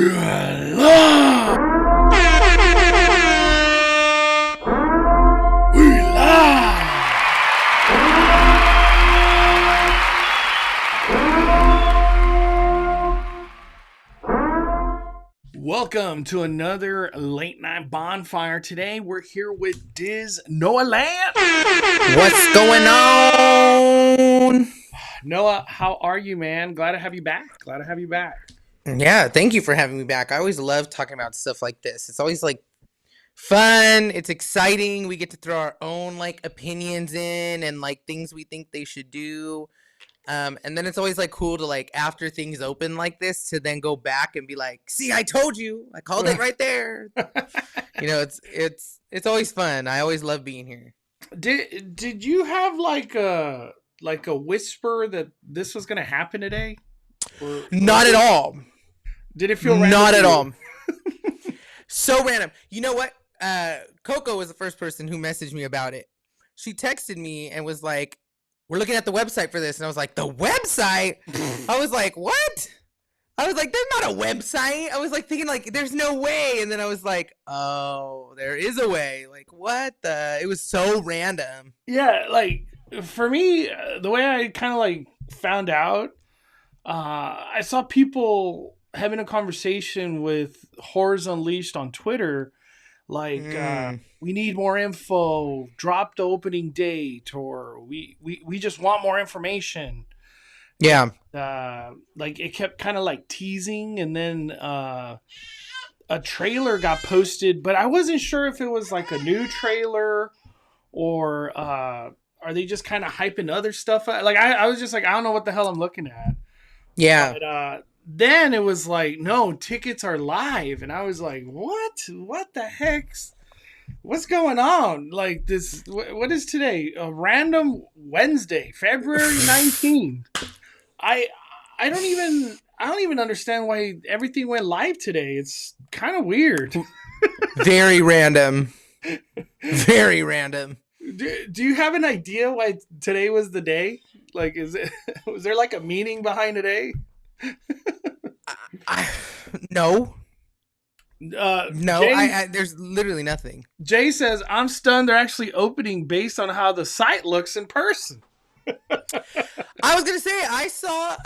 live. We live. Welcome to another late night bonfire. Today we're here with Diz Noah Lamb. What's going on? Noah, how are you, man? Glad to have you back. Yeah, thank you for having me back. I always love talking about stuff like this. It's always like fun. It's exciting. We get to throw our own like opinions in and like things we think they should do. And then it's always like cool to like after things open like this to then go back and be like, see, I told you, I called it right there. You know, it's always fun. I always love being here. Did you have like a whisper that this was gonna happen today? Not at all. Did it feel random? Not at all. So random. You know what? Coco was the first person who messaged me about it. She texted me and was like, we're looking at the website for this. And I was like, the website? I was like, what? I was like, there's not a website. I was like thinking like, there's no way. And then I was like, oh, there is a way. Like, what the? It was so random. Yeah, like for me, the way I kind of like found out, I saw people having a conversation with Horrors Unleashed on Twitter. Like, we need more info, drop the opening date, or we just want more information. Yeah. Like, it kept kind of like teasing, and then a trailer got posted, but I wasn't sure if it was like a new trailer, or are they just kind of hyping other stuff up? Like, I was just like, I don't know what the hell I'm looking at. Yeah. But, then it was like, no, tickets are live. And I was like, what? What the heck's? What's going on? Like this, what is today? A random Wednesday, February 19th. I don't even understand why everything went live today. It's kind of weird. Very random. Very random. Do you have an idea why today was the day? Like, was there like a meaning behind today? No. No. Jay, there's literally nothing. Jay says, I'm stunned they're actually opening based on how the site looks in person. I was going to say, I saw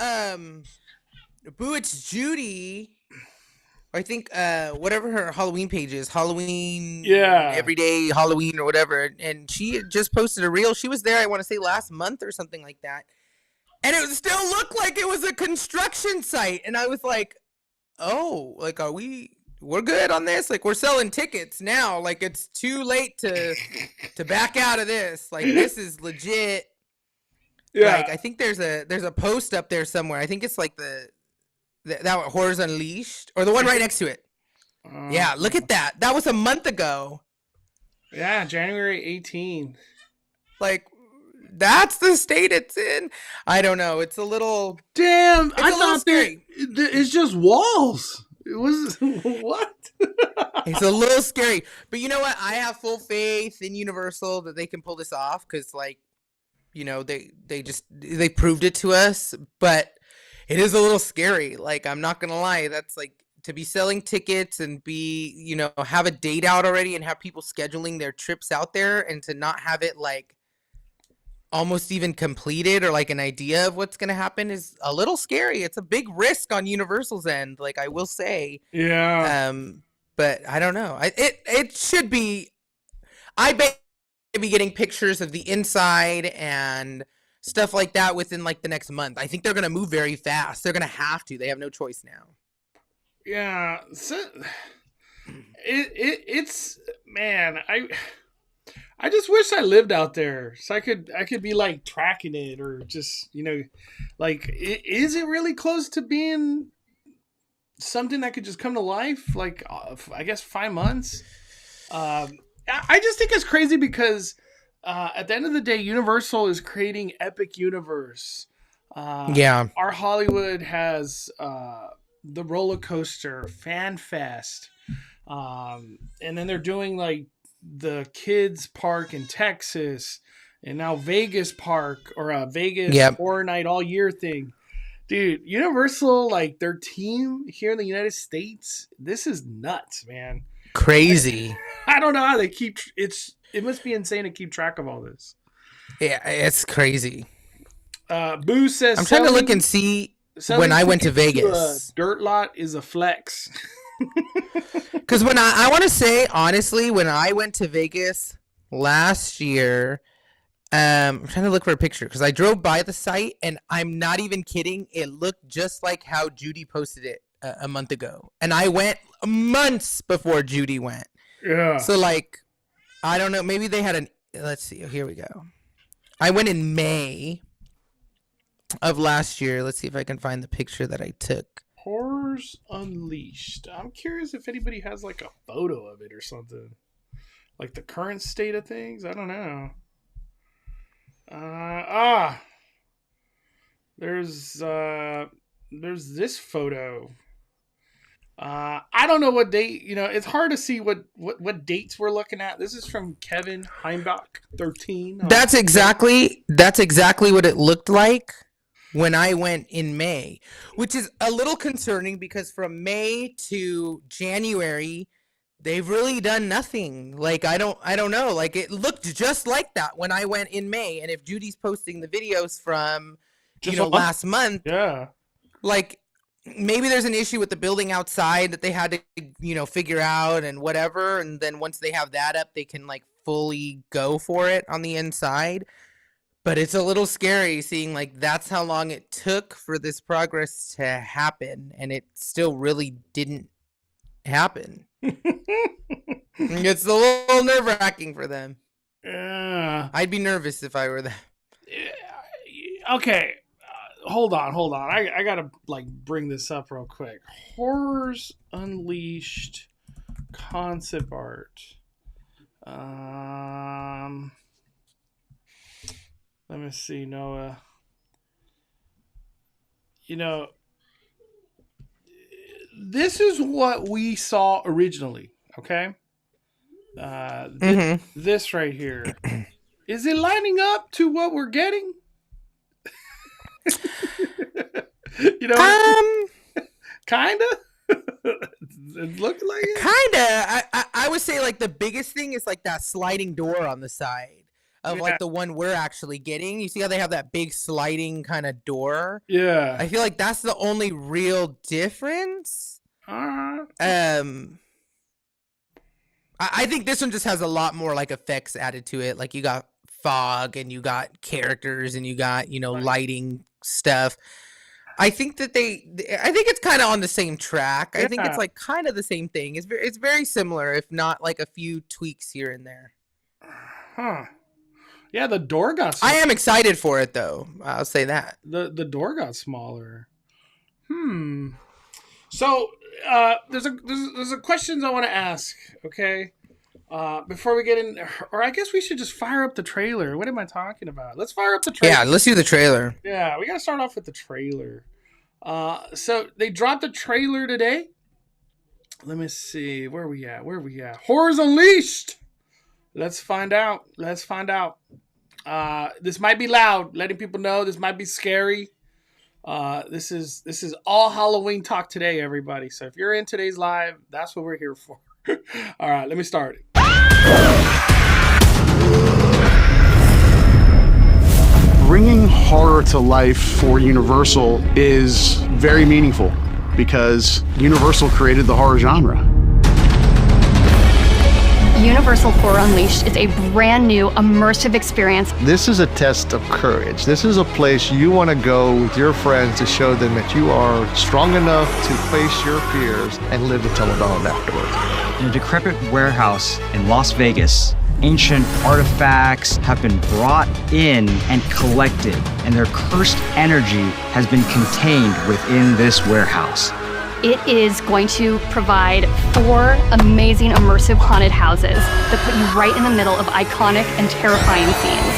Boo It's Judy, I think whatever her Halloween page is, Halloween, Everyday Halloween or whatever, and she just posted a reel. She was there, I want to say last month or something like that. And it still looked like it was a construction site. And I was like, oh, like, we're good on this? Like, we're selling tickets now. Like, it's too late to back out of this. Like, this is legit. Yeah. Like, I think there's a post up there somewhere. I think it's like that Horrors Unleashed or the one right next to it. Yeah, look at that. That was a month ago. Yeah, January 18th. Like, that's the state it's in. I don't know. It's a little... Damn, I thought scary. It's just walls. It was... What? It's a little scary. But you know what? I have full faith in Universal that they can pull this off because, like, you know, they proved it to us. But it is a little scary. Like, I'm not going to lie. That's, like, to be selling tickets and be, you know, have a date out already and have people scheduling their trips out there and to not have it, like, almost even completed or like an idea of what's going to happen is a little scary. It's a big risk on Universal's end, like I will say. Yeah. But I don't know. It should be. I bet be getting pictures of the inside and stuff like that within like the next month. I think they're going to move very fast. They're going to have to. They have no choice now. Yeah. So it's man. I just wish I lived out there so I could be like tracking it or just, you know, like, is it really close to being something that could just come to life? Like, I guess 5 months. I just think it's crazy because at the end of the day, Universal is creating Epic Universe. Our Hollywood has the roller coaster Fan Fest. And then they're doing like the kids park in Texas and now Vegas park or a Vegas 4 night all year thing. Dude, Universal, like their team here in the United States, this is nuts, man. Crazy. I don't know how they keep it must be insane to keep track of all this. Yeah, it's crazy. Boo says I'm trying to look and see when I went to Vegas. A dirt lot is a flex. Because when I want to say, honestly, when I went to Vegas last year, I'm trying to look for a picture because I drove by the site and I'm not even kidding. It looked just like how Judy posted it a month ago. And I went months before Judy went. Yeah. So, like, I don't know. Maybe they had let's see. Here we go. I went in May of last year. Let's see if I can find the picture that I took. Horrors Unleashed. I'm curious if anybody has like a photo of it or something. Like the current state of things. I don't know. There's this photo. I don't know what date. It's hard to see what dates we're looking at. This is from Kevin Heimbach, 13. That's exactly what it looked like when I went in May, which is a little concerning because from May to January, they've really done nothing. Like, I don't know. Like, it looked just like that when I went in May. And if Judy's posting the videos from, last month, yeah, like, maybe there's an issue with the building outside that they had to, figure out and whatever. And then once they have that up, they can, like, fully go for it on the inside. But it's a little scary seeing, like, that's how long it took for this progress to happen. And it still really didn't happen. It's a little nerve-wracking for them. Yeah. I'd be nervous if I were them. Okay. Hold on. I gotta, like, bring this up real quick. Horrors Unleashed concept art. Let me see, Noah. This is what we saw originally, okay? This right here. Is it lining up to what we're getting? Kinda. It looked like it. Kinda. I would say, like, the biggest thing is, like, that sliding door on the side of, like, the one we're actually getting. You see how they have that big sliding kind of door? Yeah. I feel like that's the only real difference. I think this one just has a lot more, like, effects added to it. Like, you got fog and you got characters and you got, lighting stuff. I think that I think it's kind of on the same track. I think it's, like, kind of the same thing. It's very similar, if not, like, a few tweaks here and there. Huh. Yeah, the door got smaller. I am excited for it, though. I'll say that. The door got smaller. So, there's a questions I want to ask, okay? Before we get in, or I guess we should just fire up the trailer. What am I talking about? Let's fire up the trailer. Yeah, let's do the trailer. Yeah, we got to start off with the trailer. So they dropped the trailer today. Let me see. Where are we at? Horrors Unleashed. Let's find out. This might be loud, letting people know this might be scary. This is all Halloween talk today, everybody. So if you're in today's live, that's what we're here for. All right, let me start it. Bringing horror to life for Universal is very meaningful because Universal created the horror genre. Universal Horror Unleashed is a brand new immersive experience. This is a test of courage. This is a place you want to go with your friends to show them that you are strong enough to face your fears and live to tell the dawn afterwards. In a decrepit warehouse in Las Vegas, ancient artifacts have been brought in and collected, and their cursed energy has been contained within this warehouse. It is going to provide 4 amazing immersive haunted houses that put you right in the middle of iconic and terrifying scenes.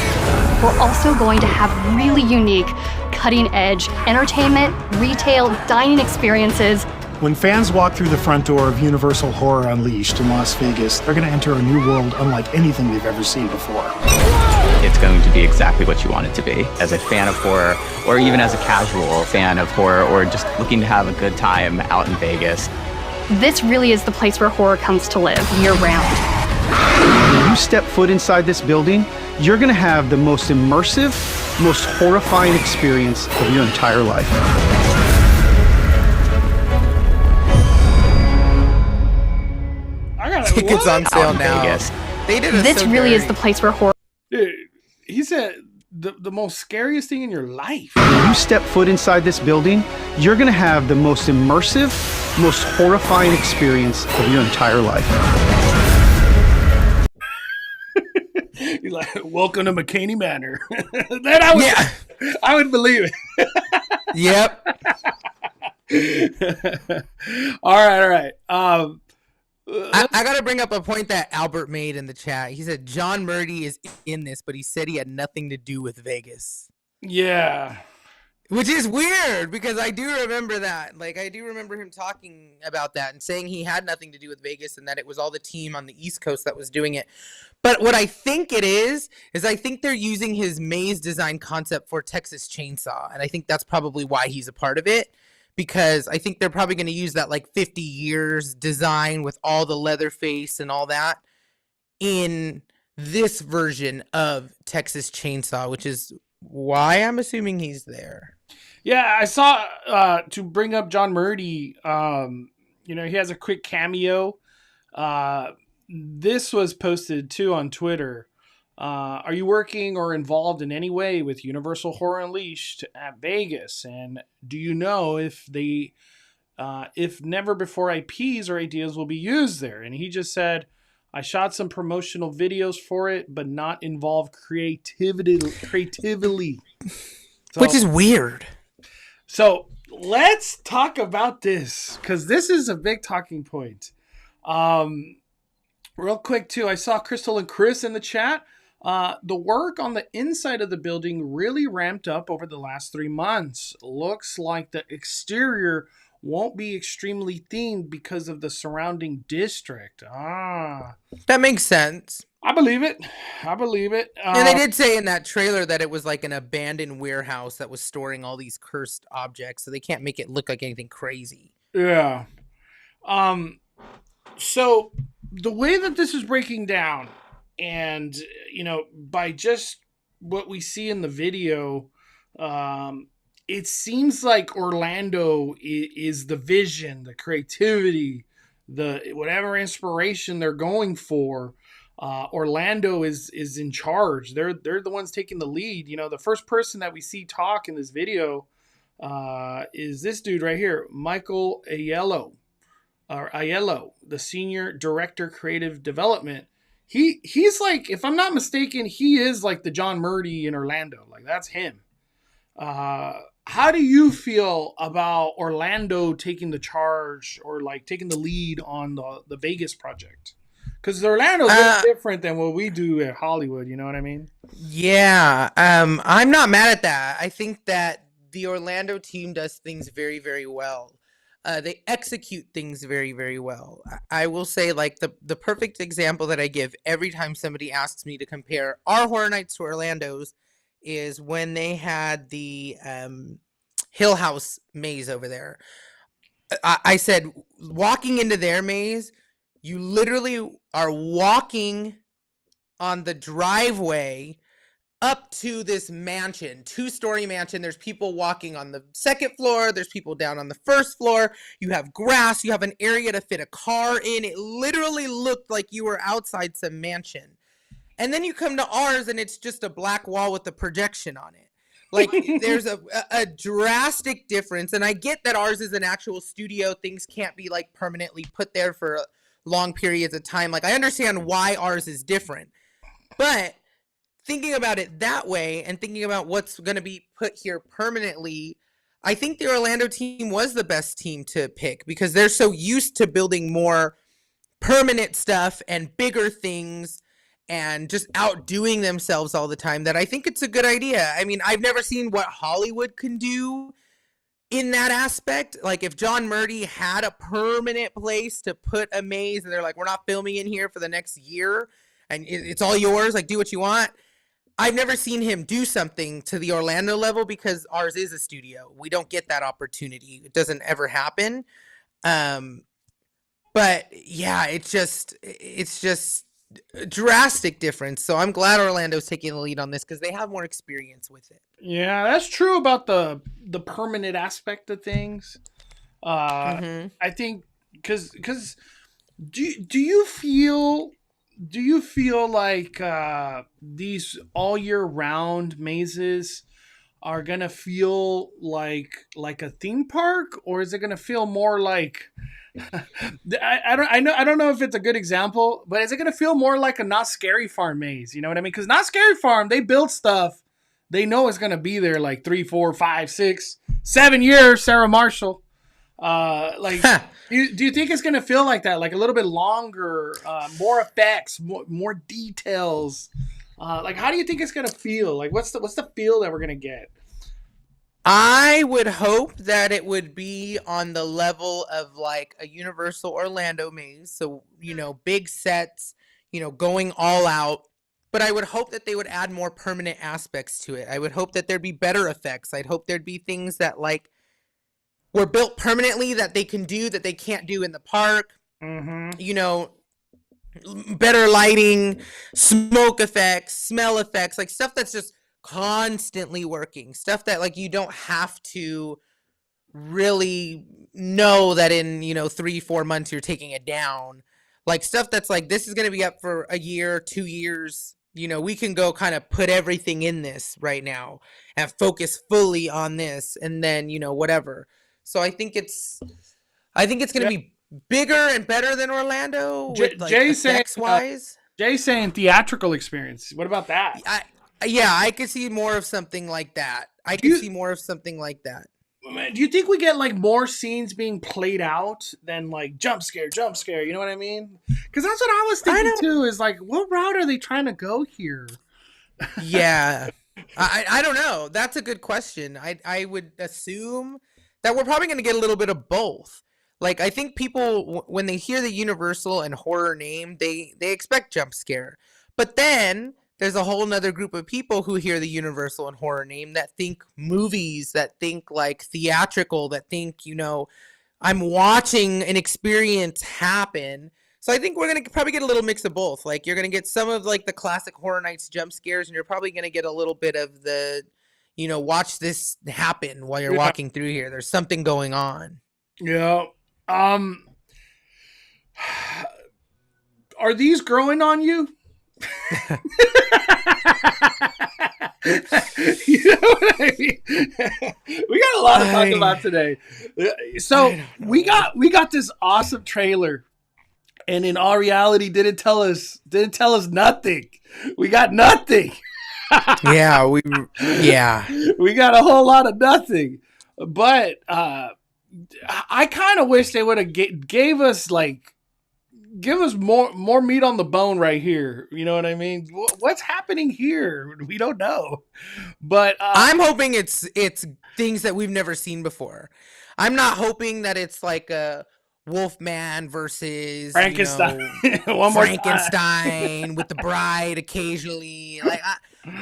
We're also going to have really unique, cutting-edge entertainment, retail, dining experiences. When fans walk through the front door of Universal Horror Unleashed in Las Vegas, they're going to enter a new world unlike anything they've ever seen before. it's going to be exactly what you want it to be. As a fan of horror, or even as a casual fan of horror, or just looking to have a good time out in Vegas. This really is the place where horror comes to live year-round. When you step foot inside this building, you're going to have the most immersive, most horrifying experience of your entire life. Tickets on sale now. Vegas. They did it. This really is the place where horror. Dude, he said the most scariest thing in your life. When you step foot inside this building, you're going to have the most immersive, most horrifying experience of your entire life. He's like, welcome to McCaney Manor. Then I would believe it. Yep. All right. I got to bring up a point that Albert made in the chat. He said John Murdy is in this, but he said he had nothing to do with Vegas. Yeah. Which is weird because I do remember that. Like, I do remember him talking about that and saying he had nothing to do with Vegas and that it was all the team on the East Coast that was doing it. But what I think it is I think they're using his maze design concept for Texas Chainsaw. And I think that's probably why he's a part of it. Because I think they're probably going to use that like 50 years design with all the leather face and all that in this version of Texas Chainsaw, which is why I'm assuming he's there. Yeah, I saw, to bring up John Murdy, he has a quick cameo. This was posted too on Twitter. Are you working or involved in any way with Universal Horror Unleashed at Vegas? And do you know if never before IPs or ideas will be used there? And he just said, I shot some promotional videos for it, but not involved creatively. So, which is weird. So let's talk about this, because this is a big talking point. Real quick too, I saw Crystal and Chris in the chat. The work on the inside of the building really ramped up over the last 3 months. Looks like the exterior won't be extremely themed because of the surrounding district. That makes sense. I believe it. And they did say in that trailer that it was like an abandoned warehouse that was storing all these cursed objects, so they can't make it look like anything crazy. Yeah. So the way that this is breaking down, and, by just what we see in the video, it seems like Orlando is the vision, the creativity, the whatever inspiration they're going for. Orlando is in charge. They're the ones taking the lead. The first person that we see talk in this video is this dude right here, Michael Aiello, the Senior Director Creative Development. He's like, if I'm not mistaken, he is like the John Murdy in Orlando. Like, that's him. How do you feel about Orlando taking the charge or like taking the lead on the Vegas project? Because Orlando's different than what we do at Hollywood. You know what I mean? Yeah. I'm not mad at that. I think that the Orlando team does things very, very well. They execute things very, very well. I will say, like, the perfect example that I give every time somebody asks me to compare our Horror Nights to Orlando's is when they had the Hill House maze over there. I said, walking into their maze, you literally are walking on the driveway up to this mansion, 2-story mansion. There's people walking on the second floor. There's people down on the first floor. You have grass. You have an area to fit a car in. It literally looked like you were outside some mansion. And then you come to ours and it's just a black wall with a projection on it. Like, there's a drastic difference. And I get that ours is an actual studio. Things can't be like permanently put there for long periods of time. Like, I understand why ours is different, but thinking about it that way and thinking about what's going to be put here permanently, I think the Orlando team was the best team to pick because they're so used to building more permanent stuff and bigger things and just outdoing themselves all the time that I think it's a good idea. I mean, I've never seen what Hollywood can do in that aspect. Like, if John Murdy had a permanent place to put a maze and they're like, we're not filming in here for the next year and it's all yours, like, do what you want. I've never seen him do something to the Orlando level because ours is a studio. We don't get that opportunity. It doesn't ever happen. But yeah, it's just a drastic difference. So I'm glad Orlando's taking the lead on this because they have more experience with it. Yeah, that's true about the permanent aspect of things. I think because do you feel like these all year round mazes are gonna feel like a theme park, or is it gonna feel more like I don't know if it's a good example, but is it gonna feel more like a Not Scary Farm maze? You know what I mean? Because Not Scary Farm, they build stuff they know it's gonna be there like 3, 4, 5, 6, 7 years. Sarah Marshall. Do you think it's gonna feel like that, like a little bit longer, more effects, more details? Like, how do you think it's gonna feel? Like, what's the feel that we're gonna get? I would hope that it would be on the level of like a Universal Orlando maze. So, big sets, going all out. But I would hope that they would add more permanent aspects to it. I would hope that there'd be better effects. I'd hope there'd be things that like were built permanently that they can do that they can't do in the park. Better lighting, smoke effects, smell effects, like stuff that's just constantly working. Stuff that like you don't have to really know that in 3-4 months you're taking it down. Like stuff that's like, this is going to be up for a year, 2 years. We can go kind of put everything in this right now and focus fully on this, and then whatever. So I think it's going to be bigger and better than Orlando. Jay saying theatrical experience. What about that? I could see more of something like that. Do you think we get like more scenes being played out than like jump scare? You know what I mean? Because that's what I was thinking too. Is like, what route are they trying to go here? Yeah, I don't know. That's a good question. I would assume that we're probably going to get a little bit of both. Like, I think people, when they hear the Universal and horror name, they expect jump scare. But then there's a whole nother group of people who hear the Universal and horror name that think movies, that think like theatrical, that think, I'm watching an experience happen. So I think we're going to probably get a little mix of both. Like, you're going to get some of like the classic Horror Nights jump scares, and you're probably going to get a little bit of the, watch this happen while you're walking through here. There's something going on. Yeah. Are these growing on you? You know what I mean? We got a lot to talk about today. So we got this awesome trailer, and in all reality, didn't tell us nothing. We got nothing. we got a whole lot of nothing. But I kind of wish they would have give us more meat on the bone right here. You know what I mean? What's happening here? We don't know. But I'm hoping it's things that we've never seen before. I'm not hoping that it's like a Wolfman versus Frankenstein. Frankenstein with the bride occasionally. Like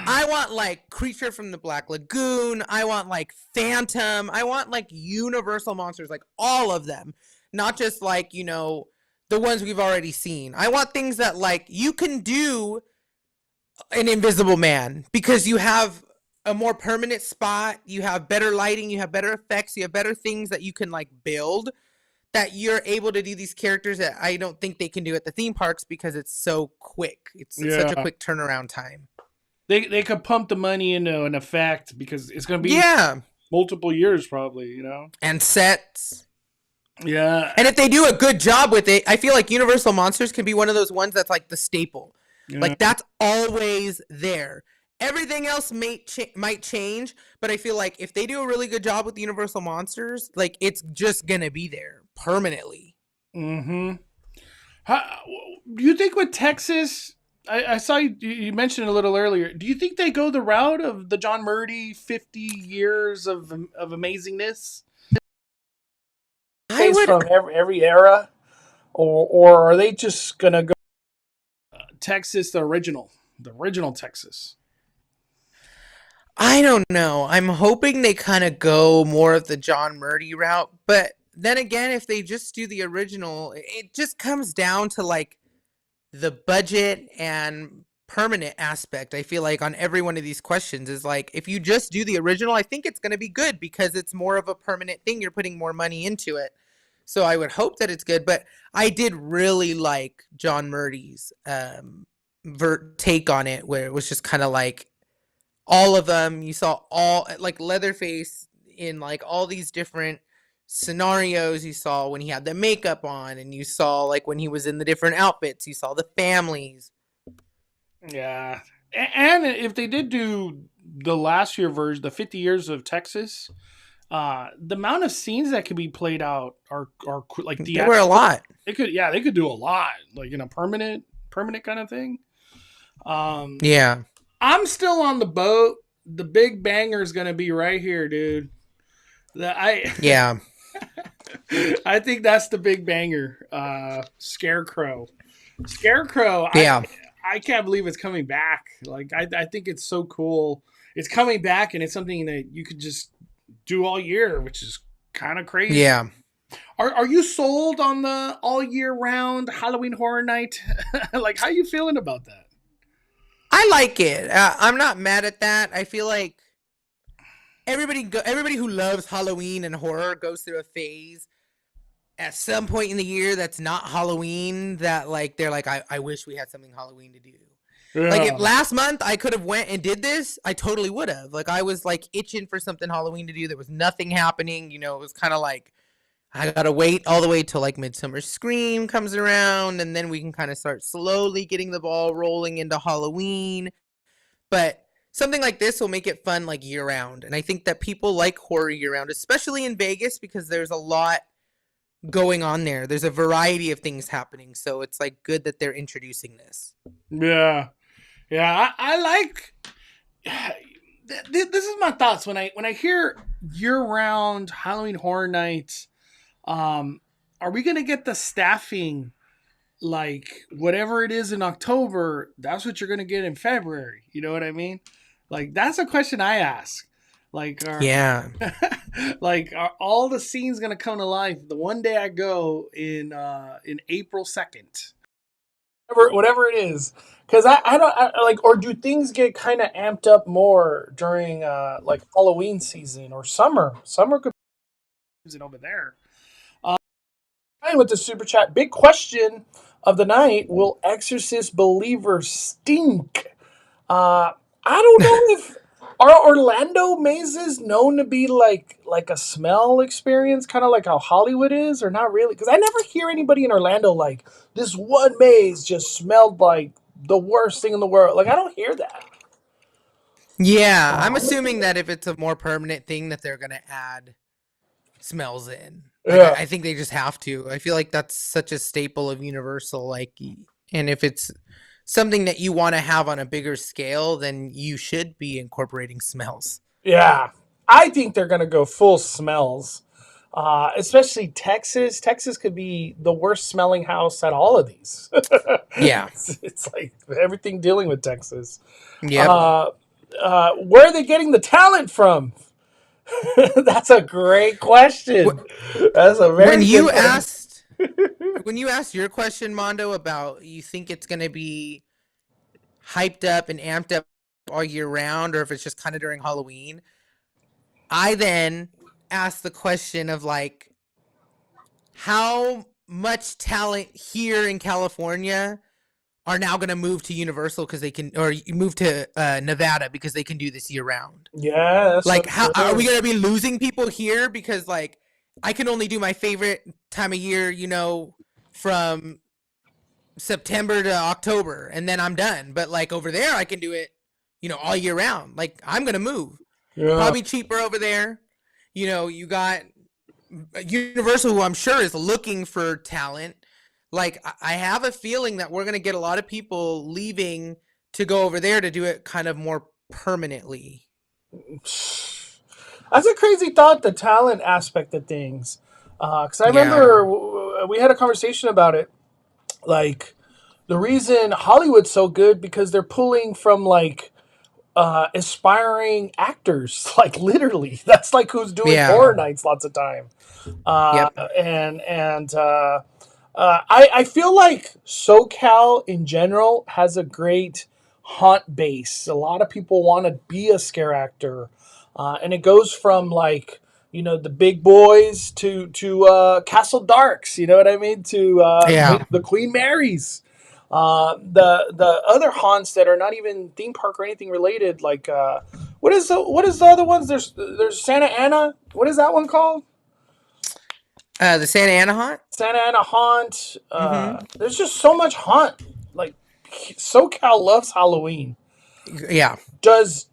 I want like Creature from the Black Lagoon. I want like Phantom. I want like Universal monsters, like all of them, not just like the ones we've already seen. I want things that like you can do an Invisible Man because you have a more permanent spot, you have better lighting, you have better effects, you have better things that you can like build, that you're able to do these characters that I don't think they can do at the theme parks because it's so quick. It's such a quick turnaround time. They could pump the money into an effect because it's going to be multiple years probably, And sets. Yeah. And if they do a good job with it, I feel like Universal Monsters can be one of those ones that's like the staple. Yeah. Like that's always there. Everything else might change, but I feel like if they do a really good job with Universal Monsters, like it's just going to be there permanently. Mm-hmm. Do you think with Texas, I saw you mentioned a little earlier, do you think they go the route of the John Murdy 50 years of amazingness? From every era, or are they just gonna go Texas, the original Texas? I don't know. I'm hoping they kind of go more of the John Murdy route, but then again, if they just do the original, it just comes down to like the budget and permanent aspect. I feel like on every one of these questions is like, if you just do the original, I think it's going to be good because it's more of a permanent thing. You're putting more money into it. So I would hope that it's good, but I did really like John Murdy's take on it, where it was just kind of like all of them. You saw all like Leatherface in like all these different scenarios. You saw when he had the makeup on, and you saw like when he was in the different outfits. You saw the families. Yeah, and if they did do the last year version, the 50 years of Texas, the amount of scenes that could be played out are like there were a lot. They could do a lot, like in a permanent kind of thing. Yeah, I'm still on the boat. The big banger is gonna be right here, dude. Yeah. I think that's the big banger. Scarecrow. Yeah. I can't believe it's coming back. Like I think it's so cool. It's coming back, and it's something that you could just do all year, which is kind of crazy. Yeah. Are you sold on the all year round Halloween Horror Night? Like, how you feeling about that? I like it. I'm not mad at that. I feel like everybody who loves Halloween and horror goes through a phase at some point in the year that's not Halloween, that like they're like, I wish we had something Halloween to do. Yeah. Like if last month I could have went and did this, I totally would have. Like I was like itching for something Halloween to do. There was nothing happening. You know, it was kind of like I gotta wait all the way till like Midsummer Scream comes around, and then we can kind of start slowly getting the ball rolling into Halloween. But something like this will make it fun like year round. And I think that people like horror year round, especially in Vegas, because there's a lot going on there. There's a variety of things happening. So it's like good that they're introducing this. Yeah. Yeah. I like, this is my thoughts when I hear year round Halloween Horror Nights. Are we going to get the staffing? Like whatever it is in October, that's what you're going to get in February. You know what I mean? Like that's a question I ask. Like, yeah, like are all the scenes going to come to life the one day I go in April 2nd, whatever it is? Because I don't like, or do things get kind of amped up more during like Halloween season or summer? Summer could be over there. With the super chat, big question of the night: will Exorcist believers stink? I don't know if are Orlando mazes known to be like a smell experience, kind of like how Hollywood is, or not really? Because I never hear anybody in Orlando like this one maze just smelled like the worst thing in the world. Like I don't hear that. Yeah, I'm assuming that if it's a more permanent thing, that they're gonna add smells in. Like, yeah. I think they just have to. I feel like that's such a staple of Universal. Like, and if it's something that you want to have on a bigger scale, then you should be incorporating smells. Yeah, I think they're gonna go full smells, especially Texas. Texas could be the worst smelling house at all of these. Yeah, it's like everything dealing with Texas. Yeah. Where are they getting the talent from? That's a great question. That's a very when you asked your question, Mondo, about you think it's going to be hyped up and amped up all year round, or if it's just kind of during Halloween, I then asked the question of like, how much talent here in California are now going to move to Universal because they can, or move to Nevada because they can do this year round. Yeah. Like, how are we going to be losing people here because like I can only do my favorite time of year, you know, from September to October, and then I'm done. But like over there, I can do it, you know, all year round. Like I'm going to move. Yeah. Probably cheaper over there. You know, you got Universal, who I'm sure is looking for talent. Like, I have a feeling that we're going to get a lot of people leaving to go over there to do it kind of more permanently. That's a crazy thought, the talent aspect of things. Because I remember we had a conversation about it. Like, the reason Hollywood's so good because they're pulling from, like, aspiring actors. Like literally, that's like who's doing Yeah. horror nights lots of time. Yep. I feel like SoCal in general has a great haunt base. A lot of people want to be a scare actor, and it goes from like the big boys to Castle Darks. You know what I mean? To Yeah. the Queen Marys. The other haunts that are not even theme park or anything related, like what is the other ones? There's Santa Ana. What is that one called? The Santa Ana haunt. Santa Ana haunt. There's just so much haunt. Like SoCal loves Halloween. Yeah. Does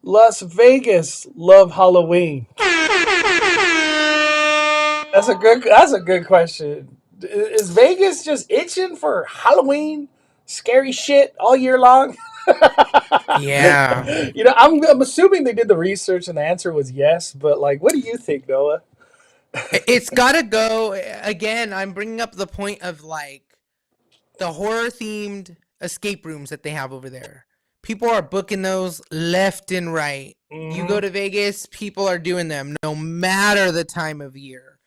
Las Vegas love Halloween? That's a good question. Is Vegas just itching for Halloween, scary shit all year long? Yeah. I'm assuming they did the research and the answer was yes. But like, what do you think, Noah? It's gotta go. Again, I'm bringing up the point of like the horror themed escape rooms that they have over there. People are booking those left and right. You go to Vegas, people are doing them no matter the time of year.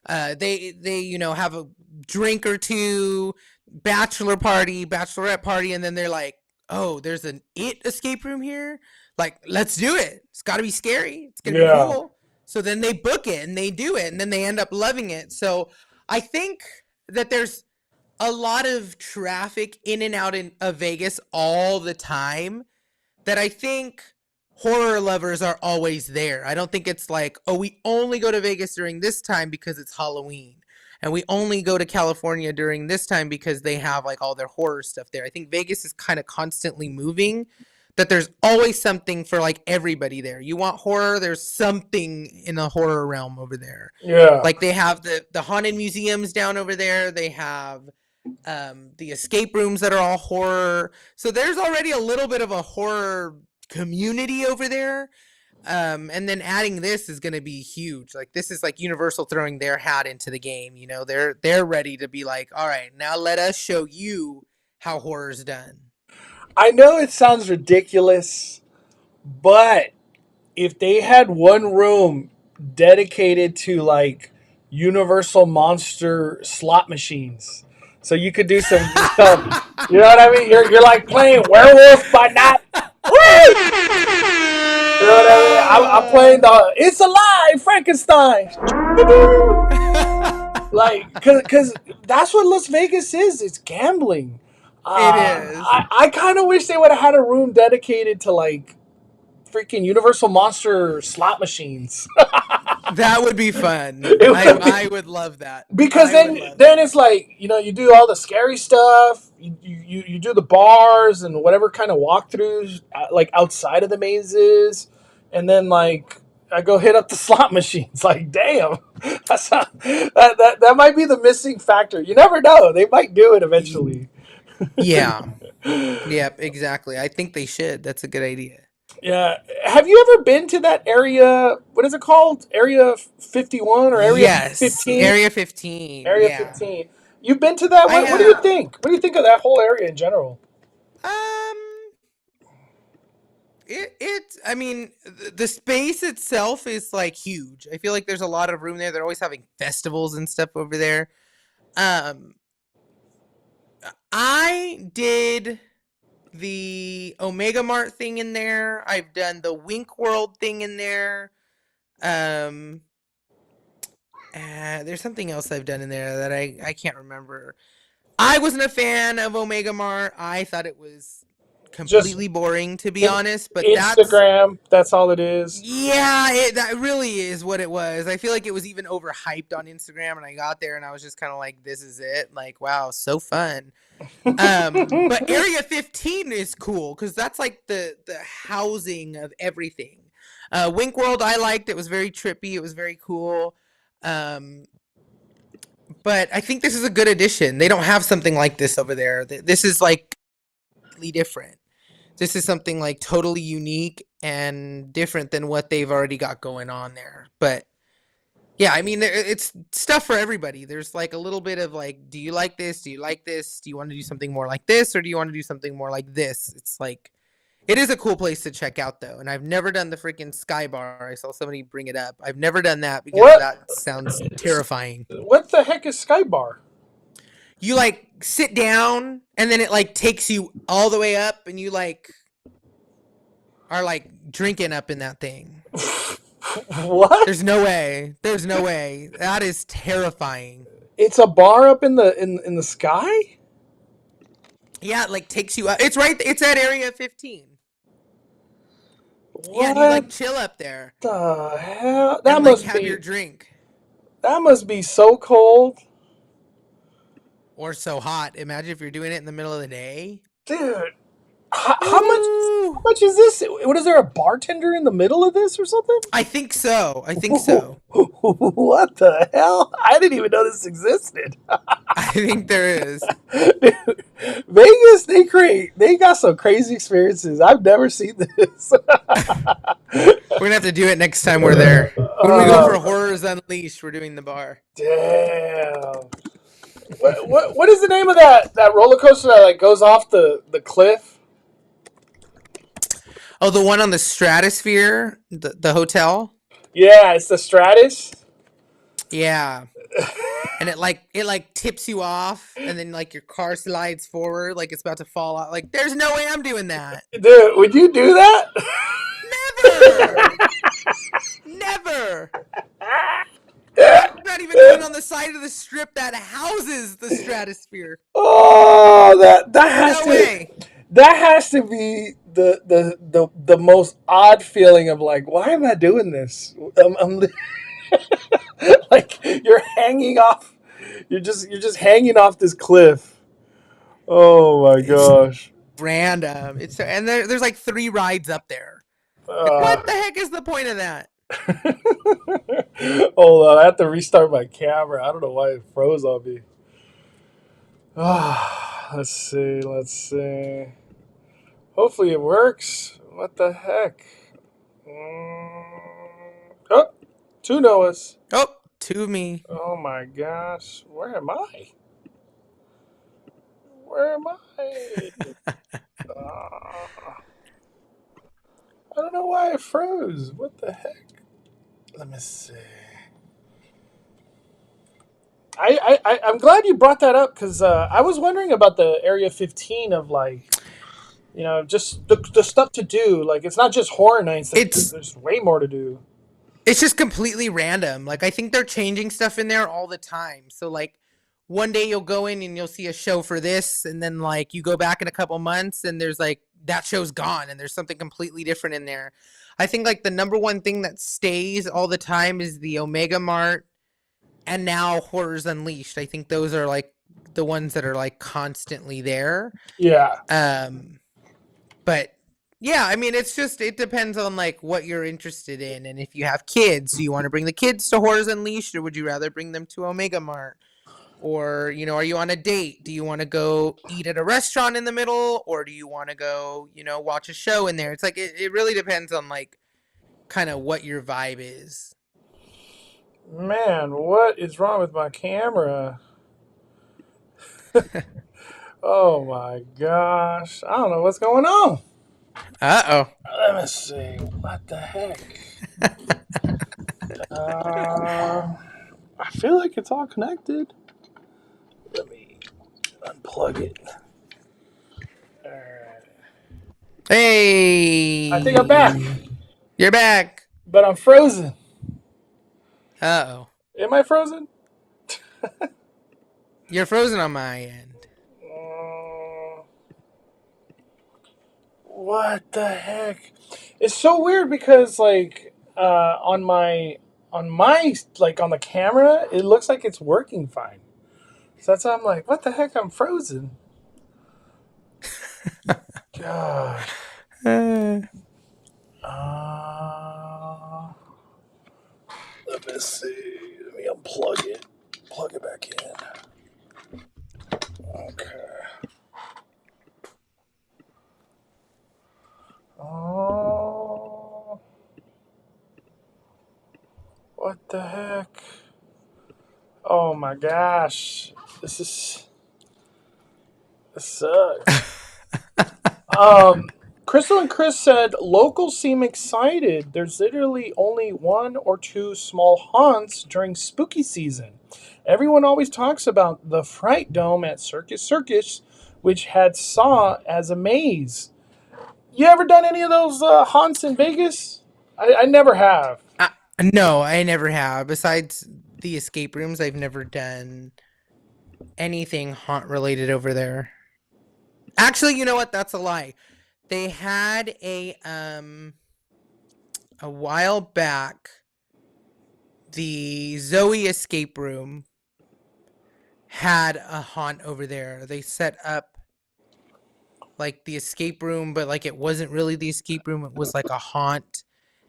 They have a drink or two, bachelorette party, and then they're like, oh, there's an escape room here? Like, let's do it. It's gotta be scary. It's gonna be cool. So then they book it and they do it and then they end up loving it. So I think that there's a lot of traffic in and out of Vegas all the time that I think horror lovers are always there. I don't think it's like, oh, we only go to Vegas during this time because it's Halloween. And we only go to California during this time because they have like all their horror stuff there. I think Vegas is kind of constantly moving, that there's always something for like everybody there. You want horror, there's something in the horror realm over there. Yeah. Like they have the haunted museums down over there. They have the escape rooms that are all horror. So there's already a little bit of a horror community over there. And then adding this is going to be huge. Like this is like Universal throwing their hat into the game. They're ready to be like, all right, now let us show you how horror's done. I know it sounds ridiculous, but if they had one room dedicated to like Universal Monster slot machines, so you could do some stuff. You know what I mean? You're like playing Werewolf by Night. Woo! You know what I mean? I'm playing It's Alive Frankenstein. Like, cause that's what Las Vegas is. It's gambling. It is. I kind of wish they would have had a room dedicated to like freaking Universal Monster slot machines. That would be fun. I would love that. Because then it's like, you do all the scary stuff. You do the bars and whatever kind of walkthroughs like outside of the mazes, and then like I go hit up the slot machines. Like, damn, that might be the missing factor. You never know; they might do it eventually. Yeah. Yep. Exactly. I think they should. That's a good idea. Yeah. Have you ever been to that area? What is it called? Area 51 or Area 15? Area 15. Area 15. You've been to that? What do you think? What do you think of that whole area in general? I mean, the space itself is like huge. I feel like there's a lot of room there. They're always having festivals and stuff over there. I did the Omega Mart thing in there. I've done the Wink World thing in there. There's something else I've done in there that I can't remember. I wasn't a fan of Omega Mart. I thought it was completely boring, to be honest. But Instagram, that's all it is. Yeah, that really is what it was. I feel like it was even overhyped on Instagram, and I got there and I was just kind of like, this is it. Like, wow, so fun. But Area 15 is cool because that's like the housing of everything. Wink World I liked. It was very trippy. It was very cool. But I think this is a good addition. They don't have something like this over there. This is like completely different. This is something like totally unique and different than what they've already got going on there. But yeah, I mean, it's stuff for everybody. There's like a little bit of like, do you like this? Do you like this? Do you want to do something more like this? Or do you want to do something more like this? It's like, It is a cool place to check out, though, and I've never done the freaking Sky Bar. I saw somebody bring it up. I've never done that because that sounds terrifying. What the heck is Sky Bar? You like sit down, and then it like takes you all the way up, and you like are like drinking up in that thing. What? There's no way. There's no way. That is terrifying. It's a bar up in the sky? Yeah, it like takes you up. It's at Area 15. What? Yeah, and you like chill up there. The hell? That and, must like, have be your drink. That must be so cold. Or so hot. Imagine if you're doing it in the middle of the day. Dude, how much is this? What is there, a bartender in the middle of this or something? I think so. What the hell? I didn't even know this existed. I think there is. Dude, Vegas, they got some crazy experiences. I've never seen this. We're gonna have to do it next time we're there. When we go for Horrors Unleashed, we're doing the bar. Damn. What is the name of that roller coaster that like goes off the cliff? Oh, the one on the Stratosphere, the hotel. Yeah, it's the Stratus. Yeah, and it like tips you off, and then like your car slides forward, like it's about to fall out. Like, there's no way I'm doing that. Dude, would you do that? Never. I'm not even going on the side of the strip that houses the Stratosphere. Oh, that has No way. That has to be the most odd feeling of like, why am I doing this? I'm like you're hanging off. You're just hanging off this cliff. Oh my gosh. Random. And there's like 3 rides up there. What the heck is the point of that? Hold on, I have to restart my camera. I don't know why it froze on me. Let's see. Hopefully it works. What the heck? Oh, 2 Noahs. Oh, 2 of me. Oh my gosh. Where am I? I don't know why it froze. What the heck? Let me see. I'm glad you brought that up because I was wondering about the Area 15 of like, you know, just the stuff to do. Like, it's not just horror nights. There's way more to do. It's just completely random. Like, I think they're changing stuff in there all the time. So, like, one day you'll go in and you'll see a show for this, and then, like, you go back in a couple months and there's, like, that show's gone and there's something completely different in there. I think, like, the number one thing that stays all the time is the Omega Mart and now Horrors Unleashed. I think those are, like, the ones that are, like, constantly there. Yeah. But yeah, I mean, it depends on like what you're interested in. And if you have kids, do you want to bring the kids to Horrors Unleashed, or would you rather bring them to Omega Mart? Or, you know, are you on a date? Do you want to go eat at a restaurant in the middle, or do you want to go, you know, watch a show in there? It's like, it really depends on like kind of what your vibe is. Man, what is wrong with my camera? Oh my gosh. I don't know what's going on. Uh-oh. Let me see. What the heck? I feel like it's all connected. Let me unplug it. Alright. Hey! I think I'm back. You're back. But I'm frozen. Uh-oh. Am I frozen? You're frozen on my end. What the heck? It's so weird because like on my like on the camera, it looks like it's working fine. So that's why I'm like, what the heck? I'm frozen. Gosh. Let me see. Let me unplug it. Plug it back in. Okay. Oh. What the heck? Oh my gosh. This sucks. Crystal and Chris said locals seem excited. There's literally only 1 or 2 small haunts during spooky season. Everyone always talks about the Fright Dome at Circus Circus, which had Saw as a maze. You ever done any of those haunts in Vegas? I never have. No, I never have. Besides the escape rooms, I've never done anything haunt related over there. Actually, you know what? That's a lie. They had a while back, the Zoe escape room had a haunt over there. They set up like the escape room, but like it wasn't really the escape room. It was like a haunt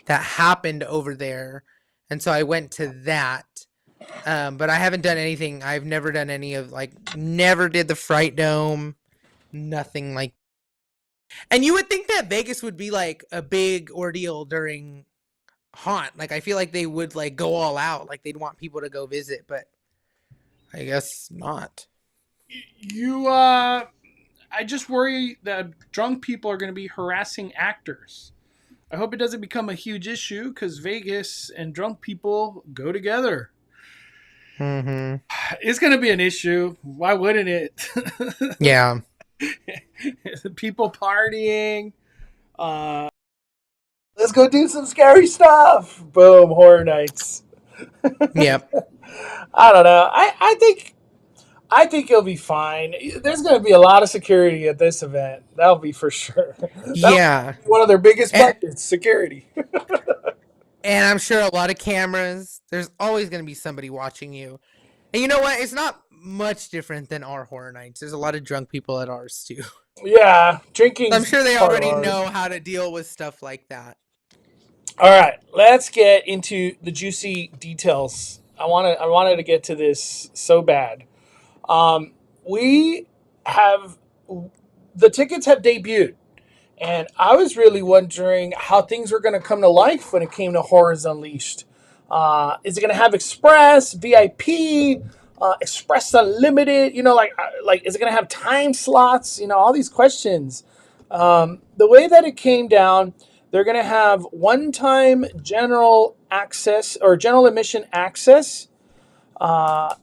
that happened over there. And so I went to that. But I haven't done anything. I've never done any of never did the Fright Dome, nothing like. And you would think that Vegas would be like a big ordeal during haunt. Like I feel like they would like go all out. Like they'd want people to go visit, but I guess not. I just worry that drunk people are going to be harassing actors. I hope it doesn't become a huge issue because Vegas and drunk people go together. Mm-hmm. It's going to be an issue. Why wouldn't it? Yeah. People partying. Let's go do some scary stuff. Boom, Horror Nights. Yep. I don't know. I think it'll be fine. There's going to be a lot of security at this event. That'll be for sure. Yeah. One of their biggest buckets, security. And I'm sure a lot of cameras. There's always going to be somebody watching you. And you know what? It's not much different than our Horror Nights. There's a lot of drunk people at ours too. Yeah, drinking. I'm sure they already know how to deal with stuff like that. All right, let's get into the juicy details. I wanted to get to this so bad. We have the tickets have debuted, and I was really wondering how things were going to come to life when it came to Horrors Unleashed. Is it going to have Express, VIP, Express Unlimited? You know, like is it going to have time slots? You know, all these questions. The way that it came down, they're going to have one-time general access or general admission access.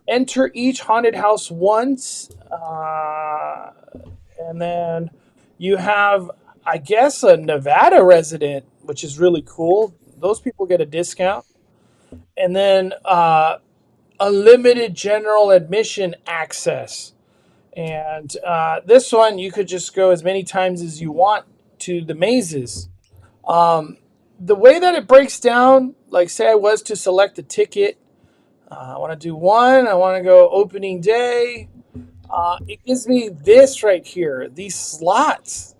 Enter each haunted house once, and then you have, I guess, a Nevada resident, which is really cool. Those people get a discount. And then unlimited general admission access. And this one, you could just go as many times as you want to the mazes. The way that it breaks down, like say I was to select a ticket, I want to do one, I want to go opening day. It gives me this right here, these slots.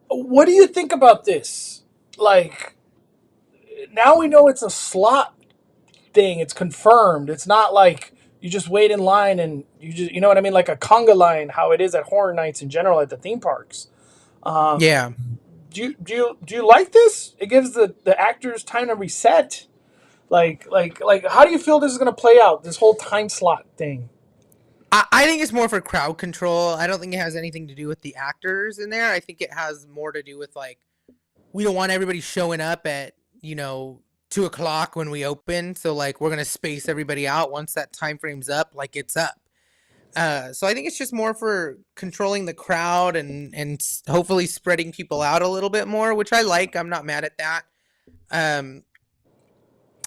What do you think about this? Like, now we know it's a slot thing. It's confirmed. It's not like you just wait in line and you know what I mean? Like a conga line, how it is at Horror Nights in general at the theme parks. Yeah. Do you like this? It gives the actors time to reset. Like, how do you feel this is going to play out, this whole time slot thing? I think it's more for crowd control. I don't think it has anything to do with the actors in there. I think it has more to do with, like, we don't want everybody showing up at, 2:00 when we open. So, like, we're going to space everybody out once that time frame's up, like, it's up. So I think it's just more for controlling the crowd and hopefully spreading people out a little bit more, which I like. I'm not mad at that.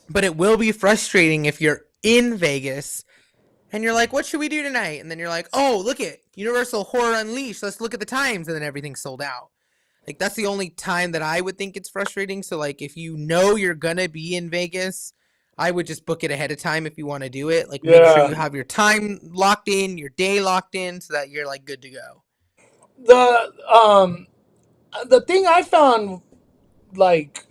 But it will be frustrating if you're in Vegas and you're like, what should we do tonight? And then you're like, oh, look at Universal Horror Unleashed. Let's look at the times. And then everything's sold out. Like, that's the only time that I would think it's frustrating. So, like, if you know you're going to be in Vegas, I would just book it ahead of time if you want to do it. Like, make sure you have your time locked in, your day locked in, so that you're, like, good to go. The thing I found, like,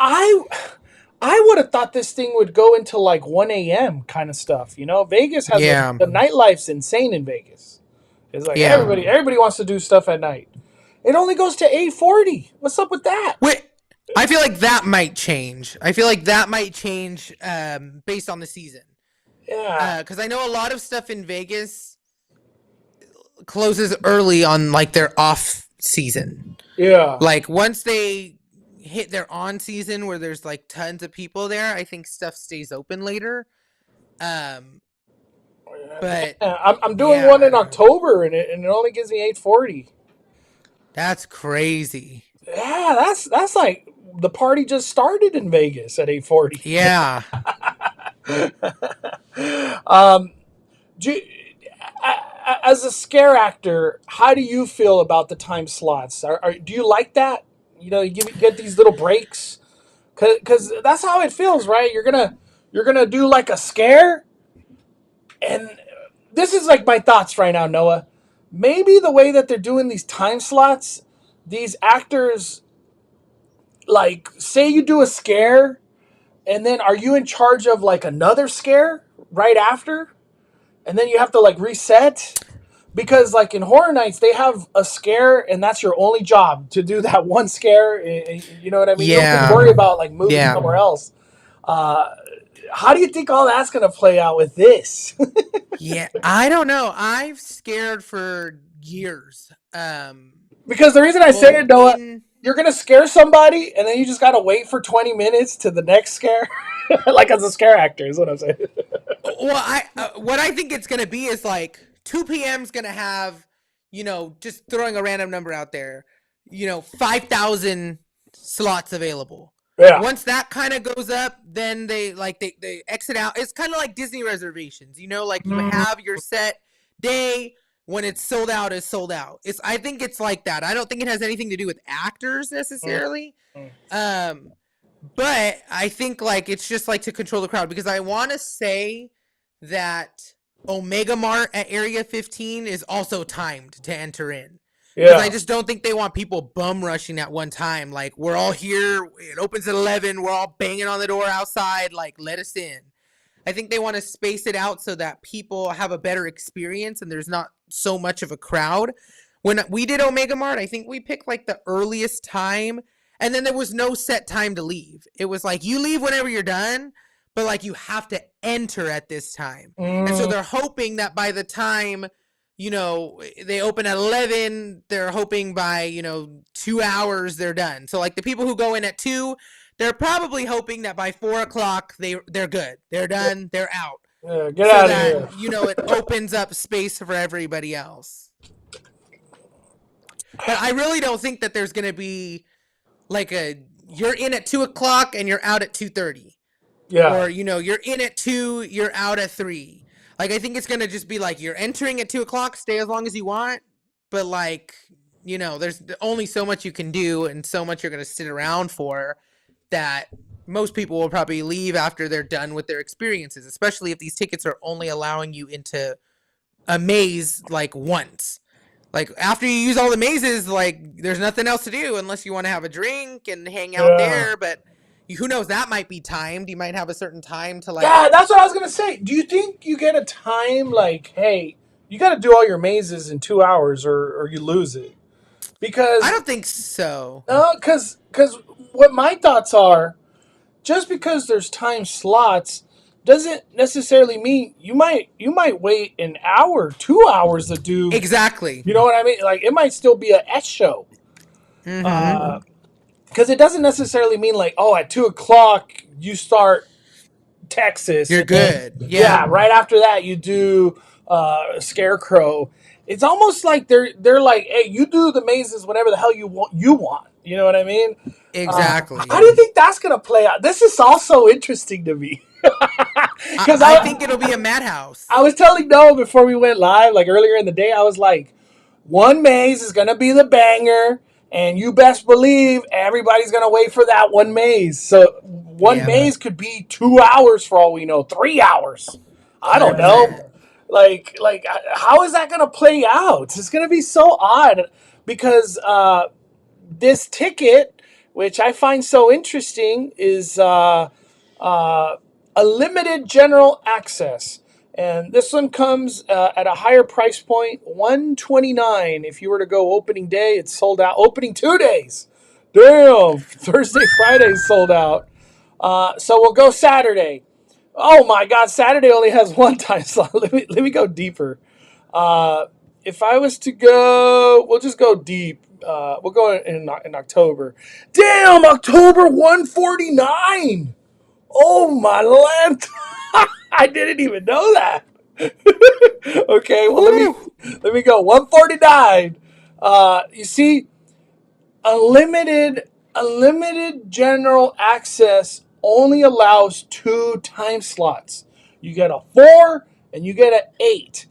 I would have thought this thing would go into like 1 a.m. kind of stuff. Vegas has the nightlife's insane in Vegas. It's like everybody wants to do stuff at night. It only goes to 8:40. What's up with that? Wait, I feel like that might change. Based on the season. Yeah. Because I know a lot of stuff in Vegas, closes early on like their off season. Yeah. Like once they hit their on season where there's like tons of people there, I think stuff stays open later. But I'm doing one in October, and it only gives me 840. That's crazy. Yeah, that's like the party just started in Vegas at 840. Yeah. As a scare actor, how do you feel about the time slots? Do you like that? You know, you get these little breaks, because that's how it feels, right? You're gonna do like a scare, and this is like my thoughts right now, Noah. Maybe the way that they're doing these time slots, these actors, like, say you do a scare, and then are you in charge of like another scare right after? And then you have to like reset? Because like in Horror Nights, they have a scare, and that's your only job, to do that one scare. You know what I mean? You don't have to worry about like moving somewhere else. How do you think all that's going to play out with this? Yeah, I don't know. I've scared for years. Because the reason I say it, Noah, you're going to scare somebody, and then you just got to wait for 20 minutes to the next scare. Like as a scare actor is what I'm saying. Well, what I think it's going to be is like 2 p.m. is going to have, just throwing a random number out there, 5,000 slots available. Yeah. Once that kind of goes up, then they exit out. It's kind of like Disney reservations, like you have your set day. When it's sold out, is sold out. I think it's like that. I don't think it has anything to do with actors necessarily. But I think like it's just like to control the crowd, because I want to say that Omega Mart at Area 15 is also timed to enter in. Because I just don't think they want people bum rushing at one time. Like, we're all here. It opens at 11. We're all banging on the door outside. Like, let us in. I think they want to space it out so that people have a better experience and there's not so much of a crowd. When we did Omega Mart, I think we picked like the earliest time, and then there was no set time to leave. It was like, you leave whenever you're done, but like you have to enter at this time. And so they're hoping that by the time, they open at 11, they're hoping by, 2 hours they're done. So like the people who go in at 2, they're probably hoping that by 4 o'clock they're good. They're done. They're out. Yeah, get out of here. It opens up space for everybody else. But I really don't think that there's going to be like you're in at 2 o'clock and you're out at 2:30. Yeah. Or, you're in at 2, you're out at 3. Like, I think it's going to just be like, you're entering at 2 o'clock, stay as long as you want. But like, there's only so much you can do and so much you're going to sit around for, that most people will probably leave after they're done with their experiences, especially if these tickets are only allowing you into a maze like once. Like, after you use all the mazes, like, there's nothing else to do unless you want to have a drink and hang out there. But who knows, that might be timed. You might have a certain time to like... Yeah, that's what I was going to say. Do you think you get a time like, hey, you got to do all your mazes in 2 hours or you lose it? Because... I don't think so. No, because what my thoughts are, just because there's time slots doesn't necessarily mean you might wait an hour, 2 hours to do... Exactly. You know what I mean? Like, it might still be a S show. Because it doesn't necessarily mean like, oh, at 2 o'clock you start Texas. You're good. Then, yeah. Right after that you do Scarecrow. It's almost like they're like, hey, you do the mazes whenever the hell you want. You know what I mean? Exactly. How do you think that's gonna play out? This is also interesting to me. Because I think it'll be a madhouse. I was telling Noah before we went live, like earlier in the day, I was like, one maze is gonna be the banger. And you best believe everybody's going to wait for that one maze. So one maze could be 2 hours for all we know, 3 hours. I don't know. Like how is that going to play out? It's going to be so odd because this ticket, which I find so interesting, is a limited general access. And this one comes at a higher price point, $129. If you were to go opening day, it's sold out. Opening 2 days. Damn. Thursday, Friday is sold out. So we'll go Saturday. Oh my God, Saturday only has one time slot. Let me go deeper. if I was to go, we'll just go deep. We'll go in October. Damn, October 149. Oh my land! I didn't even know that. Okay, well let me go 149. You see, unlimited general access only allows 2 time slots. You get a 4 and you get an 8.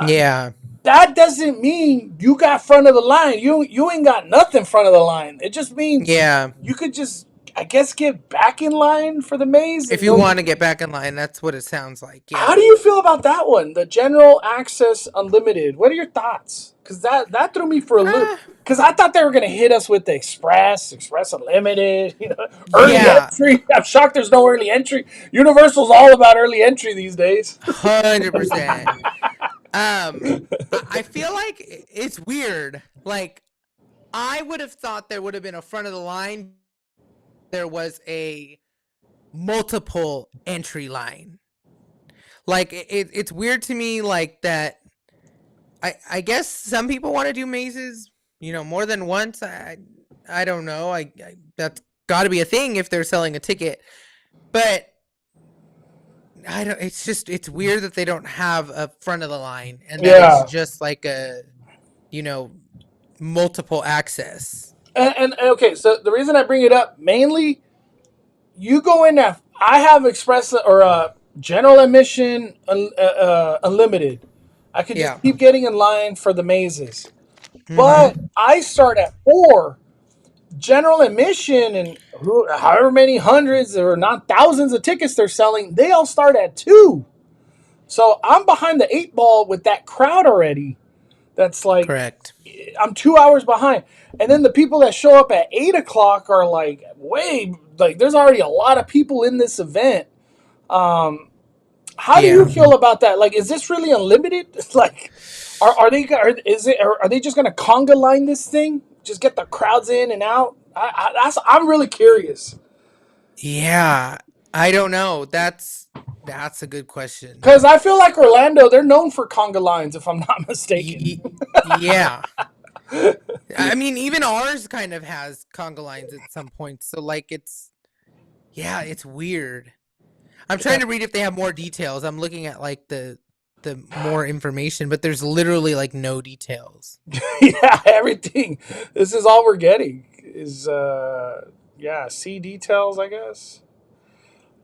Yeah. That doesn't mean you got front of the line. You ain't got nothing front of the line. It just means you could just, I guess, get back in line for the maze. If you want to get back in line, that's what it sounds like. Yeah. How do you feel about that one? The general access unlimited. What are your thoughts? Because that threw me for a loop. Because I thought they were going to hit us with the Express Unlimited, early entry. I'm shocked there's no early entry. Universal's all about early entry these days. 100%. I feel like it's weird. Like, I would have thought there would have been a front of the line. There was a multiple entry line. Like, it's weird to me, like, that. I guess some people want to do mazes, more than once. I don't know. I that's got to be a thing if they're selling a ticket. But I don't. It's weird that they don't have a front of the line, and that it's just like a, multiple access. And okay, so the reason I bring it up mainly, you go in there. I have express or general admission unlimited. I could just keep getting in line for the mazes, but I start at 4. General admission and however many hundreds or not thousands of tickets they're selling, they all start at 2. So I'm behind the 8 ball with that crowd already. That's like, correct. I'm 2 hours behind. And then the people that show up at 8 o'clock are like, there's already a lot of people in this event. How do you feel about that? Like, is this really unlimited? Like, are they just going to conga line this thing? Just get the crowds in and out? I'm really curious. Yeah, I don't know. That's a good question. Because I feel like Orlando, they're known for conga lines, if I'm not mistaken. Yeah. I mean, even ours kind of has conga lines at some point. So, like, it's weird. I'm trying to read if they have more details. I'm looking at, like, the more information, but there's literally, like, no details. Yeah, everything. This is all we're getting is, see details, I guess.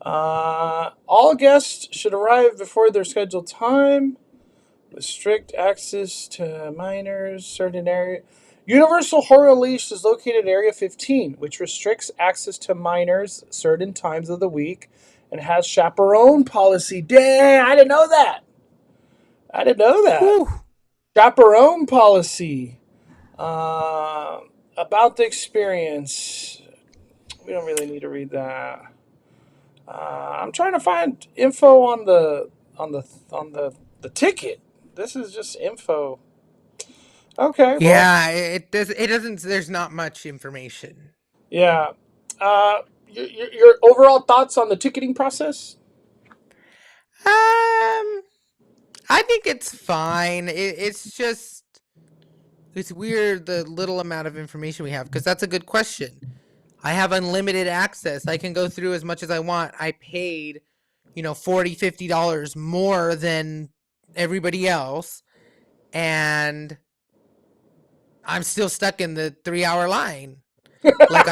All guests should arrive before their scheduled time with strict access to minors, certain area. Universal Horror Unleashed is located at Area 15, which restricts access to minors certain times of the week and has chaperone policy. Dang, I didn't know that. Whew. Chaperone policy. About the experience. We don't really need to read that. I'm trying to find info on the ticket. This is just info. Okay. Yeah, it doesn't. There's not much information. Yeah. Your overall thoughts on the ticketing process? I think it's fine. It's just, it's weird the little amount of information we have, because that's a good question. I have unlimited access. I can go through as much as I want. I paid, $40, $50 more than everybody else, and I'm still stuck in the 3-hour line. Like,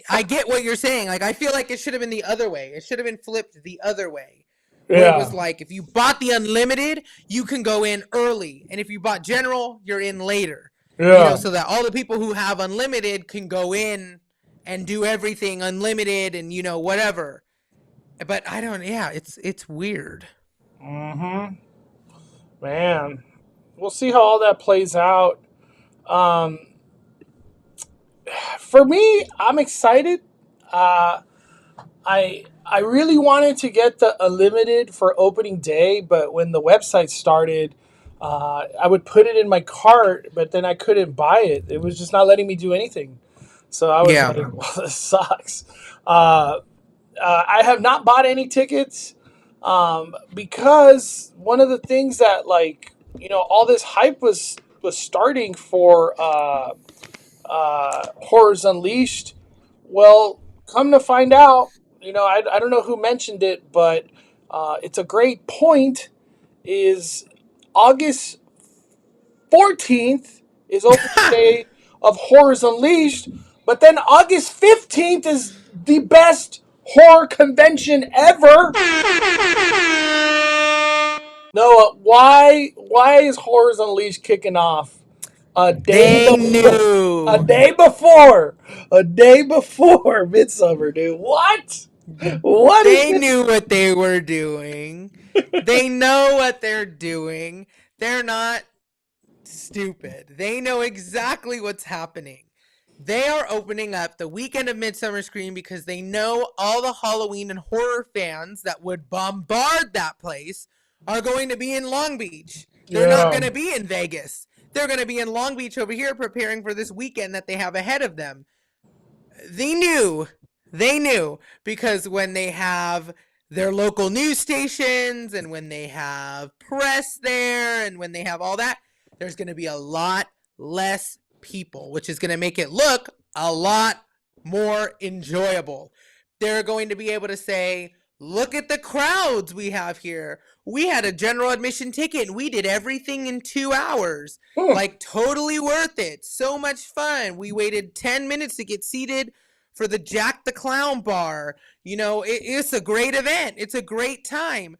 I get what you're saying. Like, I feel like it should have been the other way. It should have been flipped the other way. Where it was like, if you bought the unlimited, you can go in early. And if you bought general, you're in later. Yeah. So that all the people who have unlimited can go in and do everything unlimited and, whatever. But I don't, it's weird. Mm-hmm. Man. We'll see how all that plays out. For me, I'm excited. I really wanted to get the unlimited for opening day, but when the website started, I would put it in my cart, but then I couldn't buy it. It was just not letting me do anything. So I was like, well, this sucks. I have not bought any tickets because one of the things that, like, all this hype was starting for Horrors Unleashed. Well, come to find out, I don't know who mentioned it, but it's a great point. Is August 14th is opening day of Horrors Unleashed, but then August 15th is the best horror convention ever. Noah, why is Horrors Unleashed kicking off a day They before? A knew. day before. A day before Midsummer, dude. What? What is They this? knew what they were doing. They know what they're doing. They're not stupid. They know exactly what's happening. They are opening up the weekend of Midsummer Scream because they know all the Halloween and horror fans that would bombard that place are going to be in Long Beach. They're not going to be in Vegas. They're going to be in Long Beach over here preparing for this weekend that they have ahead of them. They knew because when they have their local news stations and when they have press there and when they have all that, there's going to be a lot less people, which is going to make it look a lot more enjoyable. They're going to be able to say, look at the crowds we have here. We had a general admission ticket and we did everything in 2 hours. Like, totally worth it. So much fun. We waited 10 minutes to get seated for the Jack the Clown bar. It's a great event. It's a great time.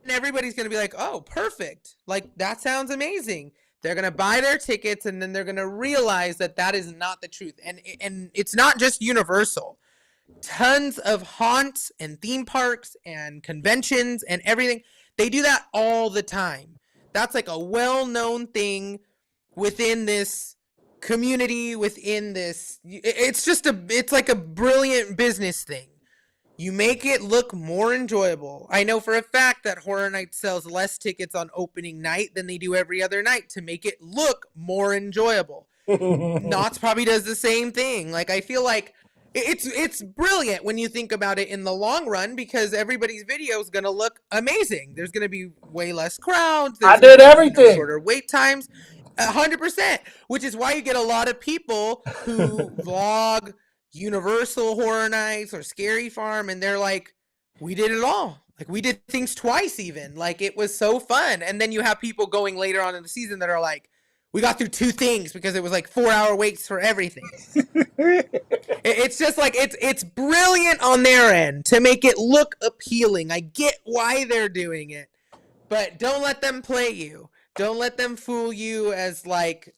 And everybody's going to be like, oh, perfect. Like, that sounds amazing. They're going to buy their tickets and then they're going to realize that that is not the truth. And it's not just Universal. Tons of haunts and theme parks and conventions and everything. They do that all the time. That's like a well-known thing within this community, within this. It's like a brilliant business thing. You make it look more enjoyable. I know for a fact that Horror Nights sells less tickets on opening night than they do every other night to make it look more enjoyable. Knott's probably does the same thing. Like, I feel like it's brilliant when you think about it in the long run because everybody's video is going to look amazing. There's going to be way less crowds. I did everything. Shorter wait times. 100%, which is why you get a lot of people who vlog Universal Horror Nights or Scary Farm, and they're like, we did it all. Like, we did things twice even. Like, it was so fun. And then you have people going later on in the season that are like, we got through 2 things because it was like 4-hour waits for everything. It's just like, it's brilliant on their end to make it look appealing. I get why they're doing it, but don't let them play you. Don't let them fool you as like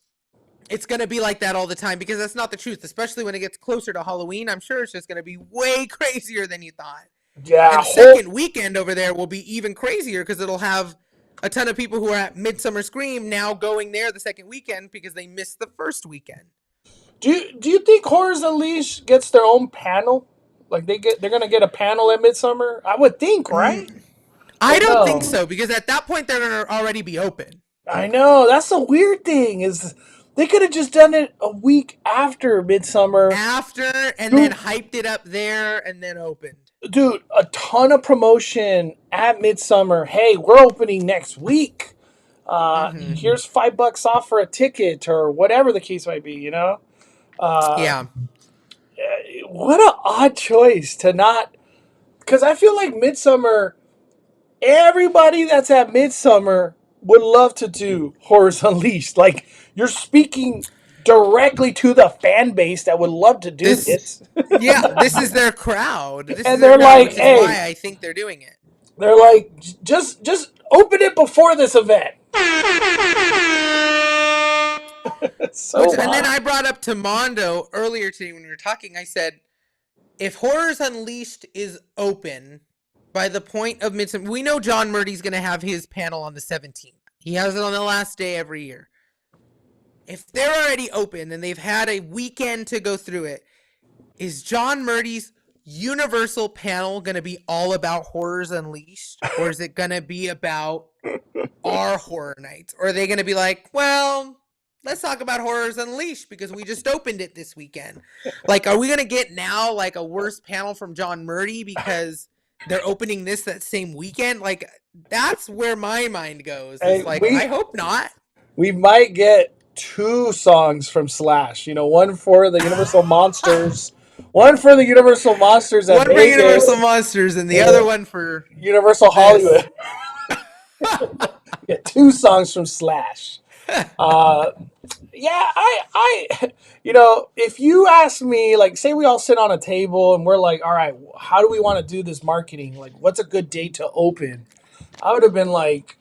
it's going to be like that all the time because that's not the truth, especially when it gets closer to Halloween. I'm sure it's just going to be way crazier than you thought. Yeah. And second weekend over there will be even crazier because it'll have a ton of people who are at Midsummer Scream now going there the second weekend because they missed the first weekend. Do you think Horrors Unleashed gets their own panel? Like they're going to get a panel at Midsummer? I would think, right? I don't think so because at that point they're going to already be open. I know. That's the weird thing is they could have just done it a week after Midsummer. Then hyped it up there and then opened. Dude, a ton of promotion at Midsummer. Hey, we're opening next week. Here's $5 off for a ticket or whatever the case might be, Yeah. What an odd choice to not... Because I feel like Midsummer, everybody that's at Midsummer would love to do Horrors Unleashed. Like, you're speaking directly to the fan base that would love to do this. Yeah, this is their crowd. They're like, hey, why I think they're doing it. They're like, just open it before this event. And then I brought up to Mondo earlier today when we were talking, I said, if Horrors Unleashed is open by the point of Midsummer, we know John Murdy's going to have his panel on the 17th. He has it on the last day every year. If they're already open and they've had a weekend to go through it, is John Murdy's Universal panel going to be all about Horrors Unleashed? Or is it going to be about our horror nights? Or are they going to be like, well, let's talk about Horrors Unleashed because we just opened it this weekend. Like, are we going to get now like a worse panel from John Murdy because they're opening that same weekend. Like, that's where my mind goes. Hey, It's like, I hope not. We might get 2 songs from Slash. You know, one for the Universal Monsters, one for the Universal Monsters at One for Vegas, Universal Monsters and the other one for Universal Hollywood. Get 2 songs from Slash. Yeah, if you ask me, like, say we all sit on a table and we're like, all right, how do we want to do this marketing? Like, what's a good date to open? I would have been like,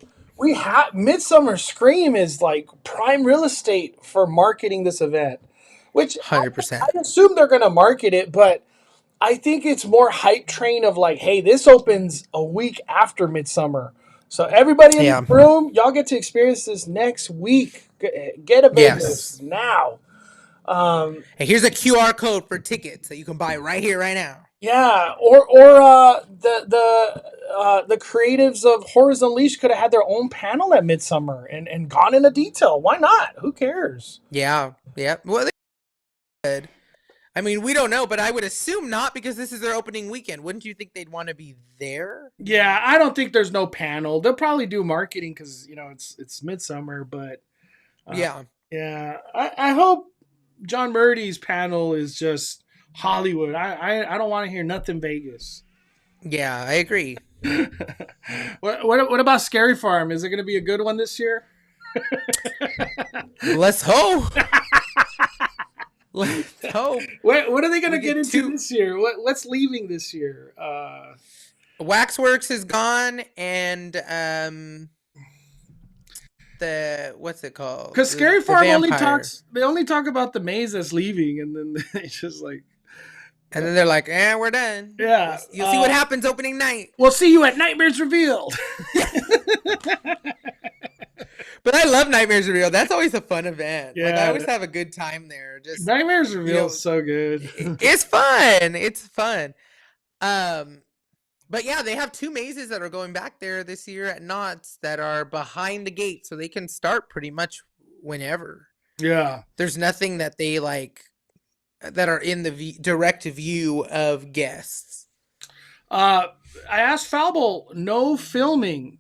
Midsummer Scream is like prime real estate for marketing this event, which 100%. I assume they're going to market it, but I think it's more hype train of like, hey, this opens a week after Midsummer. So everybody in the room, y'all get to experience this next week. Get a Vegas now. And here's a QR code for tickets that you can buy right here, right now. Yeah, or the creatives of Horrors Unleashed could have had their own panel at Midsummer and gone into detail. Why not? Who cares? Yeah. Well, they could. I mean, we don't know, but I would assume not, because this is their opening weekend. Wouldn't you think they'd want to be there? Yeah, I don't think there's no panel. They'll probably do marketing because it's Midsummer, but yeah. I hope John Murdy's panel is just Hollywood. I don't want to hear nothing Vegas. Yeah, I agree. What about Scary Farm? Is it going to be a good one this year? Let's hope. Let's hope. What are they going to get into this year? What's leaving this year? Waxworks is gone, and what's it called? Because Scary Farm only talk about the maze that's leaving, and then it's just like, and then they're like, we're done. Yeah, you'll see what happens opening night. We'll see you at Nightmares Revealed. But I love Nightmares Revealed. That's always a fun event. Yeah, like, I always have a good time there. Just Nightmares Revealed is so good. It's fun. It's fun. But yeah, they have 2 mazes that are going back there this year at Knott's that are behind the gate, so they can start pretty much whenever. Yeah. There's nothing that they like that are in the direct view of guests. I asked Falble, no filming.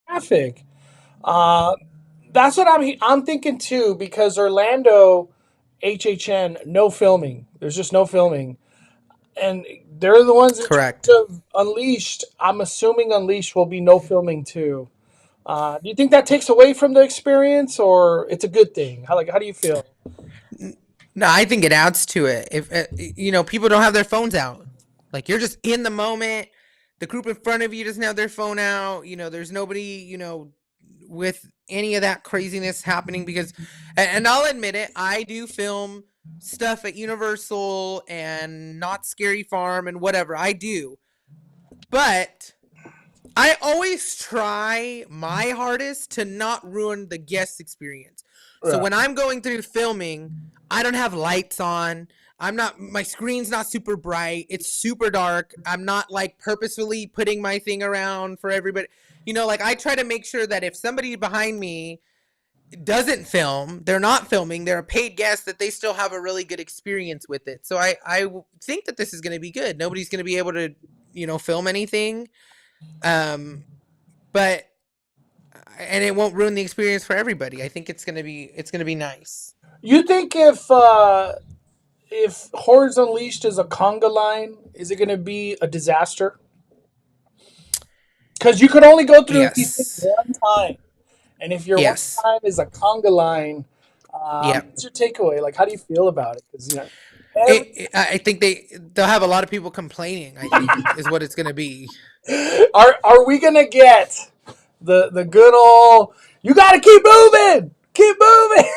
Traffic. That's what I'm thinking too, because Orlando, HHN, no filming. There's just no filming. And they're the ones that correct. Unleashed. I'm assuming Unleashed will be no filming too. Do you think that takes away from the experience, or it's a good thing? How do you feel? No, I think it adds to it. If people don't have their phones out, like, you're just in the moment. The group in front of you doesn't have their phone out. There's nobody, with any of that craziness happening, because, and I'll admit it, I do film stuff at Universal and not Scary Farm and whatever. I do. But I always try my hardest to not ruin the guest experience. Right. So when I'm going through filming, I don't have lights on. My screen's not super bright. It's super dark. I'm not like purposefully putting my thing around for everybody. I try to make sure that if somebody behind me doesn't film, they're not filming, they're a paid guest, that they still have a really good experience with it. So I think that this is going to be good. Nobody's going to be able to, film anything. But it won't ruin the experience for everybody. I think it's going to be nice. You think if Horrors Unleashed is a conga line, is it going to be a disaster? Because you could only go through these things one time. And if your one time is a conga line, what's your takeaway? Like, how do you feel about it? Because I think they'll have a lot of people complaining, I think, is what it's going to be. Are we going to get the good old, you got to keep moving! Keep moving!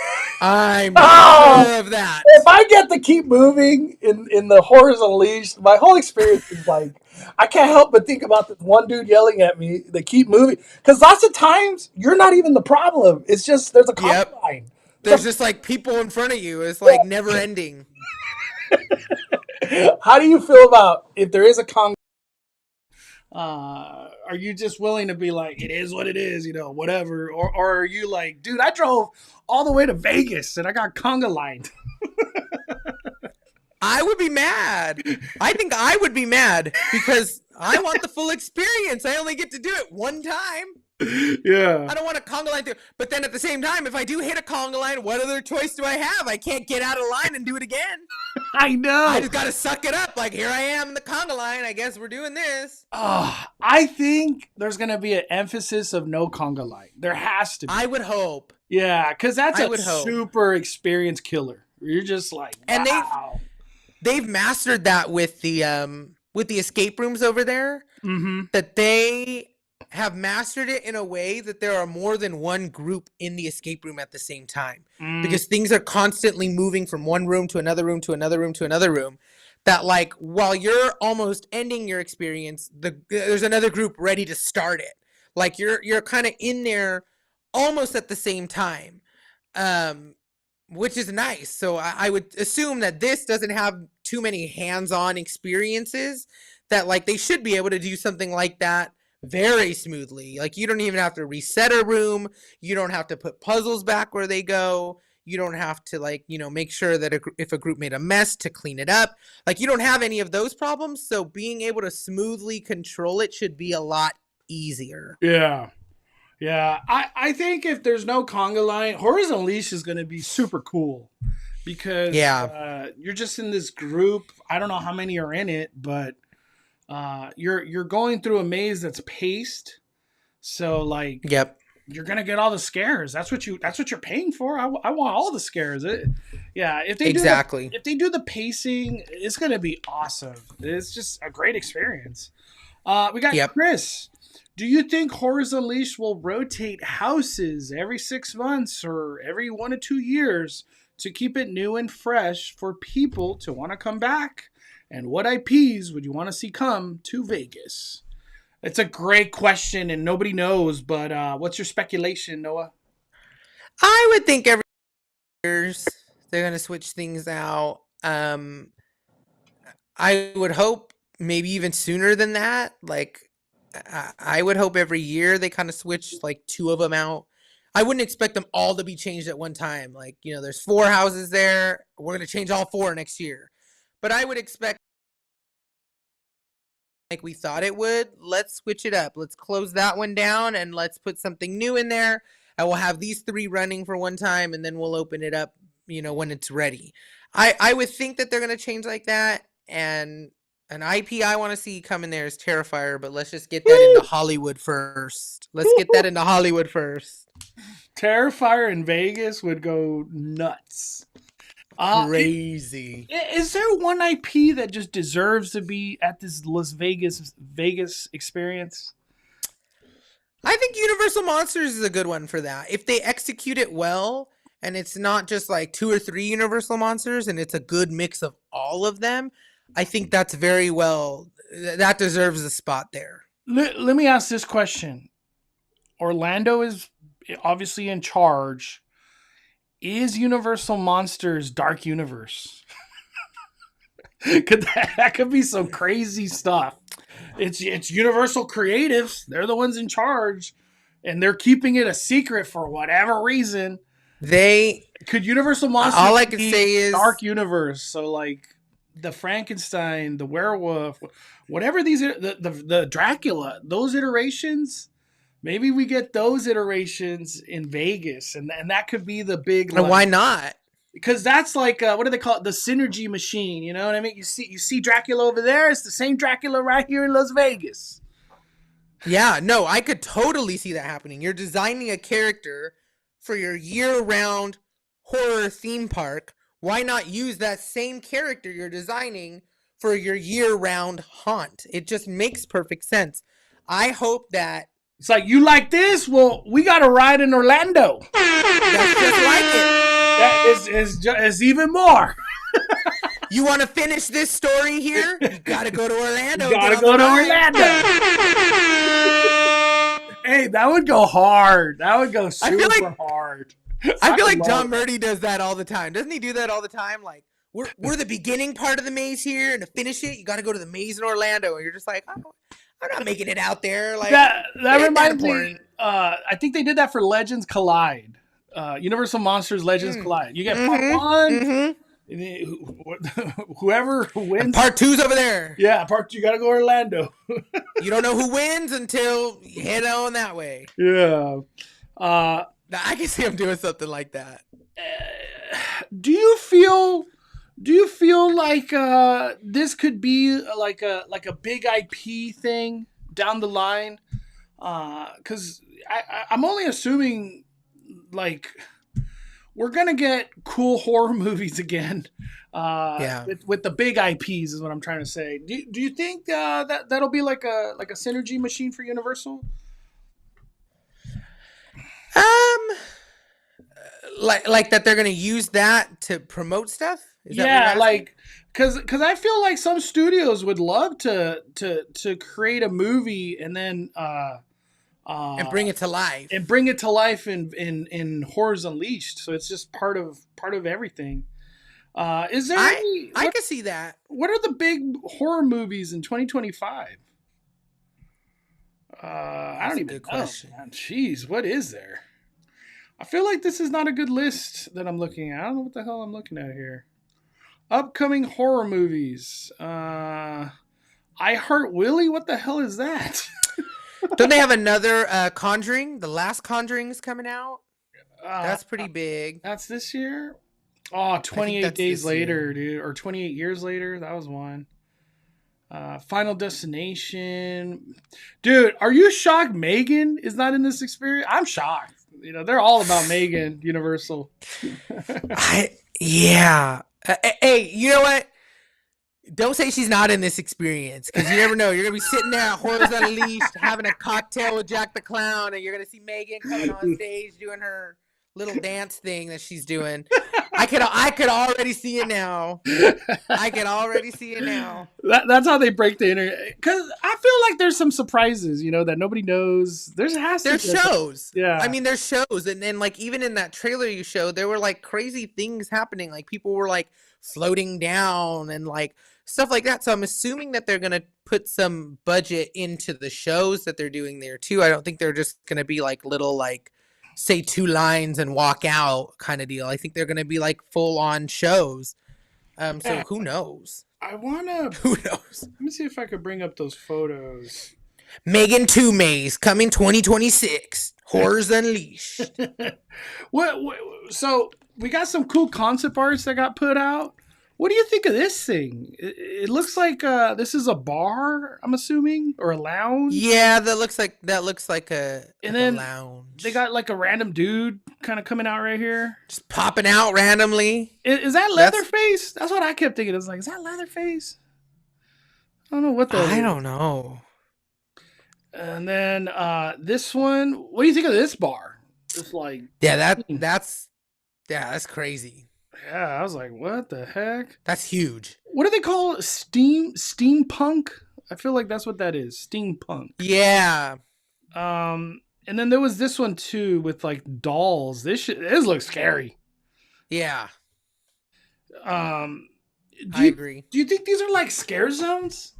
I love that. If I get to keep moving in the Horrors Unleashed, my whole experience is like, I can't help but think about this one dude yelling at me, they keep moving. Because lots of times, you're not even the problem. It's just, there's a conga line. There's just like people in front of you. It's like never ending. How do you feel about if there is a conga? Are you just willing to be like, it is what it is, whatever? Or are you like, dude, I drove all the way to Vegas and I got conga lined? I would be mad. I think I would be mad because I want the full experience. I only get to do it one time. Yeah. I don't want a conga line too. But then at the same time, if I do hit a conga line, what other choice do I have? I can't get out of line and do it again. I know. I just got to suck it up. Like, here I am in the conga line. I guess we're doing this. I think there's going to be an emphasis of no conga line. There has to be. I would hope. Yeah, because that's I a would hope. super experience killer. You're just like, wow. And they've mastered that with the escape rooms over there. Mm-hmm. That they have mastered it in a way that there are more than one group in the escape room at the same time. Because things are constantly moving from one room to another room to another room to another room. That, like, while you're almost ending your experience, there's another group ready to start it. Like, you're kind of in there almost at the same time, which is nice. So I would assume that this doesn't have too many hands-on experiences, that, like, they should be able to do something like that very smoothly. Like, you don't even have to reset a room. You don't have to put puzzles back where they go. You don't have to, like, you know, make sure that if a group made a mess to clean it up. Like, you don't have any of those problems. So being able to smoothly control it should be a lot easier. Yeah. Yeah. I think if there's no conga line, Horrors Unleashed is going to be super cool because you're just in this group. I don't know how many are in it, but you're going through a maze that's paced, so like you're gonna get all the scares. That's what you're paying for. I want all the scares. If they do the pacing, it's gonna be awesome. It's just a great experience. We got Chris. Do you think Horrors Unleashed will rotate houses every 6 months or every 1 to 2 years to keep it new and fresh for people to want to come back? And what IPs would you want to see come to Vegas? It's a great question, and nobody knows, but what's your speculation, Noah? I would think every years they're going to switch things out. I would hope maybe even sooner than that. Like, I would hope every year they kind of switch, like, 2 of them out. I wouldn't expect them all to be changed at one time. Like, you know, there's 4 houses there. We're going to change all 4 next year. But I would expect, like we thought it would, let's switch it up. Let's close that one down and let's put something new in there. And we'll have these 3 running for one time and then we'll open it up, you know, when it's ready. I would think that they're going to change like that. And an IP I want to see come in there is Terrifier, but let's just get that into Hollywood first. Terrifier in Vegas would go nuts. Crazy. Is there one IP that just deserves to be at this Las Vegas experience? I think Universal Monsters is a good one for that. If they execute it well, and it's not just like 2 or 3 Universal Monsters, and it's a good mix of all of them, I think that's very well, that deserves a spot there. Let me ask this question. Orlando is obviously in charge. Is Universal Monsters Dark Universe? That could be some crazy stuff. It's Universal Creatives. They're the ones in charge, and they're keeping it a secret for whatever reason. Could Universal Monsters all I can say is Dark Universe. So like the Frankenstein, the werewolf, whatever these are, the Dracula, those iterations. Maybe we get those iterations in Vegas, and that could be the big. And why not? Because that's like what do they call it? The synergy machine. You know what I mean? You see Dracula over there. It's the same Dracula right here in Las Vegas. Yeah, no, I could totally see that happening. You're designing a character for your year-round horror theme park. Why not use that same character you're designing for your year-round haunt? It just makes perfect sense. I hope that. It's like, you like this? Well, we got a ride in Orlando. That's just like it. That is even more. You want to finish this story here? You got to go to Orlando. You got to go to Orlando. Hey, that would go hard. That would go super hard. I feel like John Murdy does that all the time. Doesn't he do that all the time? Like, we're the beginning part of the maze here, and to finish it, you got to go to the maze in Orlando. And you're just like, I'm not making it out there. Like that reminds me. I think they did that for Legends Collide. Universal Monsters Legends Collide. You get part 1. Whoever wins. And part 2's over there. Yeah, part 2. You got to go Orlando. You don't know who wins until you head on that way. Yeah. Now, I can see him doing something like that. Do you feel like this could be like a big IP thing down the line? Because I'm only assuming like we're gonna get cool horror movies again. With the big IPs is what I'm trying to say. Do you think that'll be like a synergy machine for Universal? Like that they're gonna use that to promote stuff? Is that Yeah, like because I feel like some studios would love to create a movie and then and bring it to life. And bring it to life in Horrors Unleashed. So it's just part of everything. Is there I can see that. What are the big horror movies in 2025? I don't even know. Question. Man. Jeez, what is there? I feel like this is not a good list that I'm looking at. I don't know what the hell I'm looking at here. Upcoming horror movies. I Heart Willie? What the hell is that? Don't they have another Conjuring? The last Conjuring is coming out. That's pretty big. That's this year? Oh, 28 days later, dude. Or 28 years later. That was one. Final Destination. Dude, are you shocked Megan is not in this experience? I'm shocked. You know, they're all about Megan, Universal. Yeah. Hey, you know what? Don't say she's not in this experience, because you never know. You're going to be sitting there at Horrors Unleashed having a cocktail with Jack the Clown, and you're going to see Megan coming on stage doing her little dance thing that she's doing. I could already see it now. That's how they break the internet. Because I feel like there's some surprises, you know, that nobody knows. There's shows. Yeah. I mean, there's shows. And then, like, even in that trailer you showed, there were, like, crazy things happening. Like, people were, like, floating down and, like, stuff like that. So I'm assuming that they're going to put some budget into the shows that they're doing there, too. I don't think they're just going to be, like, little, like, say 2 lines and walk out kind of deal. I think they're going to be like full on shows. So who knows? Who knows? Let me see if I could bring up those photos. Megan 2 Maze coming 2026. Horrors Unleashed. So we got some cool concept arts that got put out. What do you think of this thing? It looks like this is a bar, I'm assuming, or a lounge. Yeah, that looks like a lounge. They got like a random dude kind of coming out right here, just popping out randomly. Is that Leatherface? That's what I kept thinking. It's like, is that Leatherface? I don't know what I don't know. And then this one. What do you think of this bar? Just like that's crazy. Yeah, I was like, what the heck? That's huge. What do they call it? Steampunk? I feel like that's what that is. Steampunk. Yeah. And then there was this one too with like dolls. This looks scary. Yeah. I agree. Do you think these are like scare zones?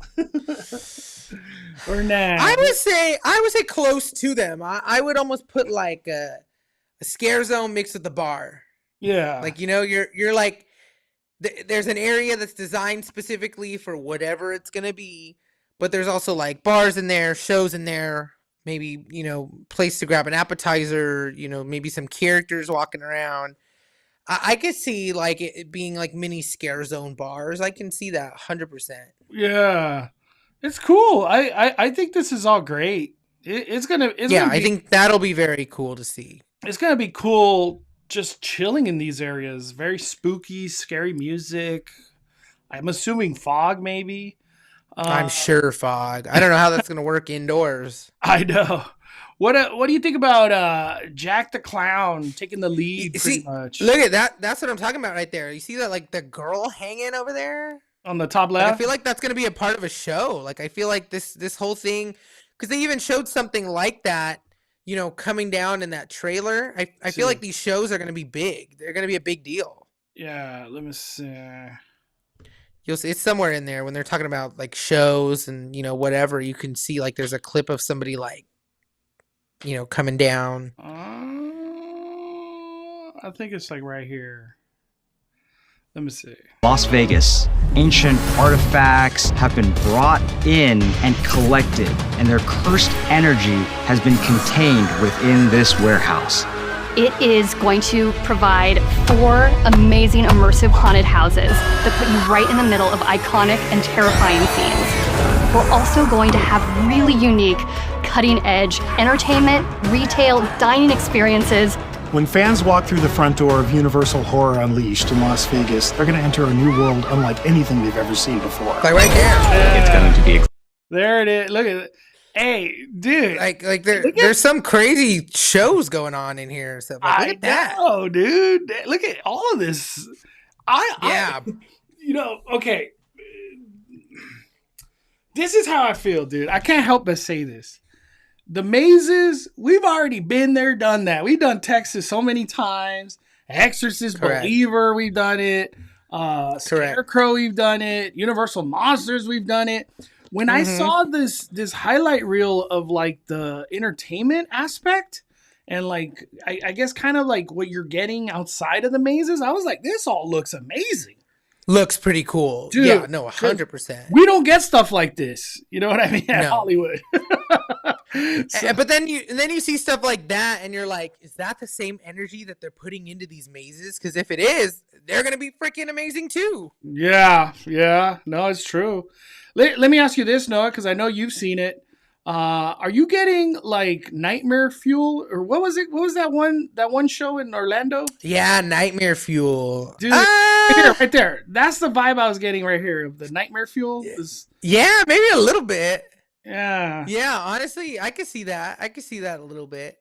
Or nah? I would say close to them. I would almost put like a scare zone mixed with the bar. Yeah. Like, you know, you're like, there's an area that's designed specifically for whatever it's going to be, but there's also like bars in there, shows in there, maybe, you know, place to grab an appetizer, you know, maybe some characters walking around. I could see like it being like mini scare zone bars. I can see that 100%. Yeah. It's cool. I think this is all great. It's gonna be, I think that'll be very cool to see. It's going to be cool just chilling in these areas. Very spooky, scary music. I'm assuming fog, maybe. I'm sure fog. I don't know how that's going to work indoors. I know. What do you think about Jack the Clown taking the lead pretty much? Look at that. That's what I'm talking about right there. You see that, like, the girl hanging over there? On the top left? Like, I feel like that's going to be a part of a show. Like, I feel like this whole thing, because they even showed something like that, you know, coming down in that trailer. I feel like these shows are going to be big. They're going to be a big deal. Yeah, let me see. You'll see it's somewhere in there when they're talking about like shows and, you know, whatever. You can see like there's a clip of somebody like, you know, coming down. I think it's like right here. Let me see. Las Vegas, ancient artifacts have been brought in and collected, and their cursed energy has been contained within this warehouse. It is going to provide 4 amazing immersive haunted houses that put you right in the middle of iconic and terrifying scenes. We're also going to have really unique, cutting-edge entertainment, retail, dining experiences. When fans walk through the front door of Universal Horror Unleashed in Las Vegas, they're going to enter a new world unlike anything they've ever seen before. Like right there. It's going to be There it is. Look at it. Hey, dude. Like there's some crazy shows going on in here. So like, look at that. Oh, dude. Look at all of this. Okay. This is how I feel, dude. I can't help but say this. The mazes, we've already been there, done that. We've done Texas so many times. Exorcist Believer, we've done it. Scarecrow, we've done it. Universal Monsters, we've done it. When I saw this highlight reel of like the entertainment aspect and like I guess kind of like what you're getting outside of the mazes, I was like, this all looks amazing. Looks pretty cool. Dude, yeah, no, 100%. We don't get stuff like this. You know what I mean? At Hollywood. But then you see stuff like that and you're like, is that the same energy that they're putting into these mazes? Because if it is, they're going to be freaking amazing too. Yeah. No, it's true. Let me ask you this, Noah, because I know you've seen it. Are you getting like Nightmare Fuel or what was it? What was that one show in Orlando? Yeah, Nightmare Fuel. Dude, right there. That's the vibe I was getting right here of the Nightmare Fuel. Yeah, maybe a little bit. Yeah. Yeah, honestly, I could see that. I could see that a little bit.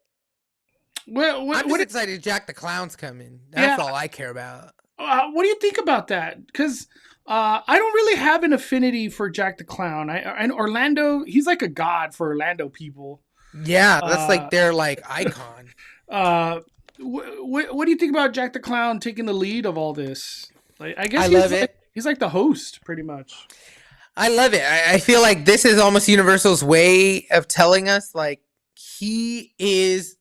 I'm just excited Jack the Clown's coming. That's all I care about. What do you think about that? Because I don't really have an affinity for Jack the Clown. And Orlando, he's like a god for Orlando people. Yeah, that's like their like icon. What do you think about Jack the Clown taking the lead of all this? Like, I guess he's like the host, pretty much. I love it. I feel like this is almost Universal's way of telling us like he is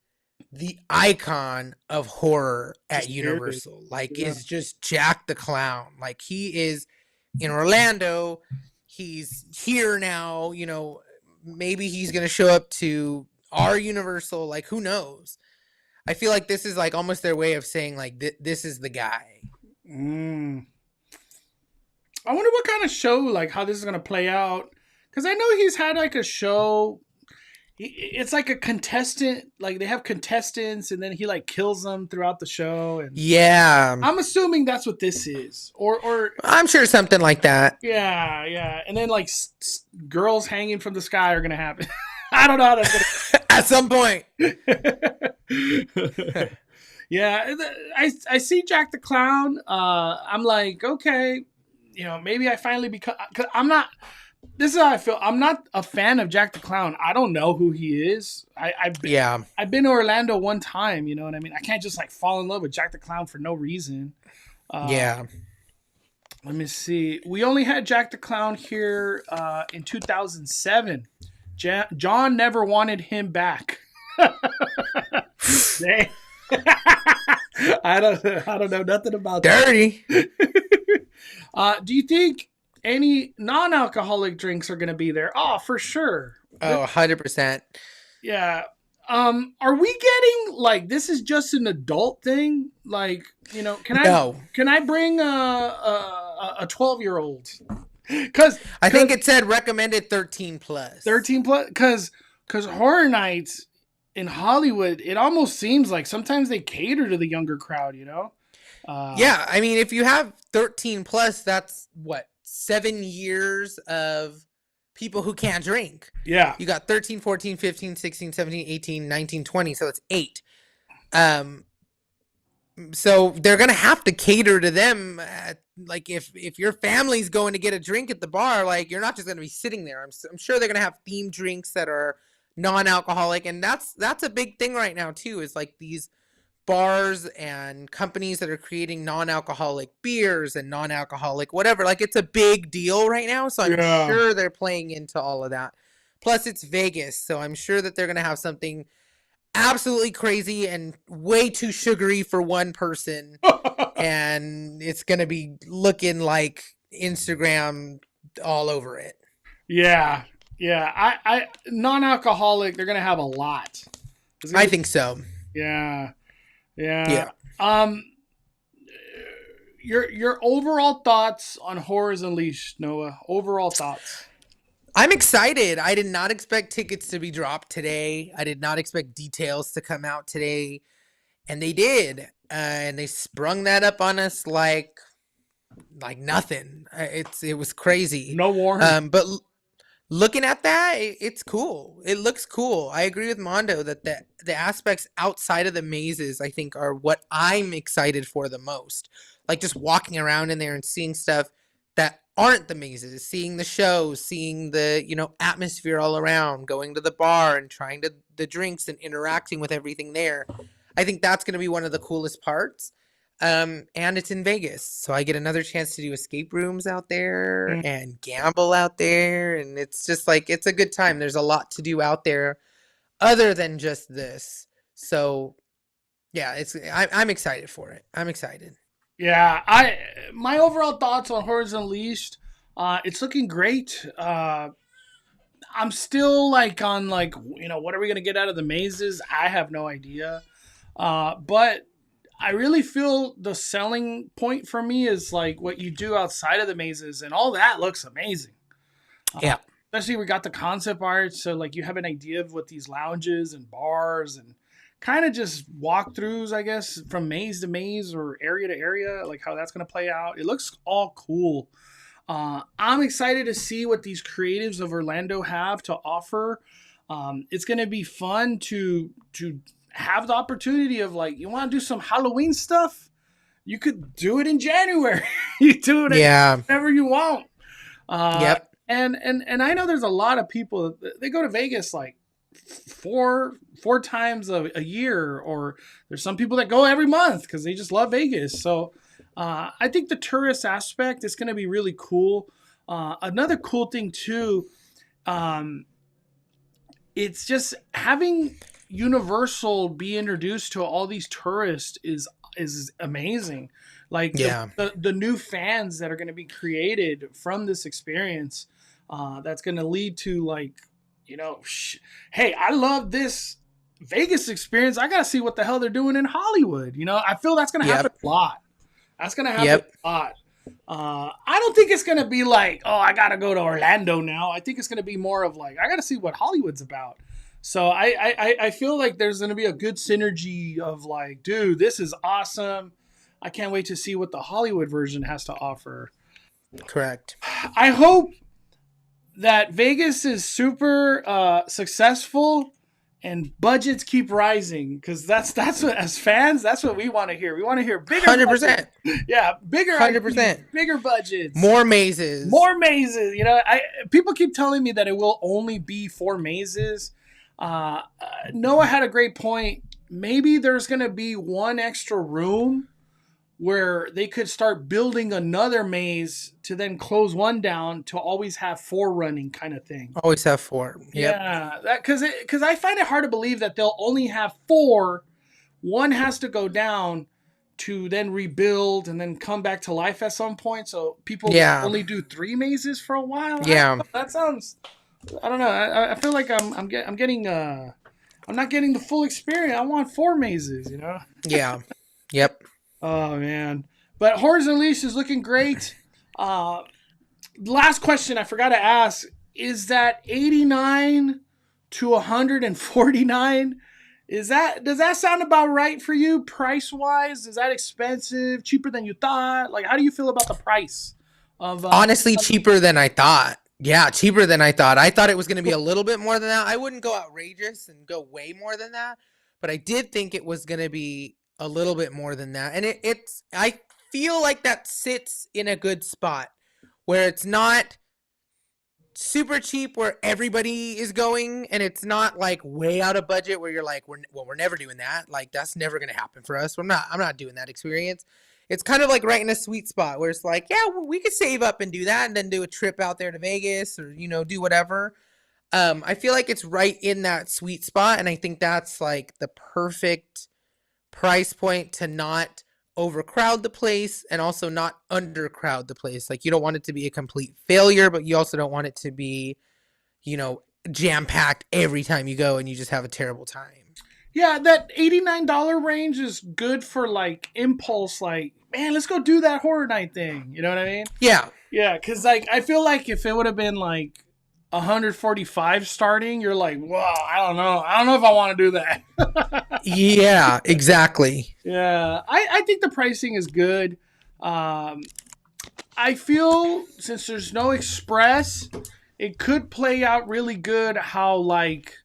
the icon of horror at Universal. Like is just Jack the Clown. Like he is in Orlando. He's here now, you know, maybe he's going to show up to our Universal. Like who knows? I feel like this is like almost their way of saying like this is the guy. I wonder what kind of show, like how this is going to play out. Because I know he's had like a show. It's like a contestant. Like they have contestants and then he like kills them throughout the show. And yeah. I'm assuming that's what this is. Or I'm sure something like that. Yeah. And then like girls hanging from the sky are going to happen. I don't know how that's going to at some point. Yeah. I see Jack the Clown. I'm like, okay. You know, maybe I finally become. Cause this is how I feel. I'm not a fan of Jack the Clown. I don't know who he is. I've been to Orlando one time. You know what I mean? I can't just like fall in love with Jack the Clown for no reason. Yeah. Let me see. We only had Jack the Clown here in 2007. John never wanted him back. Dang. I don't know nothing about dirty. Do you think any non-alcoholic drinks are going to be there? Oh, for sure. Oh, 100%. Yeah. Are we getting like this is just an adult thing? Like, you know, can I bring a 12-year-old? Because I think it said recommended 13 plus. 13 plus because Horror Nights in Hollywood, it almost seems like sometimes they cater to the younger crowd, you know? Yeah, I mean, if you have 13 plus, that's what, 7 years of people who can't drink. Yeah. You got 13, 14, 15, 16, 17, 18, 19, 20, so it's 8. So they're going to have to cater to them. Like if your family's going to get a drink at the bar, like you're not just going to be sitting there. I'm sure they're going to have themed drinks that are non-alcoholic, and that's a big thing right now too, is like these bars and companies that are creating non-alcoholic beers and non-alcoholic whatever. Like it's a big deal right now, so I'm sure they're playing into all of that. Plus it's Vegas, so I'm sure that they're gonna have something absolutely crazy and way too sugary for one person and it's gonna be looking like Instagram all over it. Yeah. I non-alcoholic. They're gonna have a lot. I think so. Yeah. Your overall thoughts on Horrors Unleashed, Noah? Overall thoughts. I'm excited. I did not expect tickets to be dropped today. I did not expect details to come out today, and they did. And they sprung that up on us like nothing. It was crazy. No warning. But looking at that, it's cool. It looks cool. I agree with Mondo that the aspects outside of the mazes, I think, are what I'm excited for the most. Like just walking around in there and seeing stuff that aren't the mazes, seeing the shows, seeing the, atmosphere all around, going to the bar and trying the drinks and interacting with everything there. I think that's going to be one of the coolest parts. And it's in Vegas, so I get another chance to do escape rooms out there and gamble out there, and it's just like, it's a good time. There's a lot to do out there other than just this. So yeah, I'm excited for it. I'm excited. Yeah, my overall thoughts on Horrors Unleashed, it's looking great. I'm still on what are we gonna get out of the mazes? I have no idea. But I really feel the selling point for me is what you do outside of the mazes, and all that looks amazing. Yeah. Especially we got the concept art, so you have an idea of what these lounges and bars and kind of just walkthroughs, I guess, from maze to maze or area to area, how that's going to play out. It looks all cool. I'm excited to see what these creatives of Orlando have to offer. It's going to be fun to have the opportunity of you want to do some Halloween stuff, you could do it in January. You do it whenever you want. Yep. And I know there's a lot of people, they go to Vegas four times a year, or there's some people that go every month because they just love Vegas. So I think the tourist aspect is going to be really cool. Another cool thing too, it's just having Universal be introduced to all these tourists is amazing. The new fans that are going to be created from this experience, that's going to lead to hey, I love this Vegas experience. I got to see what the hell they're doing in Hollywood. I feel that's going to happen a lot. That's going to happen a lot. I don't think it's going to be I got to go to Orlando now. I think it's going to be more of I got to see what Hollywood's about. So I feel like there's going to be a good synergy of dude, this is awesome. I can't wait to see what the Hollywood version has to offer. Correct. I hope that Vegas is super successful and budgets keep rising, because that's what, as fans, that's what we want to hear. We want to hear bigger 100%. budgets. Yeah, bigger 100%. Bigger budgets. More mazes. People keep telling me that it will only be 4 mazes. Noah had a great point. Maybe there's going to be one extra room where they could start building another maze to then close one down to always have 4 running, kind of thing. Always have 4. Yep. Yeah, because I find it hard to believe that they'll only have 4. One has to go down to then rebuild and then come back to life at some point. So people only do 3 mazes for a while. Yeah, that sounds. I don't know. I feel like I'm getting I'm not getting the full experience. I want 4 mazes. Yeah. Yep. Oh man, but Horrors Unleashed is looking great. Last question I forgot to ask is that 89 to 149. Does that sound about right for you price wise? Is that expensive? Cheaper than you thought? How do you feel about the price of? Honestly, cheaper than I thought. Yeah, cheaper than I thought. I thought it was going to be a little bit more than that. I wouldn't go outrageous and go way more than that, but I did think it was going to be a little bit more than that. And I feel like that sits in a good spot where it's not super cheap where everybody is going, and it's not way out of budget where you're we're never doing that. That's never going to happen for us. I'm not doing that experience. It's kind of right in a sweet spot where it's we could save up and do that and then do a trip out there to Vegas or, do whatever. I feel like it's right in that sweet spot. And I think that's the perfect price point to not overcrowd the place and also not undercrowd the place. Like, you don't want it to be a complete failure, but you also don't want it to be, jam-packed every time you go and you just have a terrible time. Yeah, that $89 range is good for like impulse, like, man, let's go do that horror night thing. You know what I mean? Yeah. Yeah, because like I feel like if it would have been like 145 starting, you're like, well, I don't know if I want to do that. Yeah, exactly. Yeah, I think the pricing is good. I feel since there's no express, it could play out really good how like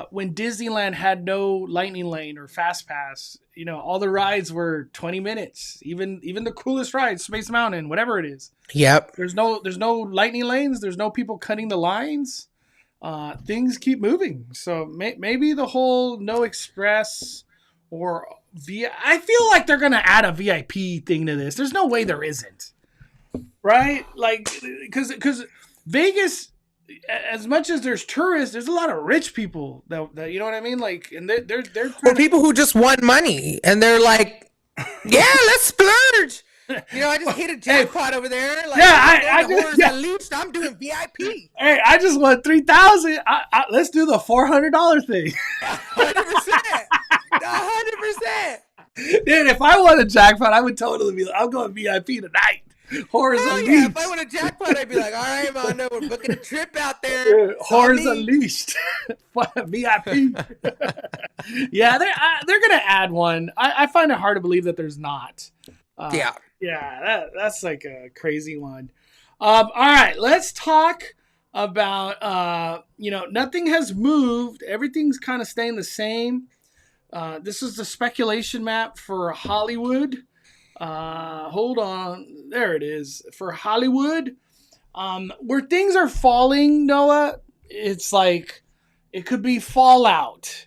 when Disneyland had no lightning lane or fast pass, all the rides were 20 minutes. Even the coolest ride, Space Mountain, whatever it is. Yep. There's no lightning lanes. There's no people cutting the lines. Things keep moving. So maybe the whole no express or I feel like they're gonna add a VIP thing to this. There's no way there isn't, right? Like because Vegas, as much as there's tourists, there's a lot of rich people that you know what I mean. Like, and they're or people who just want money and they're like, yeah, let's splurge. I just hit a jackpot over there. Like, Unleashed. I'm doing VIP. Hey, I just won $3,000. Let's do the $400 thing. 100%. 100%. Dude, if I won a jackpot, I would totally be like, I'm going VIP tonight. Horrors Unleashed. Yeah, if I won a jackpot, I'd be like, all right, Mondo, we're booking a trip out there. Horrors Unleashed. VIP. Yeah, they're going to add one. I find it hard to believe that there's not. Yeah, that's like a crazy one. All right, let's talk about, nothing has moved. Everything's kind of staying the same. This is the speculation map for Hollywood. Hold on. There it is. For Hollywood, where things are falling, Noah, it's like, it could be Fallout.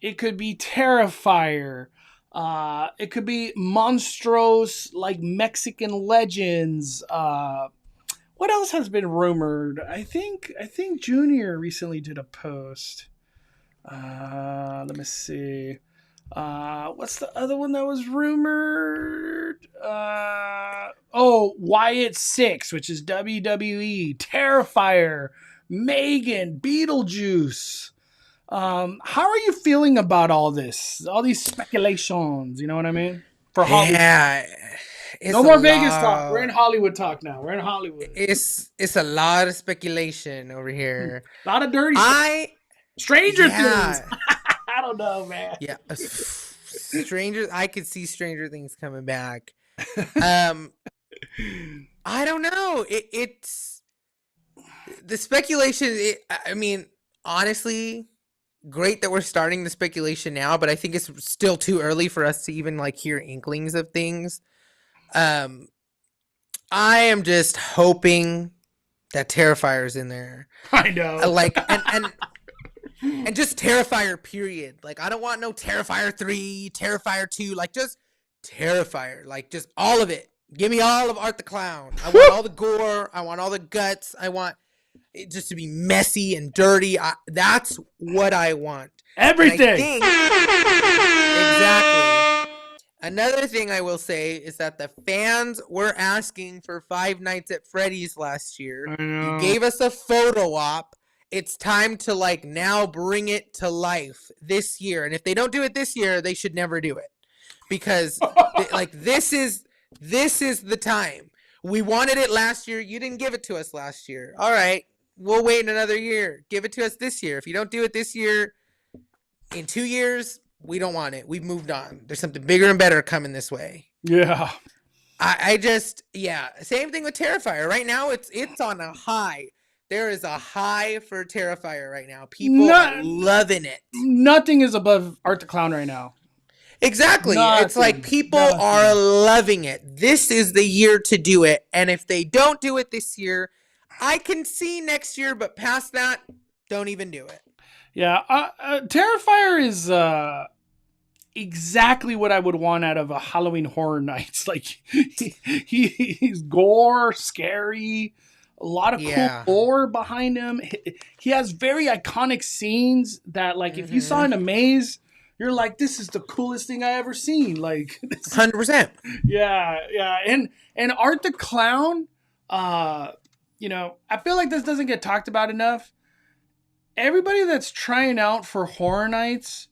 It could be Terrifier. It could be Monstros, like Mexican Legends. What else has been rumored? I think Junior recently did a post. Let me see. What's the other one that was rumored? Wyatt 6, which is WWE, Terrifier, Megan, Beetlejuice. How are you feeling about all this? All these speculations, you know what I mean? For Hollywood. Yeah. No more Vegas talk. We're in Hollywood talk now. We're in Hollywood. It's a lot of speculation over here. A lot of dirty stuff. Stranger Things. I don't know, man. Yeah. I could see Stranger Things coming back. I don't know. It's the speculation. I mean, honestly, great that we're starting the speculation now, but I think it's still too early for us to even like hear inklings of things. I am just hoping that Terrifier's in there. I know. And just Terrifier, period. Like, I don't want no Terrifier 3, Terrifier 2. Like, just Terrifier. Like, just all of it. Give me all of Art the Clown. I want all the gore. I want all the guts. I want it just to be messy and dirty. That's what I want. Everything. Exactly. Another thing I will say is that the fans were asking for Five Nights at Freddy's last year. You gave us a photo op. It's time to like now bring it to life this year. And if they don't do it this year, they should never do it. Because this is the time. We wanted it last year. You didn't give it to us last year. All right. We'll wait another year. Give it to us this year. If you don't do it this year, in 2 years, we don't want it. We've moved on. There's something bigger and better coming this way. Yeah. Same thing with Terrifier. Right now, it's on a high. There is a high for Terrifier right now. People are loving it. Nothing is above Art the Clown right now. Exactly. It's like people are loving it. This is the year to do it. And if they don't do it this year, I can see next year, but past that, don't even do it. Yeah. Terrifier is exactly what I would want out of a Halloween Horror Nights. Like, he's gore, scary. A lot of cool lore behind him. He has very iconic scenes that, like, if you saw in a maze, you're like, this is the coolest thing I ever seen. Like, 100%. Yeah. And Art the Clown, you know, I feel like this doesn't get talked about enough. Everybody that's trying out for Horror Nights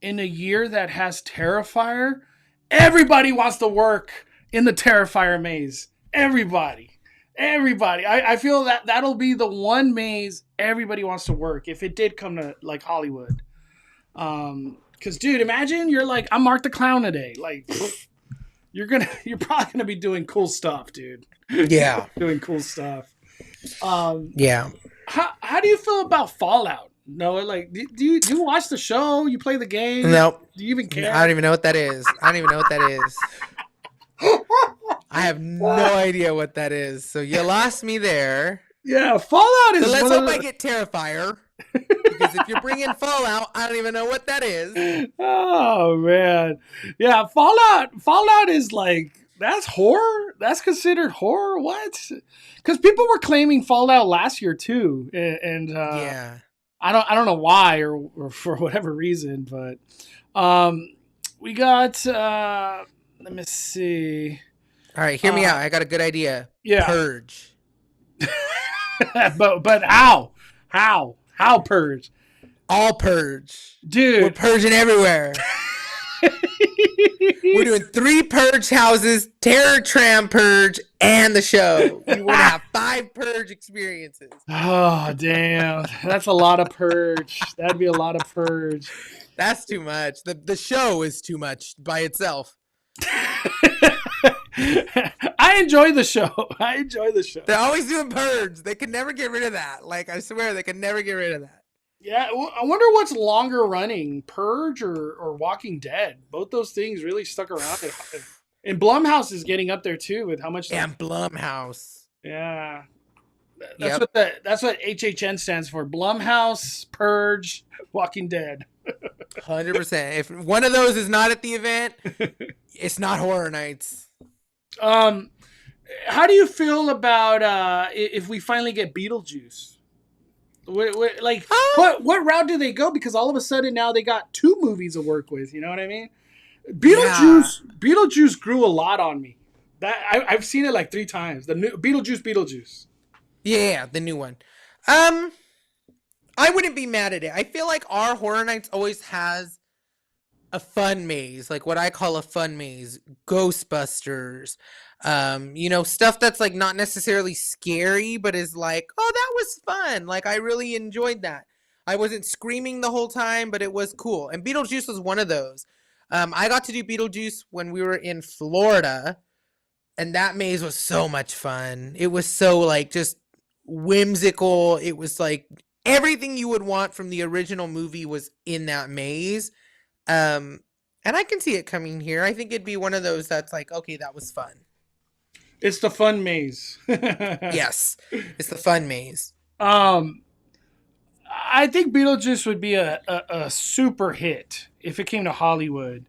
in a year that has Terrifier, everybody wants to work in the Terrifier maze. Everybody. I feel that that'll be the one maze everybody wants to work if it did come to like Hollywood. Cause dude, imagine you're like, I'm Art the Clown today. Like you're probably gonna be doing cool stuff, dude. Yeah. Doing cool stuff. Yeah. How do you feel about Fallout? No, like do you watch the show? You play the game? Nope. Do you even care? I don't even know what that is. I have no idea what that is. So you lost me there. Yeah, Fallout is. So let's hope I get Terrifier. Because if you're bringing Fallout, I don't even know what that is. Oh man, yeah, Fallout is like, that's horror. That's considered horror. What? Because people were claiming Fallout last year too, and yeah, I don't know why or for whatever reason, but we got. Let me see. All right, hear me out. I got a good idea. Yeah. Purge. but how? How purge? All purge. Dude. We're purging everywhere. We're doing 3 purge houses, Terror Tram purge, and the show. We want to have 5 purge experiences. Oh, damn. That's a lot of purge. That'd be a lot of purge. That's too much. The show is too much by itself. I enjoy the show. They're always doing purge. They can never get rid of that. Like, I swear, they can never get rid of that. Yeah, well, I wonder what's longer running, Purge or Walking Dead. Both those things really stuck around. And Blumhouse is getting up there too with how much. Damn, Blumhouse. Yeah, that's what HHN stands for. Blumhouse, Purge, Walking Dead. 100%. If one of those is not at the event, it's not Horror Nights. How do you feel about if we finally get Beetlejuice? What route do they go? Because all of a sudden now they got 2 movies to work with. You know what I mean? Beetlejuice grew a lot on me. That I've seen it like 3 times. The new Beetlejuice. Yeah, the new one. I wouldn't be mad at it. I feel like our Horror Nights always has a fun maze, like what I call a fun maze. Ghostbusters, stuff that's like not necessarily scary, but is like, oh, that was fun. Like, I really enjoyed that. I wasn't screaming the whole time, but it was cool. And Beetlejuice was one of those. I got to do Beetlejuice when we were in Florida, and that maze was so much fun. It was so like just whimsical. It was like everything you would want from the original movie was in that maze. And I can see it coming here. I think it'd be one of those that's like, okay, that was fun. It's the fun maze. Yes, it's the fun maze. I think Beetlejuice would be a super hit if it came to Hollywood.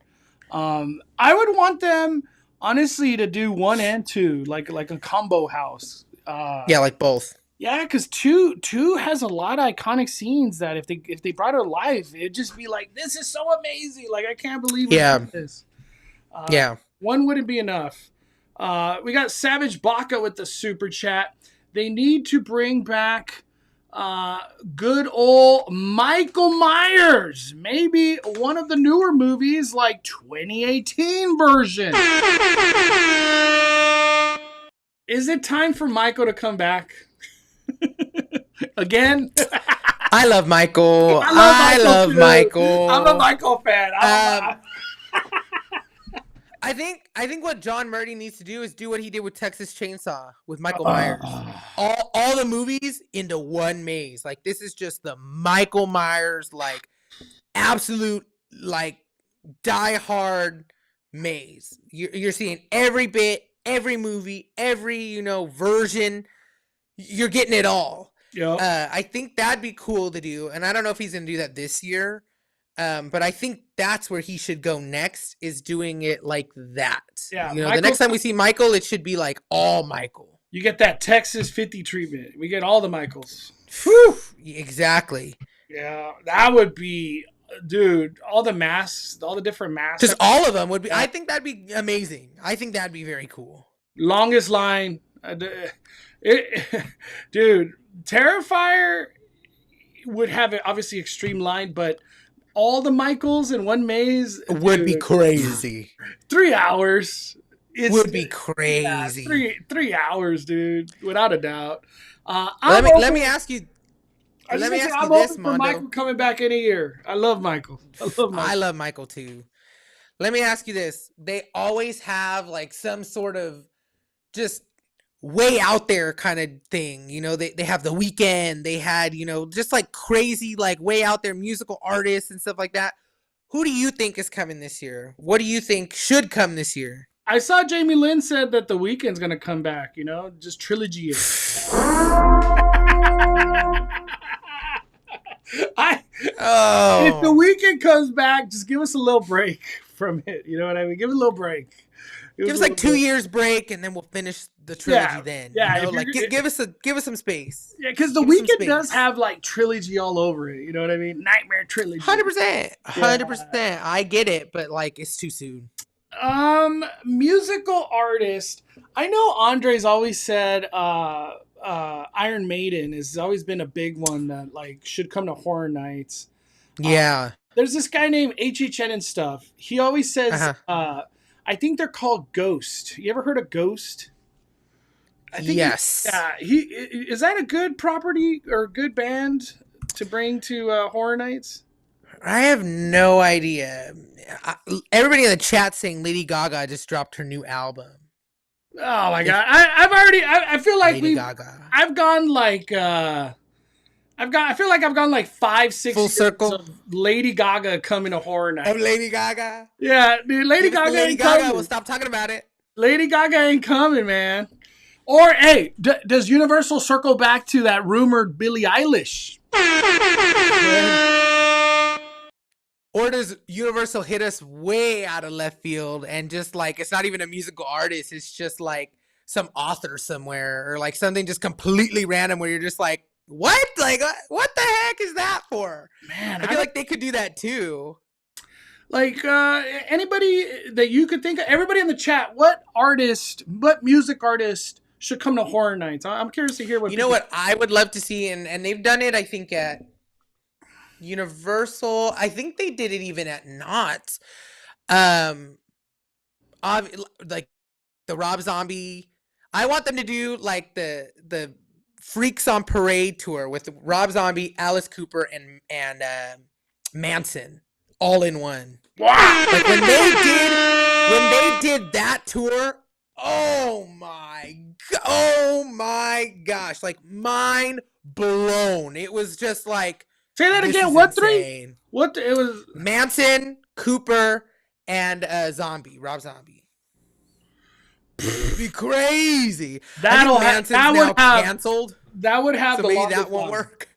I would want them, honestly, to do 1 and 2, like a combo house. Yeah, like both. Yeah, because two has a lot of iconic scenes that if they brought her live, it'd just be like, this is so amazing. Like, I can't believe we did this. Yeah. 1 wouldn't be enough. We got Savage Baca with the super chat. They need to bring back good old Michael Myers. Maybe one of the newer movies, like 2018 version. Is it time for Michael to come back? Again? I love Michael. I love Michael. I'm a Michael fan. I think what John Murdy needs to do is do what he did with Texas Chainsaw with Michael Myers. All the movies into one maze. Like, this is just the Michael Myers, like, absolute, like, die-hard maze. You're seeing every bit, every movie, every, version. You're getting it all. Yeah. I think that'd be cool to do. And I don't know if he's going to do that this year. But I think that's where he should go next, is doing it like that. Yeah, the next time we see Michael, it should be like all Michael. You get that Texas 50 treatment. We get all the Michaels. Whew, exactly. Yeah, that would be dude, all the masks, all the different masks. Just all of them would be. I think that'd be amazing. I think that'd be very cool. Longest line, dude. Terrifier would have it obviously extreme line, but all the Michaels in one maze would be crazy. 3 hours would be crazy. Yeah, 3 hours, dude, without a doubt. Let me ask you. Let me ask you this, Mondo. Michael coming back in a year. I love Michael. I love Michael too. Let me ask you this. They always have like some sort of just way out there kind of thing. You know, they have The Weeknd. They had, you know, just like crazy, like way out there musical artists and stuff like that. Who do you think is coming this year? What do you think should come this year? I saw Jamie Lynn said that The Weeknd's going to come back, you know, just trilogy. If The Weeknd comes back, just give us a little break from it. You know what I mean? Give it a little break. Give us like 2 years break, and then we'll finish the trilogy. Then, you know, like give us some space. Yeah, because The Weeknd does have like trilogy all over it. You know what I mean? Nightmare trilogy. 100%. I get it, but like it's too soon. Musical artist. I know Andre's always said Iron Maiden has always been a big one that like should come to Horror Nights. Yeah. There's this guy named HHN and stuff. He always says I think they're called Ghost. You ever heard of Ghost? I think yes. Is that a good property or a good band to bring to Horror Nights? I have no idea. Everybody in the chat saying Lady Gaga just dropped her new album. Oh my god! I feel like Lady Gaga. I've gone like I feel like I've gone like 5-6 full circle of Lady Gaga coming to Horror Night. Of Lady Gaga. Yeah, dude, Lady Gaga ain't coming. We'll stop talking about it. Lady Gaga ain't coming, man. Or hey, does Universal circle back to that rumored Billie Eilish? Or does Universal hit us way out of left field and just like it's not even a musical artist, it's just like some author somewhere or like something just completely random where you're just like, what? Like what the heck is that for? Man, I feel like they could do that too. Like anybody that you could think of, everybody in the chat, what music artist should come to Horror Nights? I'm curious to hear what you know what I would love to see, and they've done it, I think, at Universal. I think they did it even at Knott's. Like the Rob Zombie. I want them to do like the Freaks on Parade tour with Rob Zombie, Alice Cooper, and Manson all in one. Wow! Like when they did that tour. Oh my gosh! Like mind blown. It was just like. Say that again. What insane. 3? What it was? Manson, Cooper, and Rob Zombie. It'd be crazy. Manson's now canceled. That would have so the maybe that won't work.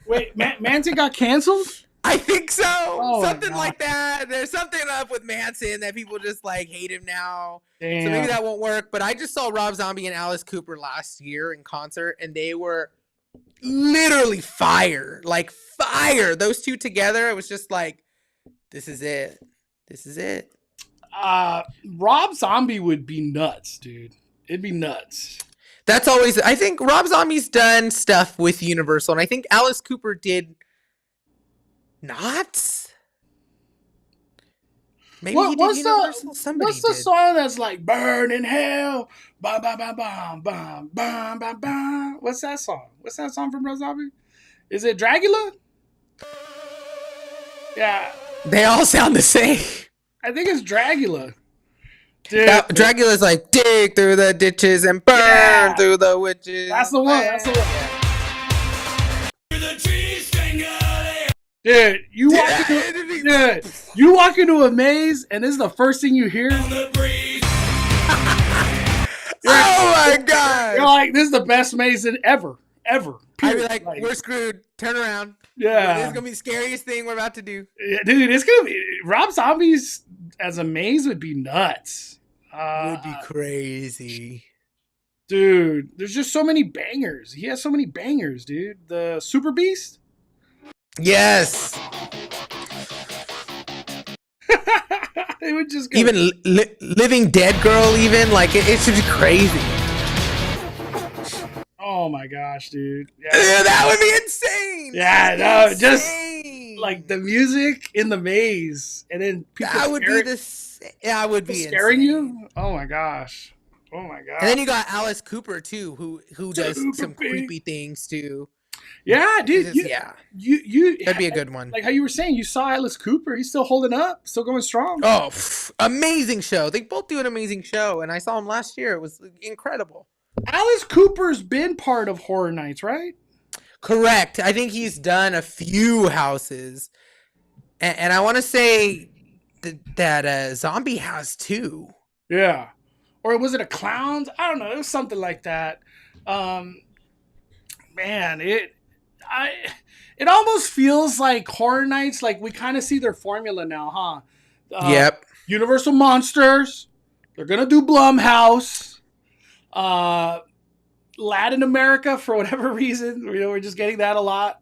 Wait, Manson got canceled? I think so. Oh, something like that. There's something up with Manson that people just like hate him now. Damn. So maybe that won't work. But I just saw Rob Zombie and Alice Cooper last year in concert, and they were literally fire. Like fire. Those two together, it was just like, this is it. This is it. Rob Zombie would be nuts, dude. It'd be nuts. That's always, I think Rob Zombie's done stuff with Universal, and I think Alice Cooper did not. Maybe he did Universal. What's the song that's like "Burn in Hell"? Bam, bam, bam, bam, bam, bam, bam, bam. What's that song? What's that song from Rob Zombie? Is it Dracula? Yeah. They all sound the same. I think it's Dracula. Dracula's like dig through the ditches and burn through the witches. That's the one. That's the one. Dude, you walk into a maze and this is the first thing you hear. Oh my god! You're like, this is the best maze ever. I'd be like, we're screwed. Turn around. Yeah, this is gonna be the scariest thing we're about to do. Yeah, dude, it's gonna be Rob Zombie's as a maze would be nuts. Would be crazy. Dude, there's just so many bangers. He has so many bangers, dude. The Super Beast. Yes. They would just go, even Living Dead girl, even like it's just crazy. oh my gosh, dude. Yeah, That would be insane. yeah, That no, would be just insane. like the music in the maze, and then people that would be that would be scaring insane. you. Oh my gosh. Oh my gosh. And then you got Alice Cooper too, who does Super some big. creepy things too. Yeah, dude. Yeah, You that'd be a good one. like how you were saying. You saw Alice Cooper. He's still holding up, still going strong. Oh, amazing show! They both do an amazing show, and I saw him last year. It was incredible. Alice Cooper's been part of Horror Nights, right? Correct. I think he's done a few houses, and I want to say that Zombie has too. Yeah. Or was it a Clowns? I don't know. It was something like that. Man, it almost feels like Horror Nights. Like we kind of see their formula now, huh? Yep. Universal Monsters. They're gonna do Blumhouse. Latin America, for whatever reason, we're just getting that a lot.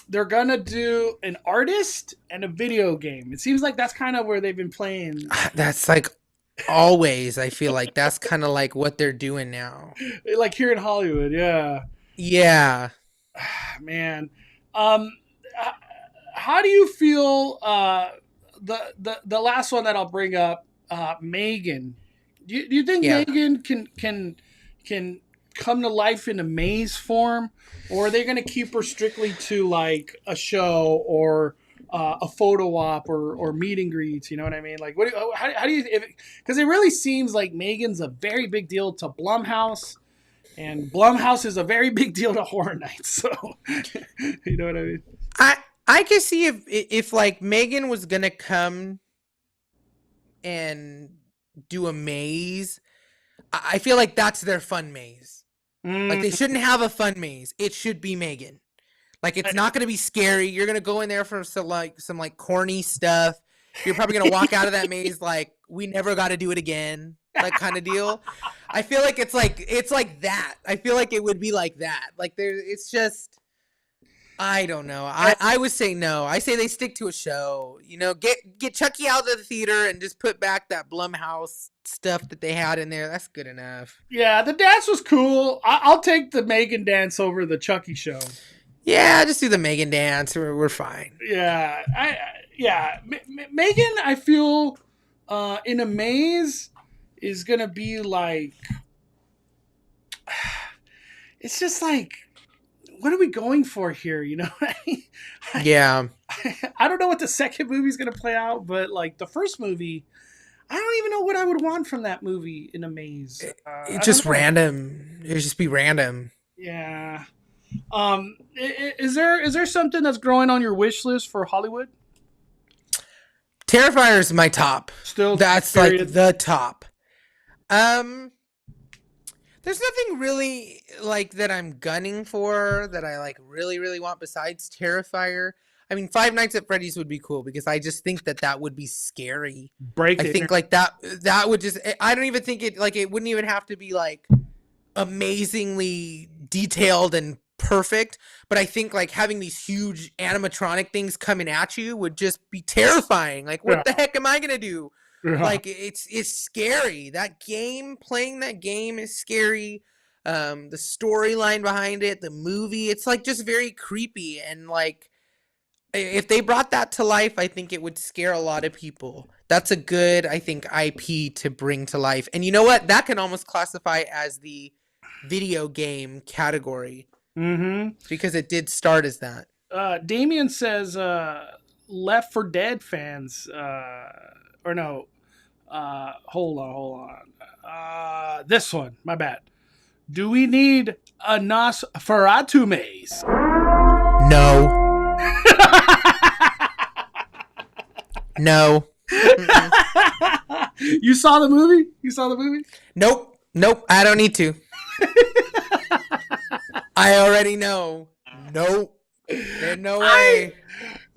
They're gonna do an artist and a video game. It seems like that's kind of where they've been playing. That's like always. I feel like that's kind of like what they're doing now. Like here in Hollywood, yeah. Yeah. Man, how do you feel? The last one that I'll bring up, Megan. Do you think Megan can come to life in a maze form, or are they going to keep her strictly to like a show or a photo op or meet and greets? You know what I mean? Like, how do you? Because it really seems like Megan's a very big deal to Blumhouse. And Blumhouse is a very big deal to Horror Nights, so you know what I mean. I can see if like Megan was gonna come and do a maze, I feel like that's their fun maze. Like they shouldn't have a fun maze. It should be Megan. Like it's not gonna be scary. You're gonna go in there for some corny stuff. You're probably gonna walk out of that maze like we never got to do it again. Like kind of deal. I feel like it's like that. I feel like it would be like that. Like it's just, I don't know. I would say no. I say they stick to a show. You know, get Chucky out of the theater and just put back that Blumhouse stuff that they had in there. That's good enough. Yeah, the dance was cool. I'll take the Megan dance over the Chucky show. Yeah, just do the Megan dance. We're fine. Yeah, Megan, I feel in a maze is gonna be like, it's just like, what are we going for here? You know? Yeah. I don't know what the second movie's gonna play out, but like the first movie, I don't even know what I would want from that movie in a maze. It's just random. It would just be random. Yeah. Is there something that's growing on your wish list for Hollywood? Terrifier is my top. Still, that's period. Like the top. There's nothing really like that I'm gunning for that I like really, really want besides Terrifier. I mean, Five Nights at Freddy's would be cool because I just think that would be scary. I think like that would just, I don't even think it wouldn't even have to be like amazingly detailed and perfect, but I think like having these huge animatronic things coming at you would just be terrifying. Like, what the heck am I gonna do? Yeah. Like, it's scary. Playing that game is scary. The storyline behind it, the movie, it's like just very creepy. And like, if they brought that to life, I think it would scare a lot of people. That's a good, I think, IP to bring to life. And you know what? That can almost classify as the video game category. Mm-hmm. Because it did start as that. Damien says Left 4 Dead fans, or no, hold on. This one, my bad. Do we need a Nosferatu maze? No. No. You saw the movie? Nope. I don't need to. I already know. Nope. There's no way.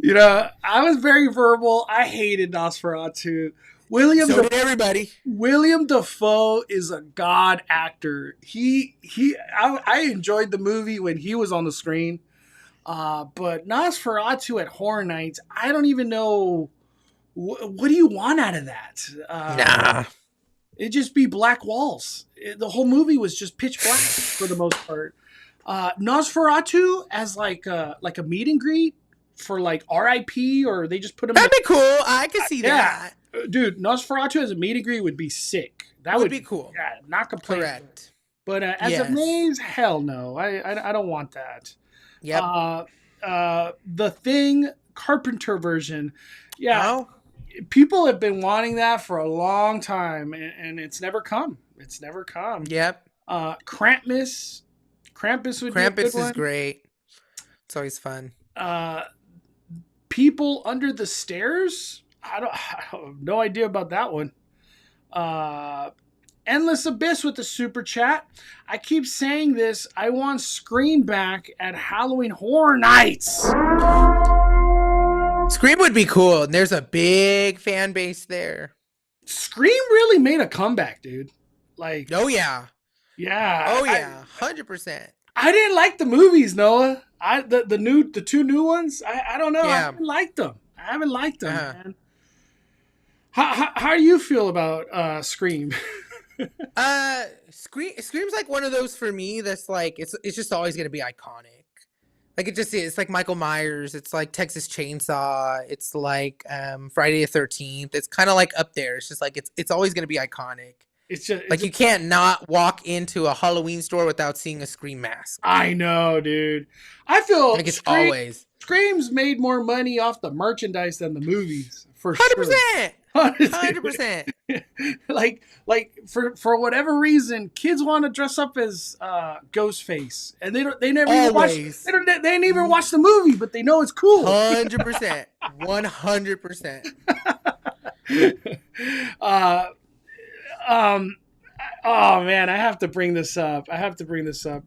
I was very verbal. I hated Nosferatu. So did everybody. William Dafoe is a god actor. I enjoyed the movie when he was on the screen. But Nosferatu at Horror Nights, I don't even know what do you want out of that? Nah. It'd just be black walls. The whole movie was just pitch black for the most part. Nosferatu as like a meet and greet for like RIP, or they just put him. That'd be cool. I could see that. Dude, Nosferatu as a meet and greet would be sick. That would be cool. Yeah, not complaining. Correct. But as a maze, hell no. I don't want that. Yep. The Thing Carpenter version. Yeah. Oh. People have been wanting that for a long time, and it's never come. It's never come. Yep. Krampus would be a good one. Is great. It's always fun. People Under the Stairs. I have no idea about that one. Endless Abyss with the super chat. I keep saying this. I want Scream back at Halloween Horror Nights. Scream would be cool. And there's a big fan base there. Scream really made a comeback, dude. Like, oh yeah. Yeah. Oh yeah. 100%. I didn't like the movies, Noah. The two new ones. I don't know. Yeah. I haven't liked them, man. How do you feel about Scream? Scream's like one of those for me that's like it's just always gonna be iconic. Like it just is. It's like Michael Myers. It's like Texas Chainsaw. It's like Friday the 13th. It's kind of like up there. It's just like it's always gonna be iconic. It's you can't not walk into a Halloween store without seeing a Scream mask. I know, dude. I feel like it's always Scream's made more money off the merchandise than the movies for 100%. 100%. like for whatever reason, kids want to dress up as Ghostface, and they never even watch. They didn't even watch the movie, but they know it's cool. 100%. 100%. Oh man, I have to bring this up.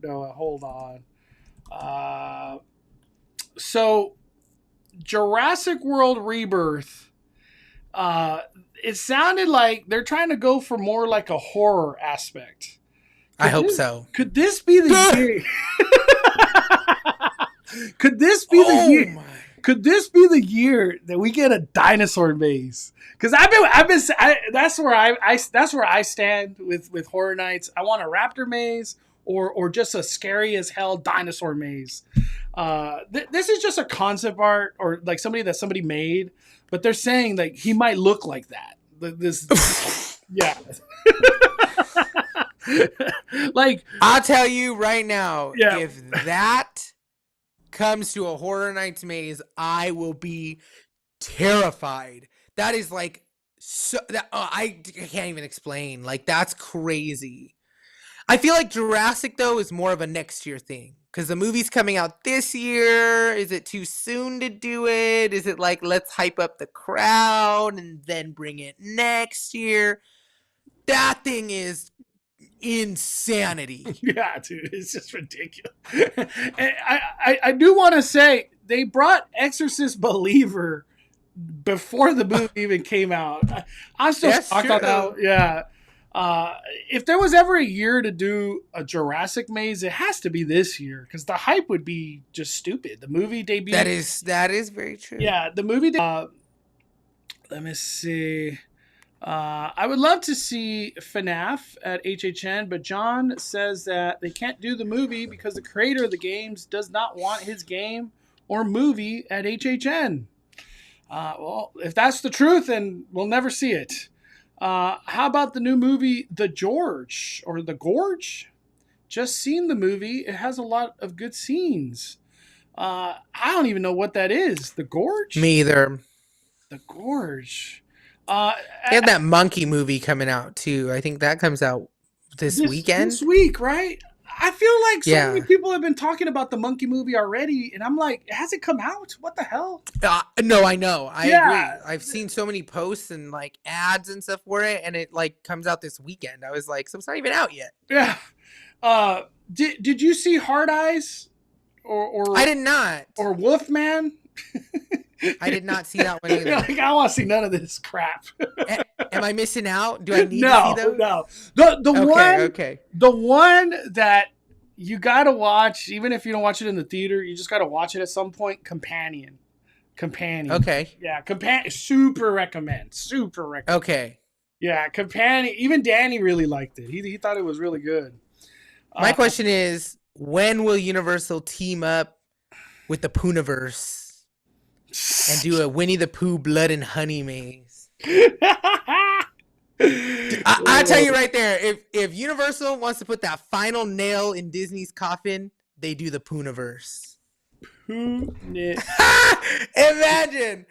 Noah, hold on. So Jurassic World Rebirth, it sounded like they're trying to go for more like a horror aspect. I hope so. Could this be the year? Could this be the year? Could this be the year that we get a dinosaur maze? Because that's where I stand with Horror Nights. I want a raptor maze or just a scary as hell dinosaur maze. This is just a concept art or like somebody made, but they're saying like he might look like that. Yeah. Like I'll tell you right now, if that comes to a Horror Nights maze, I will be terrified. That is like I can't even explain. Like that's crazy. I feel like Jurassic though is more of a next year thing because the movie's coming out this year. Is it too soon to do it? Is it like let's hype up the crowd and then bring it next year? That thing is insanity. Yeah, dude, it's just ridiculous. And I do want to say they brought Exorcist Believer before the movie even came out. I'm still shocked on that. Yeah. If there was ever a year to do a Jurassic maze, it has to be this year because the hype would be just stupid. The movie debuted. That is very true. Yeah, the movie. Let me see. I would love to see FNAF at HHN, but John says that they can't do the movie because the creator of the games does not want his game or movie at HHN. Well, if that's the truth, then we'll never see it. How about the new movie, The Gorge? Just seen the movie. It has a lot of good scenes. I don't even know what that is. The Gorge? Me either. The Gorge. They have that monkey movie coming out too. I think that comes out this weekend. This week, right? I feel like so many people have been talking about the monkey movie already, and I'm like, has it come out? What the hell? No, I know. I agree. I've seen so many posts and like ads and stuff for it, and it like comes out this weekend. I was like, so it's not even out yet. Yeah. Did you see Hard Eyes? Or I did not. Or Wolfman? I did not see that one either. Like, I don't want to see none of this crap. Am I missing out? Do I need to see them? No. The one that you gotta watch, even if you don't watch it in the theater, you just gotta watch it at some point. Companion. Companion. Okay. Yeah, Companion. Super recommend. Super recommend. Okay. Yeah, Companion. Even Danny really liked it. He thought it was really good. My question is, when will Universal team up with the Pooniverse and do a Winnie the Pooh Blood and Honey maze? I tell you right there, if Universal wants to put that final nail in Disney's coffin, they do the Pooniverse. Imagine.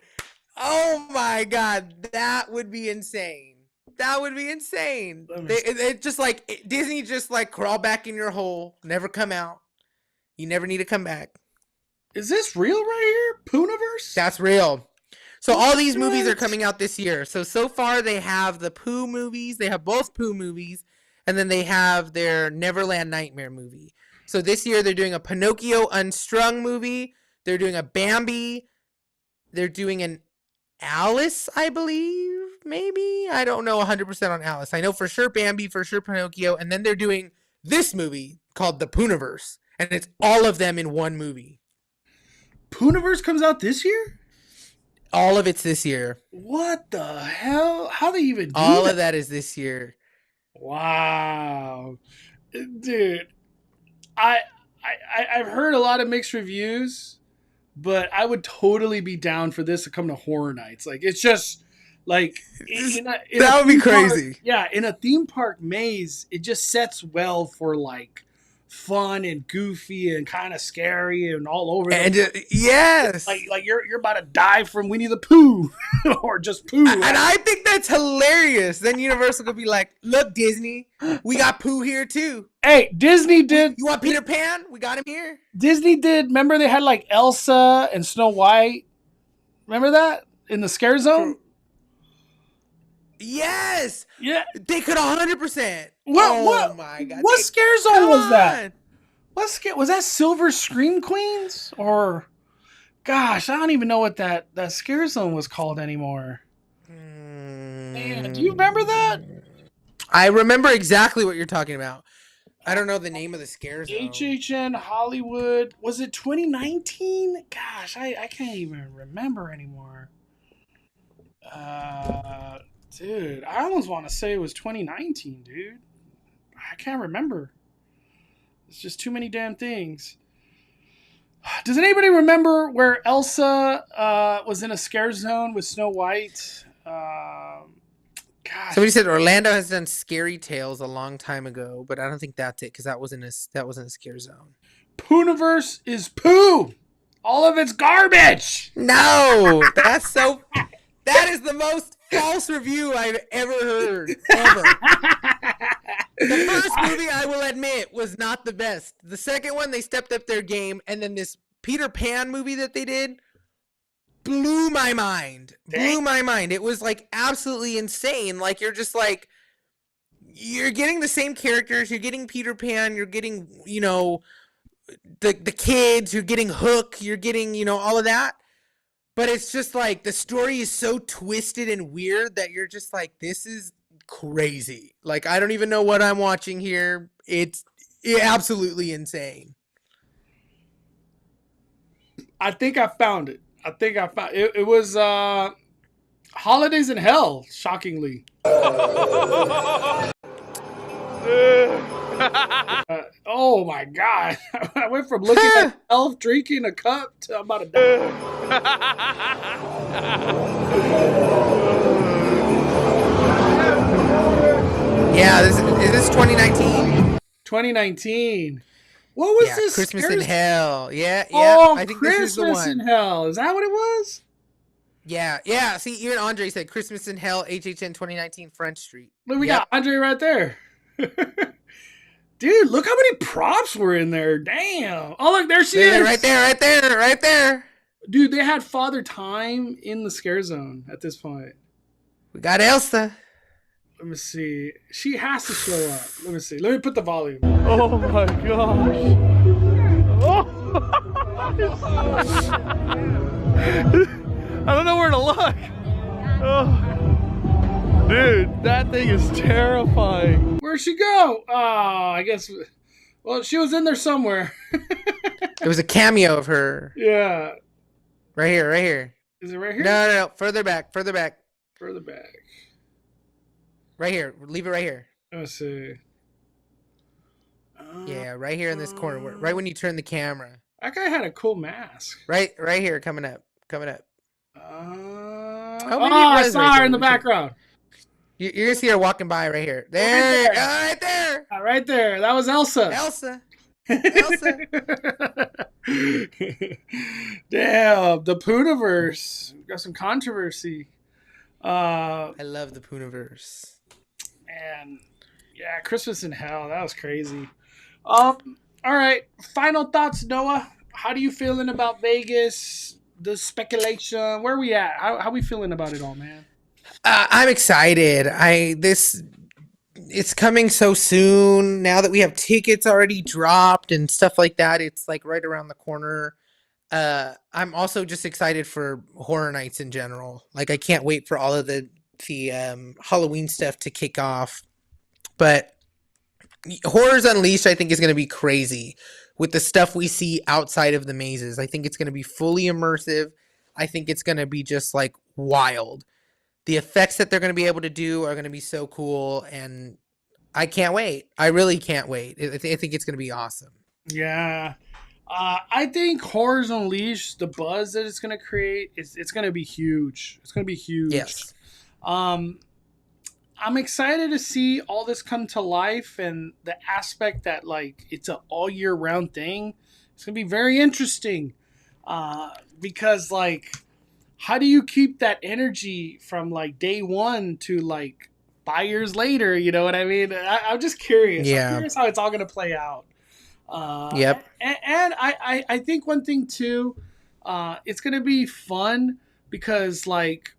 Oh my God, that would be insane. That would be insane. It just like Disney just like crawl back in your hole, never come out. You never need to come back. Is this real right here? Pooniverse? That's real. So all these movies are coming out this year. So far they have the Pooh movies. They have both Pooh movies. And then they have their Neverland Nightmare movie. So this year they're doing a Pinocchio Unstrung movie. They're doing a Bambi. They're doing an Alice, I believe. Maybe. I don't know 100% on Alice. I know for sure Bambi, for sure Pinocchio. And then they're doing this movie called The Pooniverse. And it's all of them in one movie. Pooniverse comes out this year? All of it's this year. What the hell? How they even do all that? Of that is this year. Wow. Dude. I've heard a lot of mixed reviews, but I would totally be down for this to come to Horror Nights. Like, it's just like that would be crazy. In a theme park maze, it just sets well for like fun and goofy and kind of scary and all over. And yes, like you're about to die from Winnie the Pooh or just Pooh. And I think that's hilarious. Then Universal could be like, "Look, Disney, we got Pooh here too." Hey, Disney did. You want Peter Pan? We got him here. Disney did. Remember they had like Elsa and Snow White. Remember that in the Scare Zone? Yes. Yeah. They could 100%. What my God. What Scare Zone was that? Was that Silver Scream Queens? Or gosh, I don't even know what that Scare Zone was called anymore. Man, do you remember that? I remember exactly what you're talking about. I don't know the name of the Scare Zone. HHN Hollywood. Was it 2019? Gosh, I can't even remember anymore. Dude, I almost want to say it was 2019, dude. I can't remember. It's just too many damn things. Does anybody remember where Elsa was in a Scare Zone with Snow White? Gosh. Somebody said Orlando has done Scary Tales a long time ago, but I don't think that's it because that wasn't a Scare Zone. Pooniverse is poo. All of it's garbage. No, that's so. That is the most false review I've ever heard. Ever. The first movie, I will admit, was not the best. The second one, they stepped up their game, and then this Peter Pan movie that they did blew my mind. Blew my mind. It was like absolutely insane. Like you're just like, you're getting the same characters. You're getting Peter Pan. You're getting, the kids. You're getting Hook. You're getting, all of that. But it's just like the story is so twisted and weird that you're just like, this is crazy. Like, I don't even know what I'm watching here. It's absolutely insane. I think I found it. It was Holidays in Hell, shockingly. Oh my God. I went from looking at an elf drinking a cup to I'm about to die. Yeah, is this 2019? 2019. What was this? Christmas in Hell. Yeah. Oh, I think Christmas this is the one. in Hell. Is that what it was? Yeah. See, even Andre said Christmas in Hell, HHN 2019 Front Street. Look, we got Andre right there. Dude, look how many props were in there. Damn. Oh, look, there she is. Right there. Dude, they had Father Time in the Scare Zone at this point. We got Elsa. Let me see. She has to show up. Let me see. Let me put the volume. Oh my gosh. I don't know where to look. Oh. Dude, that thing is terrifying. Where'd she go? Oh, I guess. Well, she was in there somewhere. There was a cameo of her. Yeah. Right here, right here. Is it right here? No. Further back. Further back. Right here. Leave it right here. Let's see. Yeah, right here in this corner. Right when you turn the camera. That guy had a cool mask. Right here, coming up. I saw her in the background. You're going to see her walking by right here. There. Right there. Right there. That was Elsa. Damn, the Pooniverse. Got some controversy. I love the Pooniverse. And yeah, Christmas in Hell. That was crazy. All right. Final thoughts, Noah. How do you feeling about Vegas? The speculation. Where are we at? How we feeling about it all, man? I'm excited. It's coming so soon. Now that we have tickets already dropped and stuff like that, it's like right around the corner. I'm also just excited for horror nights in general. Like I can't wait for all of the Halloween stuff to kick off. But Horrors Unleashed, I think, is going to be crazy with the stuff we see outside of the mazes. I think it's going to be fully immersive. I think it's going to be just like wild. The effects that they're going to be able to do are going to be so cool, and I can't wait. I really can't wait. I think it's going to be awesome. Yeah. I think Horrors Unleashed, the buzz that it's going to create, it's going to be huge. It's going to be huge. Yes. I'm excited to see all this come to life, and the aspect that like it's an all year round thing. It's gonna be very interesting because like, how do you keep that energy from like day one to like 5 years later? You know what I mean? I'm just curious. Yeah. I'm curious how it's all gonna play out. Yep. And I think one thing too, it's gonna be fun because like.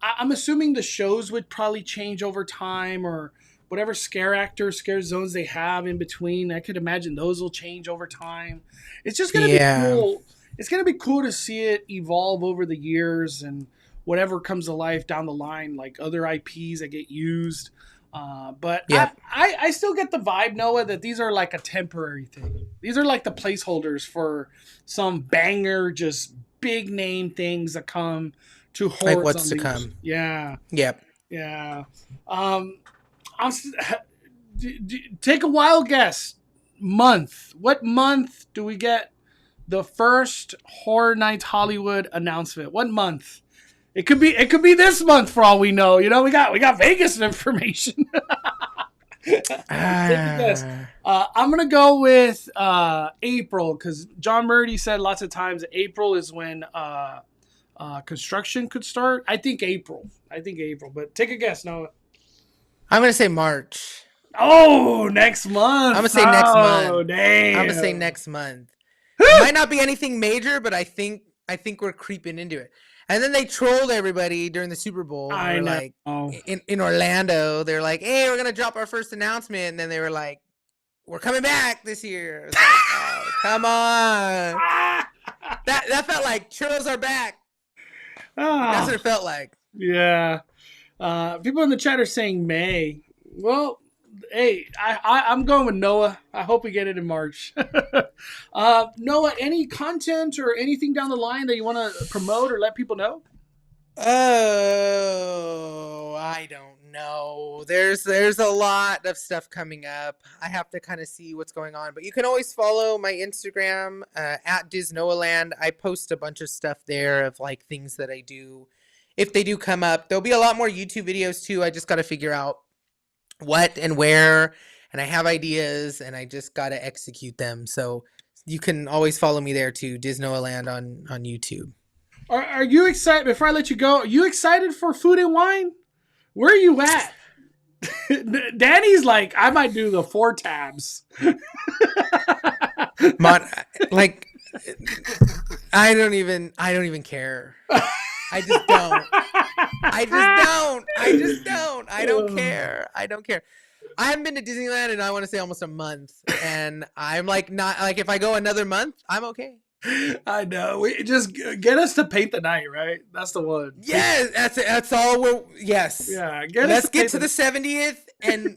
I'm assuming the shows would probably change over time, or whatever scare zones they have in between. I could imagine those will change over time. It's just going to be cool. It's going to be cool to see it evolve over the years and whatever comes to life down the line, like other IPs that get used. But yeah. I still get the vibe, Noah, that these are like a temporary thing. These are like the placeholders for some banger, just big name things that come to Horrors like what's Unleashed. to come. Yeah. Yep. Yeah. Take a wild guess. Month. What month do we get the first Horror Nights Hollywood announcement? What month? It could be this month for all we know. You know, we got Vegas information. Take a guess. I'm gonna go with April, because John Murdy said lots of times that April is when construction could start. I think April, but take a guess, Noah. I'm going to say March. Oh, next month. I'm going to say next month. Oh, damn. I'm going to say next month. It might not be anything major, but I think we're creeping into it. And then they trolled everybody during the Super Bowl. I know. Like, in Orlando, they're like, hey, we're going to drop our first announcement. And then they were like, we're coming back this year. It's like, oh, come on. That felt like churros are back. That's what it felt like. Yeah. People in the chat are saying May. Well, hey, I'm going with Noah. I hope we get it in March. Noah, any content or anything down the line that you want to promote or let people know? Oh, I don't know. There's a lot of stuff coming up. I have to kind of see what's going on. But you can always follow my Instagram at DisNoahLand. I post a bunch of stuff there of like things that I do. If they do come up, there'll be a lot more YouTube videos too. I just got to figure out what and where, and I have ideas, and I just got to execute them. So you can always follow me there too, DisNoahLand on YouTube. Are you excited? Before I let you go, are you excited for Food and Wine? Where are you at? Danny's like, I might do the 4 tabs. Like, I don't even care. I just don't. I don't care. I haven't been to Disneyland in, I want to say, almost a month, and I'm like, not like, if I go another month, I'm okay. I know. We just get us to paint the night, right? That's the one. Yes, that's it. That's all. Yes. Yeah. Let's get to the 70th, and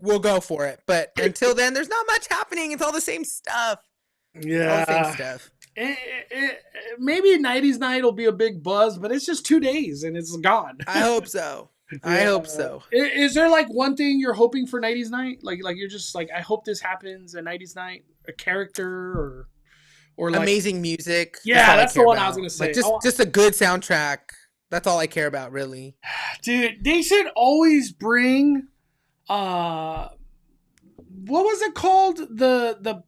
we'll go for it. But until then, there's not much happening. It's all the same stuff. Yeah. All the same stuff. maybe 90s night will be a big buzz, but it's just 2 days and it's gone. I hope so. I hope so. Is there like one thing you're hoping for 90s night? Like you're just like, I hope this happens at 90s night, a character or like amazing music. Yeah, that's the one I was gonna say. Like just a good soundtrack. That's all I care about, really. Dude, they should always bring what was it called? The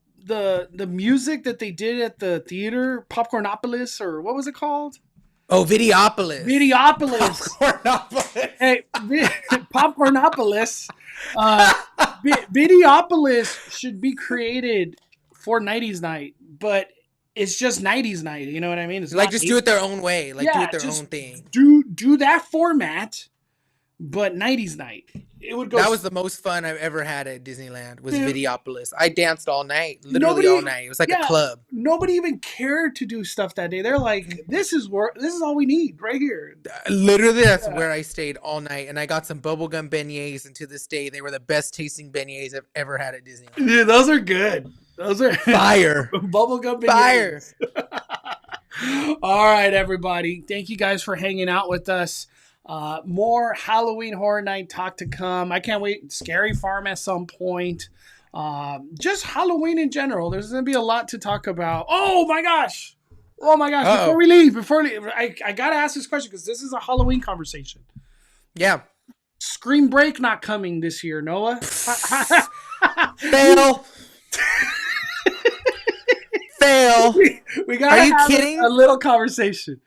music that they did at the theater, Popcornopolis, or what was it called? Oh, Videopolis. Popcornopolis. Hey, Popcornopolis. Videopolis should be created for 90s night, but it's just 90s night. You know what I mean? It's like just do it their own way. Like do it their own thing. Do that format, but 90s night. It would go. That was the most fun I've ever had at Disneyland. Was Videopolis. I danced all night, literally all night. It was like a club. Nobody even cared to do stuff that day. They're like, this is all we need right here. Literally, that's where I stayed all night, and I got some bubblegum beignets, and to this day, they were the best tasting beignets I've ever had at Disneyland. Dude, those are good. Those are fire. Bubblegum beignets. Fire. All right, everybody. Thank you guys for hanging out with us. More Halloween Horror Night talk to come. I can't wait. Scary Farm at some point. Just Halloween in general. There's going to be a lot to talk about. Oh my gosh. Uh-oh. Before we leave, I got to ask this question because this is a Halloween conversation. Yeah. Scream Break not coming this year, Noah. Fail. Fail. We got Are you kidding? A little conversation.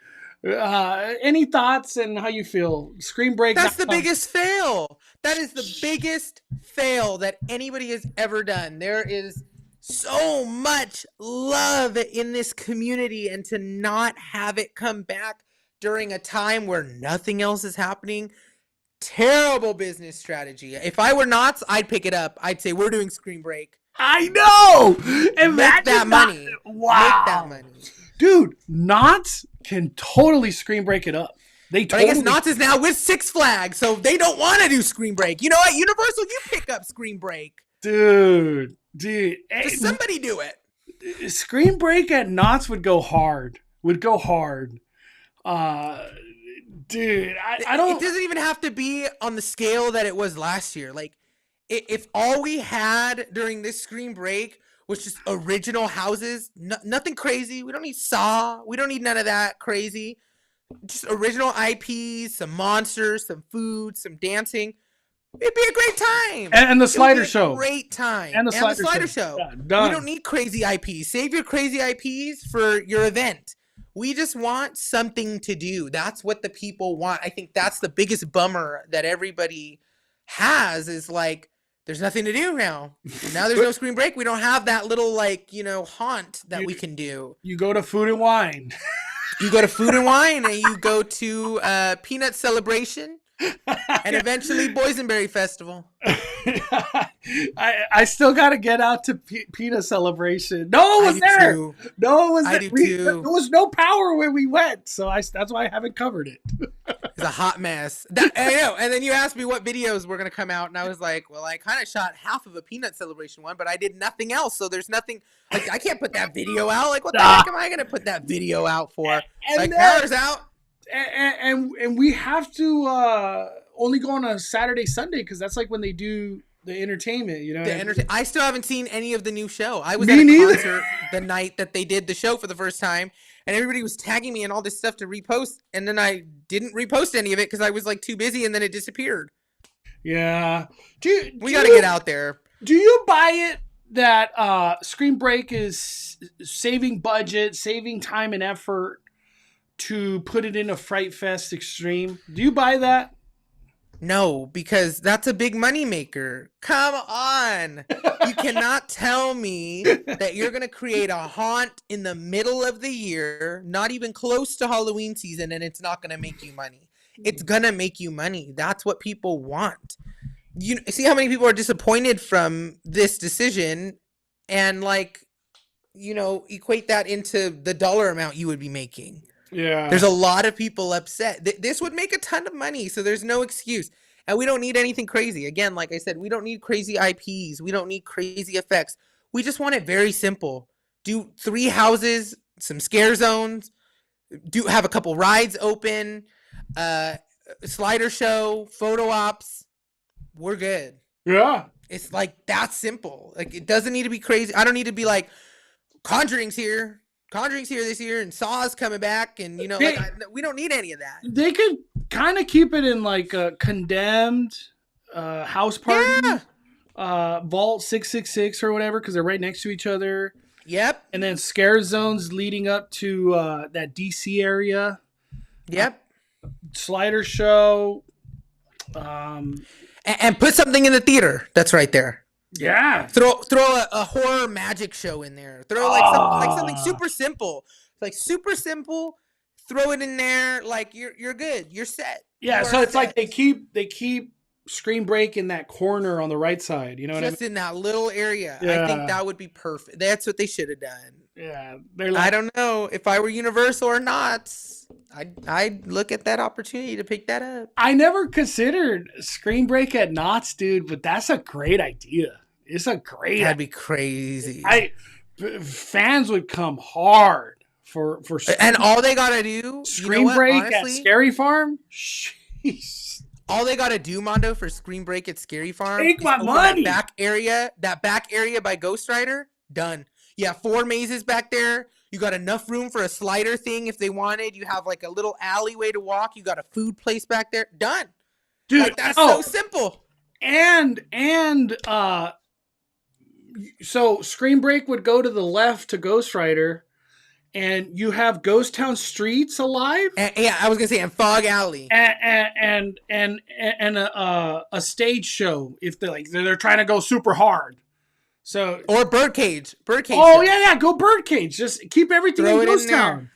Any thoughts and how you feel? Scream Break. That's the biggest fail. That is the biggest fail that anybody has ever done. There is so much love in this community, and to not have it come back during a time where nothing else is happening, terrible business strategy. If I were Knott's, I'd pick it up. I'd say, we're doing Scream Break. I know. Make that money. Wow. Make that money. Dude, Knott's can totally Scream Break it up. But I guess Knott's is now with Six Flags, so they don't want to do Scream Break. You know what? Universal, you pick up Scream Break. Dude. Just somebody do it. Scream Break at Knott's would go hard. Dude, I don't. It doesn't even have to be on the scale that it was last year. Like, if all we had during this Scream Break was just original houses, nothing crazy. We don't need Saw. We don't need none of that crazy. Just original IPs, some monsters, some food, some dancing. It'd be a great time. And the slider show. Great time. And the slider show. Yeah, we don't need crazy IPs. Save your crazy IPs for your event. We just want something to do. That's what the people want. I think that's the biggest bummer that everybody has, is like, there's nothing to do now. Now there's no Scream Break. We don't have that little, like, haunt that we can do. You go to Food and Wine. You go to Food and Wine, and you go to Peanut Celebration, and eventually Boysenberry Festival. I still got to get out to Peanut Celebration. No one was there. Too. No one was there. I do too. There was no power when we went, so that's why I haven't covered it. It's a hot mess. I know. And then you asked me what videos were going to come out, and I was like, well, I kind of shot half of a Peanut Celebration one, but I did nothing else, so there's nothing. Like, I can't put that video out. Like, what the heck am I going to put that video out for? Power's out. And we have to only go on a Saturday, Sunday, because that's like when they do the entertainment, I still haven't seen any of the new show. I was at a concert the night that they did the show for the first time, and everybody was tagging me and all this stuff to repost, and then I didn't repost any of it because I was like too busy, and then it disappeared. Yeah. We got to get out there. Do you buy it that Scream Break is saving budget, saving time and effort to put it in a Fright Fest Extreme? Do you buy that? No, because that's a big money maker. Come on. You cannot tell me that you're going to create a haunt in the middle of the year, not even close to Halloween season, and it's not going to make you money. It's going to make you money. That's what people want. You see how many people are disappointed from this decision, and equate that into the dollar amount you would be making. Yeah. There's a lot of people upset. This would make a ton of money, so there's no excuse. And we don't need anything crazy. Again, like I said, we don't need crazy IPs. We don't need crazy effects. We just want it very simple. Do 3 houses some scare zones, do have a couple rides open, slider show, photo ops. We're good. Yeah. It's like that simple. Like it doesn't need to be crazy. I don't need to be like Conjuring's here this year, and Saw's coming back, and you know, we don't need any of that. They could kind of keep it in like a Condemned, House Party, Vault 666 or whatever, because they're right next to each other. Yep. And then scare zones leading up to that DC area. Yep. Slider show. And put something in the theater that's right there. Yeah. Throw a horror magic show in there. Throw like something super simple. Like super simple. Throw it in there. Like you're good. You're set. Yeah. So it's like they keep Screen Break in that corner on the right side. You know what I mean? Just in that little area. Yeah. I think that would be perfect. That's what they should have done. Yeah. They're like, I don't know if I were Universal or not. I'd look at that opportunity to pick that up. I never considered Screen Break at Knott's, dude, but that's a great idea. It's a great. That'd be crazy. Fans would come hard for and all they gotta do Screen Break honestly, at Scary Farm. Jeez. All they gotta do, Mondo, for Screen Break at Scary Farm, take my money. That back area by Ghost Rider, done. You have 4 mazes back there. You got enough room for a slider thing if they wanted. You have like a little alleyway to walk. You got a food place back there. Done. Dude, like, that's so simple. And so Screen Break would go to the left to Ghost Rider, and you have Ghost Town Streets alive. Yeah, I was gonna say, and Fog Alley, and a stage show if they're trying to go super hard. So or Birdcage. Oh show. yeah, go Birdcage. Just keep everything in Ghost Town.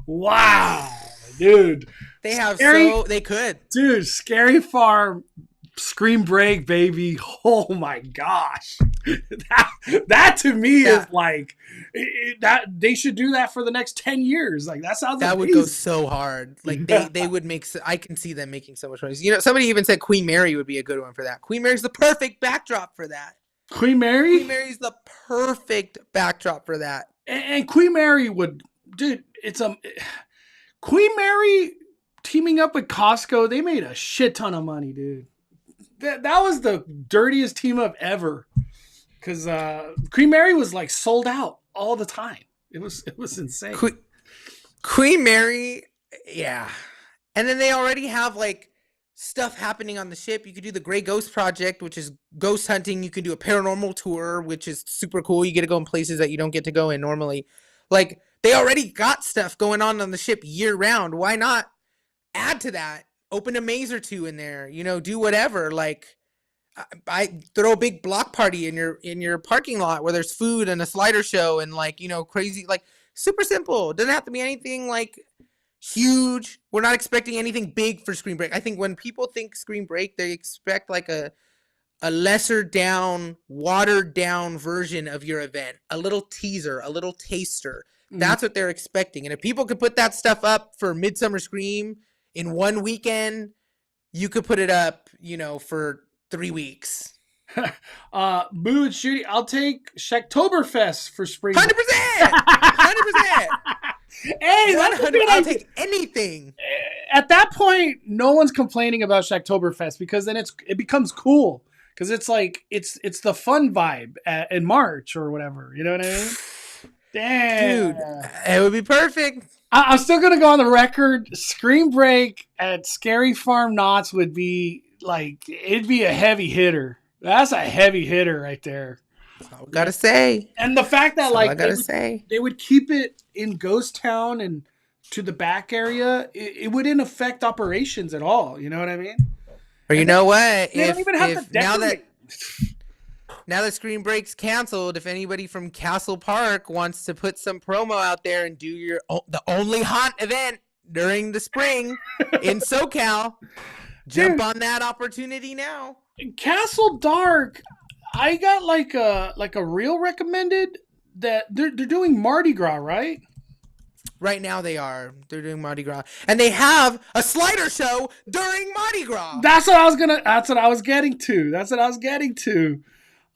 Wow, dude. They have they could. Dude, Scary Farm, Screen Break, baby. Oh my gosh. That to me is like that they should do that for the next 10 years. Like that sounds that amazing. Would go so hard. Like they would make I can see them making so much money. You know, somebody even said Queen Mary would be a good one for that. Queen Mary's the perfect backdrop for that. Queen Mary? Queen Mary's the perfect backdrop for that. And Queen Mary would, dude, Queen Mary teaming up with Costco, they made a shit ton of money, dude. That was the dirtiest team up ever. Because Queen Mary was like sold out all the time. It was insane. Queen Mary, yeah. And then they already have like stuff happening on the ship. You could do the Grey Ghost Project, which is ghost hunting. You can do a paranormal tour, which is super cool. You get to go in places that you don't get to go in normally. Like, they already got stuff going on the ship year round. Why not add to that? Open a maze or 2 in there. You know, do whatever. Like, I throw a big block party in your parking lot where there's food and a slider show and like, you know, crazy, like super simple. Doesn't have to be anything like huge. We're not expecting anything big for Screen Break. I think when people think Screen Break, they expect like a lesser down, watered down version of your event, a little teaser, a little taster. That's what they're expecting. And if people could put that stuff up for Midsummer Scream in one weekend, you could put it up, you know, for 3 weeks. Boo and Shooty, I'll take Shacktoberfest for spring. 100%. 100%. Hey, that's 100. I'll take anything. At that point, no one's complaining about Shacktoberfest because then it becomes cool because it's like it's the fun vibe in March or whatever. You know what I mean? Damn, dude, it would be perfect. I'm still gonna go on the record. Screen Break at Scary Farm Knott's would be like it'd be a heavy hitter. That's a heavy hitter right there. That's all I gotta say. And the fact that like they would keep it in Ghost Town and to the back area, it wouldn't affect operations at all. You know what I mean? Or you know what? They don't even have to decorate. Now that Screen Break's canceled, if anybody from Castle Park wants to put some promo out there and do the only haunt event during the spring in SoCal, jump on that opportunity now. Castle Dark, I got like a real recommended that they're doing Mardi Gras, right? Right now they are. They're doing Mardi Gras. And they have a slider show during Mardi Gras. That's what I was getting to.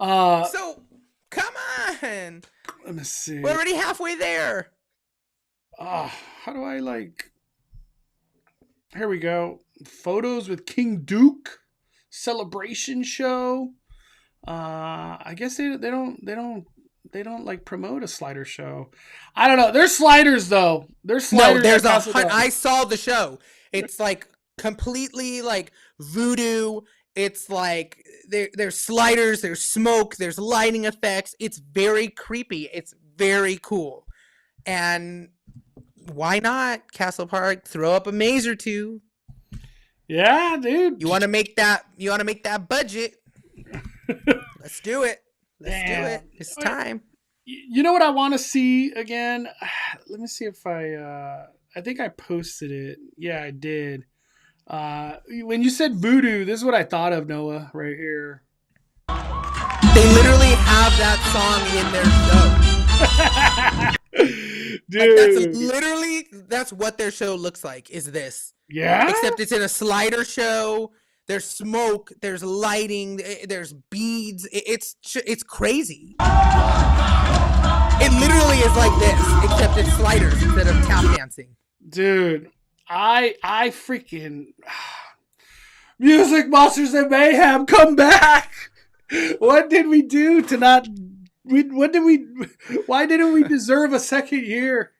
So, come on. Let me see. We're already halfway there. How do I like? Here we go. Photos with King Duke. Celebration show. I guess they don't like promote a slider show. I don't know. There's sliders though. There's sliders. No, there's I saw the show. It's like completely like voodoo. It's like there's sliders, there's smoke, there's lighting effects. It's very creepy. It's very cool. And why not, Castle Park? Throw up a maze or two. Yeah, dude. You want to make that budget? Let's do it. Let's do it. It's time. You know what I want to see again? Let me see if I think I posted it. Yeah, I did. When you said voodoo, this is what I thought of, Noah, right here. They literally have that song in their show. Dude. That's what their show looks like, is this. Yeah? Except it's in a slider show. There's smoke, there's lighting, there's beads. It's crazy. It literally is like this, except it's sliders instead of tap dancing. Dude, I freaking Music Monsters and Mayhem, come back. What did we do to not why didn't we deserve a second year?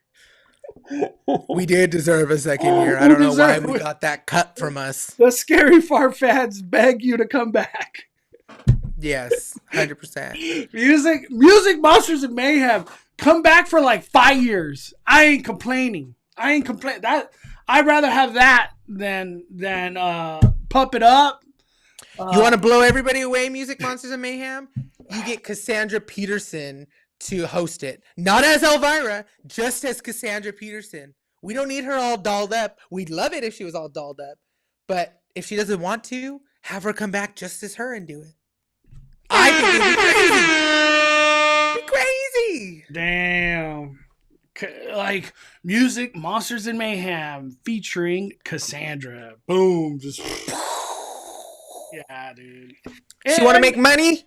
We did deserve a second year. I don't know why we got that cut from us. The Scary Farm fans beg you to come back. Yes, 100%. Music Monsters and Mayhem, come back for like 5 years. I ain't complaining. That I'd rather have that than Pump It Up. You want to blow everybody away, Music Monsters and Mayhem? You get Cassandra Peterson to host it. Not as Elvira, just as Cassandra Peterson. We don't need her all dolled up. We'd love it if she was all dolled up. But if she doesn't want to, have her come back just as her and do it. I think it'd be crazy. Damn. Like Music Monsters and Mayhem featuring Cassandra. Boom. Just yeah, dude. She want to make money?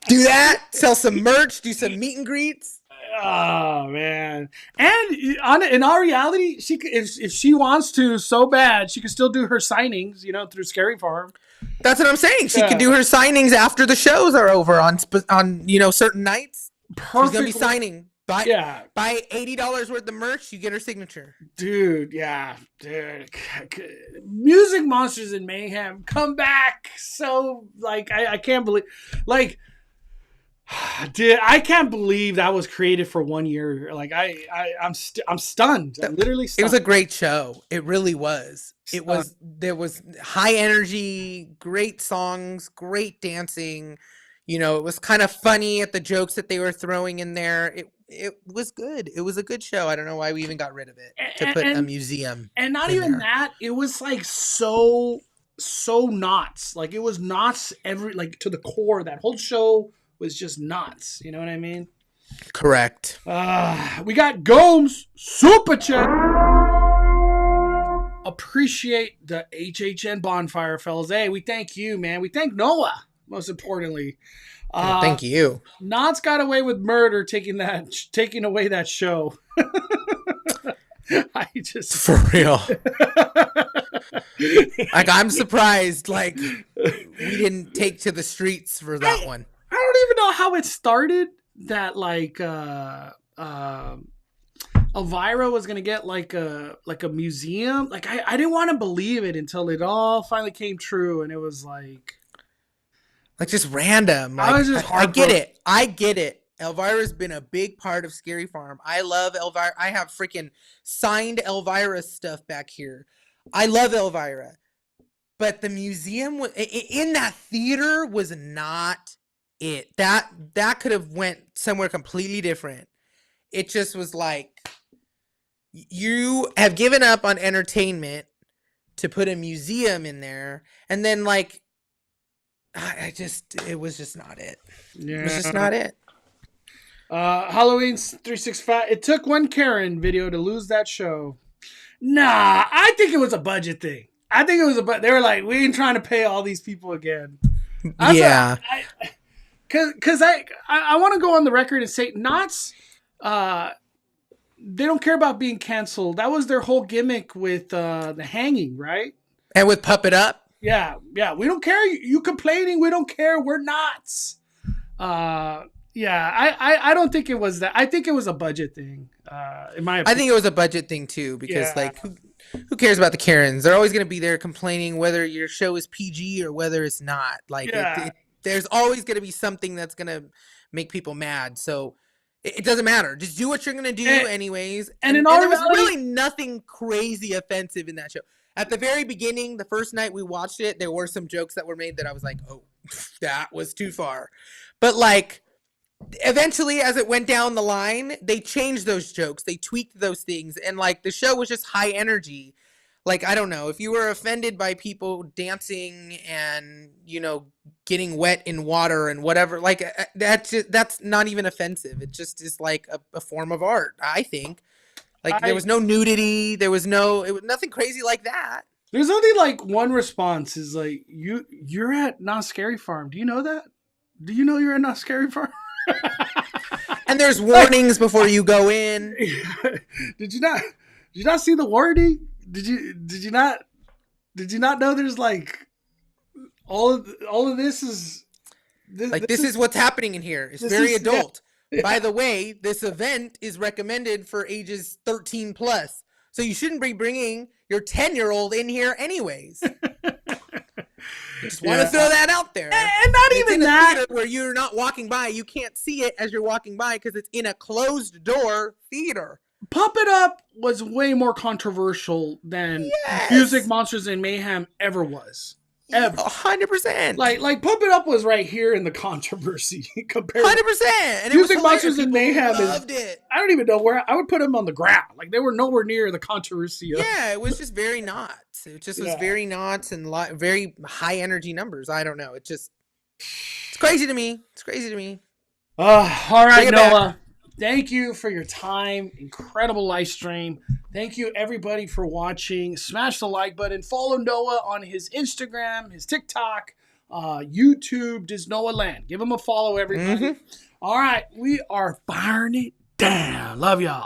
Do that, sell some merch, do some meet and greets. Oh man! And in our reality, she if she wants to so bad, she can still do her signings, through Scary Farm. That's what I'm saying. She can do her signings after the shows are over on certain nights. Perfect. She's gonna be signing. Buy $80 worth of merch, you get her signature. Dude, yeah, dude. Music Monsters and Mayhem, come back! So I can't believe dude, I can't believe that was created for 1 year. I'm stunned. I'm literally stunned. It was a great show. It really was. There was high energy, great songs, great dancing. It was kind of funny at the jokes that they were throwing in there. It was good. It was a good show. I don't know why we even got rid of it to put a museum. And not even there. That. It was so knots. It was knots to the core. That whole show was just knots. You know what I mean? Correct. We got Gomes Super Chat. Appreciate the HHN Bonfire, fellas. Hey, we thank you, man. We thank Noah, most importantly. Thank you. Knots got away with murder taking away that show. For real. I'm surprised we didn't take to the streets for that one. I don't even know how it started that Elvira was gonna get a museum. I didn't want to believe it until it all finally came true, and it was just random. I was just I get it. Elvira's been a big part of Scary Farm. I love Elvira. I have freaking signed Elvira stuff back here. I love Elvira. But the museum in that theater was not it. That could have went somewhere completely different. It just was you have given up on entertainment to put a museum in there, and then it was just not it. Yeah. It was just not it. Halloween 365. It took one Karen video to lose that show. Nah, I think it was a budget thing. I think it was they were like, we ain't trying to pay all these people again. Yeah. Because I want to go on the record and say Knots they don't care about being canceled. That was their whole gimmick with the hanging, right? And with Puppet Up. Yeah. We don't care. You complaining? We don't care. We're not. I don't think it was that. I think it was a budget thing. In my opinion. I think it was a budget thing too, because like who cares about the Karens? They're always going to be there complaining whether your show is PG or whether it's not. Like there's always going to be something that's going to make people mad. So it doesn't matter. Just do what you're going to do anyways. And there was really nothing crazy offensive in that show. At the very beginning, the first night we watched it, there were some jokes that were made that I was like, oh, that was too far. But like, eventually, as it went down the line, they changed those jokes. They tweaked those things. And like, the show was just high energy. Like, I don't know, if you were offended by people dancing and, you know, getting wet in water and whatever, like, that's not even offensive. It just is like a form of art, I think. Like, there was no nudity. It was nothing crazy like that. There's only like one response is like, you're at Not Scary Farm. Do you know that? Do you know you're at Not Scary Farm? And there's warnings before you go in. Did you not see the warning? Did you not know there's like all of this is this is what's happening in here. It's very adult. Yeah. By the way, this event is recommended for ages 13 plus. So you shouldn't be bringing your 10-year-old in here anyways. Just want to throw that out there. And not it's even in a that. theater where you're not walking by. You can't see it as you're walking by because it's in a closed door theater. Puppet Up was way more controversial than Music Monsters and Mayhem ever was. Ever. 100%. Like Puppet Up was right here in the controversy compared 100%. And Music Monsters and Mayhem loved it. I don't even know where I would put them on the ground. Like they were nowhere near the controversy. Yeah, it was just very nuts. It just was very nuts and very high energy numbers. I don't know. It's crazy to me. It's crazy to me. All right, Noah. Thank you for your time. Incredible live stream. Thank you, everybody, for watching. Smash the like button. Follow Noah on his Instagram, his TikTok, YouTube, Does Noah Land. Give him a follow, everybody. All right. We are firing it down. Love y'all.